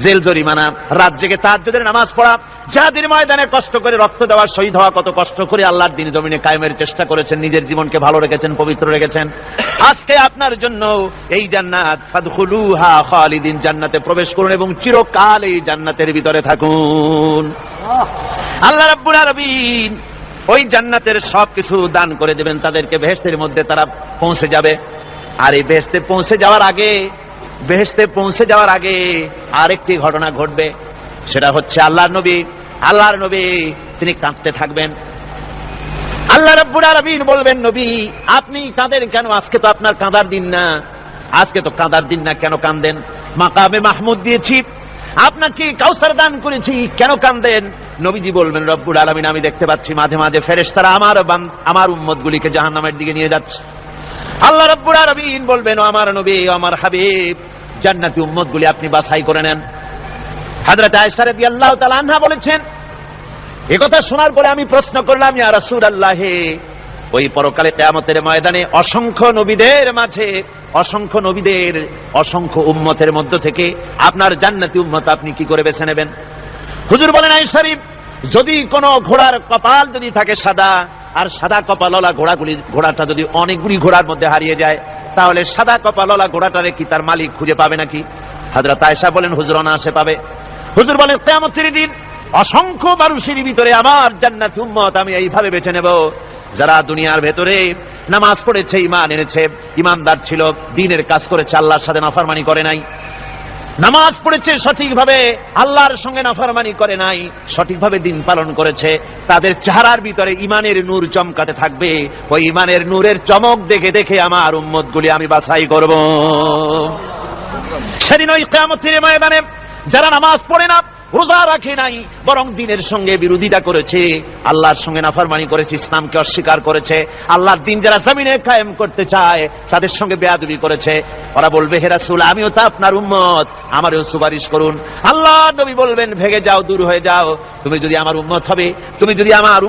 জেল জরিমানা, রাত জেগে তাহাজ্জুদের নামাজ পড়া, জিহাদের ময়দানে কষ্ট করে রক্ত দেওয়া, শহীদ হওয়া, কত কষ্ট করে আল্লাহর দ্বীন জমিনে কায়েমের চেষ্টা করেছেন, নিজের জীবনকে ভালো রেখেছেন, পবিত্র রেখেছেন। আজকে আপনার জন্য এই জান্নাত, ফাদখুলুহা খালিদিন, জান্নাতে প্রবেশ করুন এবং চিরকাল এই জান্নাতের ভিতরে থাকুন। আল্লাহ রাব্বুল আলামিন ওই জান্নাতের সবকিছু দান করে দেবেন তাদেরকে, বেহেশতের মধ্যে তারা পৌঁছে যাবে। আর এই বেহেশতে পৌঁছে যাওয়ার আগে আরেকটি ঘটনা ঘটবে, সেটা হচ্ছে আল্লাহর নবী তিনি কাঁদতে থাকবেন। আল্লাহ রাব্বুল আলামিন বলবেন, নবী আপনি কাঁদেন কেন? আজকে তো আপনার কাঁদার দিন না, আজকে তো কাঁদার দিন না, কেন কাঁদেন? মাকামে মাহমুদ দিয়েছি, আপনাকে কাউসার দান করেছি, কেন কাঁদেন? নবীজি বলবেন, রব্বুল আলামিন আমি দেখতে পাচ্ছি মাঝে মাঝে ফেরেশতারা আমার উম্মতগুলিকে জাহান্নামের দিকে নিয়ে যাচ্ছে। আল্লাহ রাব্বুল আলামিন বলবেন, ও আমার নবী, ও আমার হাবিব, জান্নাতি উম্মতগুলি আপনি বাছাই করে নেন। হযরত আয়েশা রাদিয়াল্লাহু তাআলা আনহা বলেছেন, একথা শোনার পরে আমি প্রশ্ন করলাম, ইয়া রাসূলুল্লাহ, ওই পরকালে কিয়ামতের ময়দানে অসংখ্য নবীদের মাঝে, অসংখ্য উম্মতের মধ্য থেকে আপনার জান্নাতি উম্মত আপনি কি করে বেছে নেবেন? হুজুর বলেন, আয়েশা শরীফ, যদি কোনো ঘোড়ার কপাল যদি থাকে সাদা, আর সাদা কপালওয়ালা ঘোড়াটা যদি অনেকগুলি ঘোড়ার মধ্যে হারিয়ে যায়, তাহলে সাদা কপালওয়ালা ঘোড়াটারে কি তার মালিক খুঁজে পাবে নাকি? হযরত আয়েশা বলেন, হুজুর অনায়াসে পাবে। হুজুর বলেন, কিয়ামতের দিন অসংখ্য মানুষের ভিতরে আমার জান্নাতি উম্মত আমি এইভাবে বেছে নেব, যারা দুনিয়ার ভেতরে নামাজ পড়েছে, ঈমান এনেছে, ঈমানদার ছিল, দ্বীনের কাজ করেছে, আল্লাহর সাথে নাফরমানি করে নাই, নামাজ পড়েছে সঠিকভাবে, আল্লাহর সঙ্গে নাফরমানি করে নাই, সঠিকভাবে দ্বীন পালন করেছে, তাদের চেহারার ভিতরে ঈমানের নূর চমকাতে থাকবে। ওই ঈমানের নূরের চমক দেখে দেখে আমার উম্মতগুলি আমি বাছাই করব। সেদিন ওই কিয়ামতের ময়দানে যারা নামাজ পড়ে না, রোজা রাখে নাই, বরং দ্বীনের সঙ্গে বিরোধিতা করেছে, আল্লাহর সঙ্গে নাফরমানি করেছে, ইসলামকে অস্বীকার করেছে, আল্লাহর দ্বীন যারা জমিনে কায়েম করতে চায় তাদের সঙ্গে বেয়াদবি করেছে, ওরা বলবে, হে রাসূল আমিও তো আপনার উম্মত, আমারও সুপারিশ করুন। আল্লাহ নবী বলবেন, ভেগে যাও, দূর হয়ে যাও, তুমি যদি আমার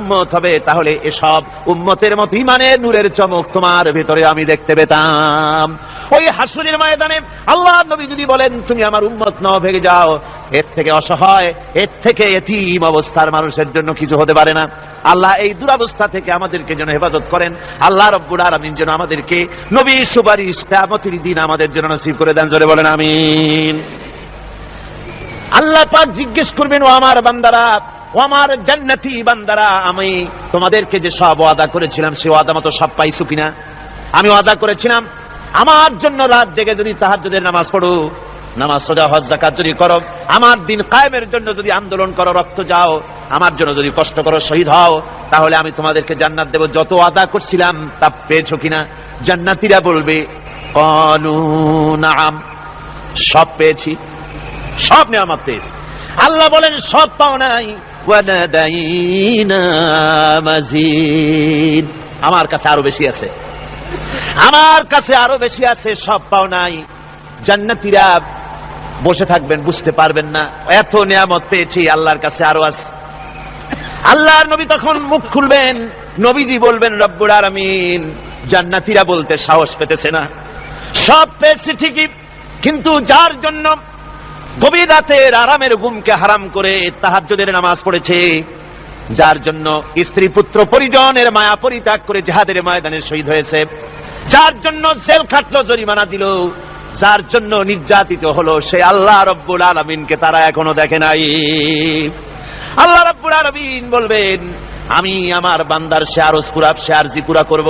উম্মত হবে তাহলে এসব উম্মতের মতো ঈমানের নূরের চমক তোমার ভেতরে আমি দেখতে পেতাম। ওই হাসরের ময়দানে আল্লাহ নবী যদি বলেন, তুমি আমার উম্মত নও, ভেগে যাও, এর থেকে অসহায়, এর থেকে এতিম অবস্থার মানুষের জন্য কিছু হতে পারে না। আল্লাহ এই দুরবস্থা থেকে আমাদেরকে যেন হেফাজত করেন। আল্লাহ রাব্বুল আলামিন যেন আমাদেরকে নবীর সুপারিশ কিয়ামতের দিন আমাদের জন্য নসিব করে দেন। জোরে বলেন আমিন। আল্লাহ পাক জিজ্ঞেস করবেন, ও আমার বান্দারা, ও আমার জান্নাতি বান্দারা, আমি তোমাদেরকে যে সব ওয়াদা করেছিলাম সে ওয়াদা মতো সব পাইছো কিনা? আমি ওয়াদা করেছিলাম আমার জন্য রাত জেগে যদি তাহাজ্জুদের নামাজ পড়ো, নামাজ রোজা হজ যাকাত যদি করো, আমার দিন কায়েমের জন্য যদি আন্দোলন করো, রক্ত যাও, আমার জন্য যদি কষ্ট করো, শহীদ হও, তাহলে আমি তোমাদেরকে জান্নাত দেব। যত ওয়াদা করছিলাম তা পেয়েছো কিনা? জান্নাতীরা বলবে, ক্বালু নাআম, সব পেয়েছি, সব নিয়ামত পেয়েছি। আল্লাহ বলেন, সব পাও নাই, ওয়ালাদাইনা মাজিদ, আমার কাছে আরো বেশি আছে, আমার কাছে আরো বেশি আছে, সব পাও নাই। জান্নাতীরা বসে থাকবেন, বুঝতে পারবেন না, এত নিয়ামত পেয়েছি, আল্লাহর কাছে আরো আছে। আল্লাহর নবী তখন মুখ খুলবেন, নবীজি বলবেন, রব্বুল আলামিন, জান্নাতীরা বলতে সাহস পেতেছে না, সব পেয়েছে ঠিকই, কিন্তু যার জন্য গভীর রাতের আরামের ঘুমকে হারাম করে তাহাজ্জুদের নামাজ পড়েছে, যার জন্য স্ত্রী পুত্র পরিজনের মায়া পরিত্যাগ করে জিহাদের ময়দানে শহীদ হয়েছে, যার জন্য জেল খাটলো, জরিমানা দিল, যার জন্য নির্যাতিত হলো, সে আল্লাহ রাব্বুল আলামিনকে তারা এখনো দেখে নাই। আল্লাহ রাব্বুল আলামিন বলবেন, আমি আমার বান্দার সে আরজ পুরা, সে আরজি পুরা করব।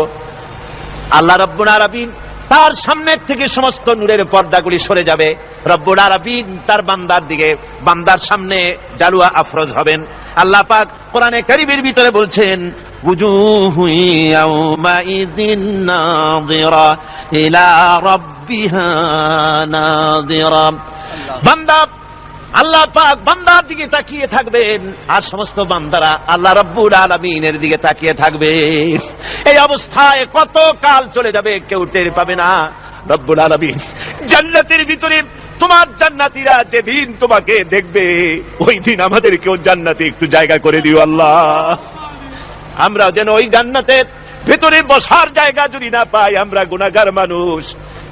আল্লাহ রাব্বুল আলামিন তার সামনের থেকে সমস্ত নূরের পর্দাগুলি সরে যাবে। রব্বুল আলামিন তার বান্দার দিকে, বান্দার সামনে জালুয়া আফরোজ হবেন। আল্লাহ পাক কোরআনে কারীমের ভিতরে বলছেন, উজুহু ইয়াউমাইযিন নাযিরা ইলা রাব্বিহা নাযিরা। বান্দা, আল্লাহ পাক বান্দার দিকে তাকিয়ে থাকবেন, আর সমস্ত বান্দারা আল্লাহ রাব্বুল আলামিনের দিকে তাকিয়ে থাকবে। এই অবস্থায় কত কাল চলে যাবে কেউ টের পাবে না। রব্বুল আলামিন জান্নাতের ভিতরে, তোমার জান্নাতীরা যেদিন তোমাকে দেখবে, ওই দিন আমাদেরকেও জান্নাতে একটু জায়গা করে দিও আল্লাহ। আমরা যেন ওই জান্নাতের ভেতরে বসার জায়গা যদি না পাই, আমরা গুনাহগার মানুষ,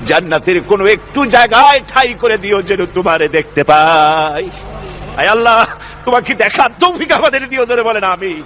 জান্নাতের কোনো একটু জায়গায় ঠাই করে দিও যেন তোমারে দেখতে পাই। আয় আল্লাহ, তোমাকে দেখার তৌফিক আমাদের দিও, জোরে বলেন আমিন।